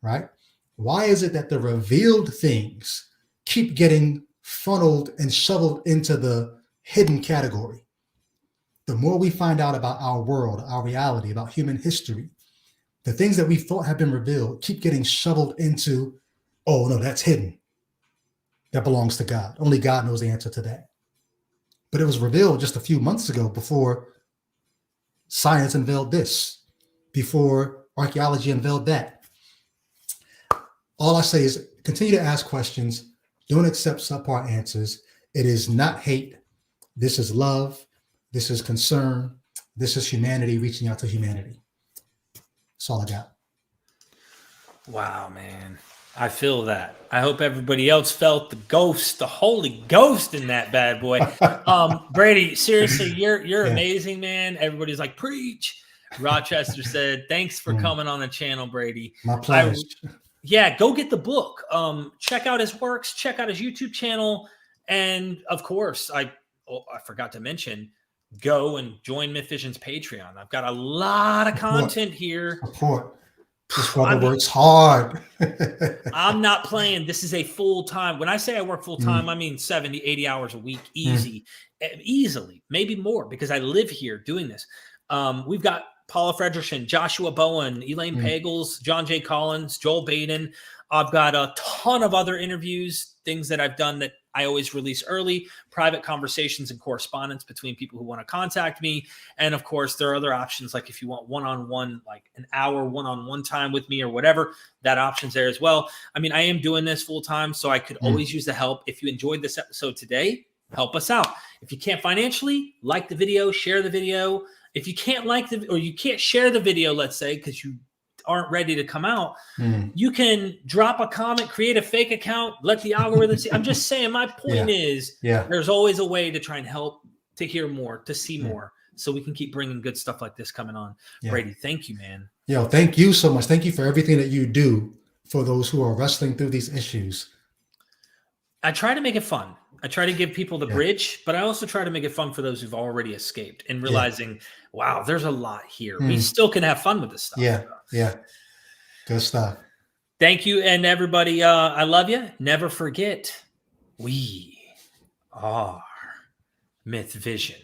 right? Why is it that the revealed things keep getting funneled and shoveled into the hidden category? The more we find out about our world, our reality, about human history, the things that we thought have been revealed keep getting shoveled into, oh, no, that's hidden. That belongs to God. Only God knows the answer to that. But it was revealed just a few months ago, before science unveiled this, before archaeology unveiled that. All I say is continue to ask questions. Don't accept subpar answers. It is not hate. This is love. This is concern. This is humanity reaching out to humanity. That's all I got. Wow, man. I feel that. I hope everybody else felt the ghost, the Holy Ghost in that bad boy. Brady, seriously, you're amazing, man. Everybody's like, preach. Rochester said, thanks for coming on the channel, Brady. My pleasure. Go get the book. Check out his works. Check out his YouTube channel. And, of course, I forgot to mention, go and join MythVision's Patreon. I've got a lot of content here. Support. This brother works hard. I'm not playing. This is a full-time. When I say I work full-time, I mean 70, 80 hours a week, easily, maybe more, because I live here doing this. We've got Paula Fredrickson, Joshua Bowen, Elaine Pagels, John J. Collins, Joel Baden. I've got a ton of other interviews, things that I've done that I always release early, private conversations and correspondence between people who want to contact me. And of course, there are other options, like if you want one-on-one, like an hour one-on-one time with me or whatever, that option's there as well. I mean, I am doing this full-time, so I could always use the help. If you enjoyed this episode today, help us out. If you can't financially, like the video, share the video. If you can't or you can't share the video, let's say, because you aren't ready to come out, you can drop a comment, create a fake account, let the algorithm see. I'm just saying, my point is there's always a way to try and help, to hear more, to see more, so we can keep bringing good stuff like this coming on. Brady, thank you, man. Thank you so much. Thank you for everything that you do for those who are wrestling through these issues. I try to make it fun. I try to give people the bridge, but I also try to make it fun for those who've already escaped, and realizing, wow, there's a lot here. We still can have fun with this stuff. Good stuff. Thank you. And everybody, I love you. Never forget, we are MythVision.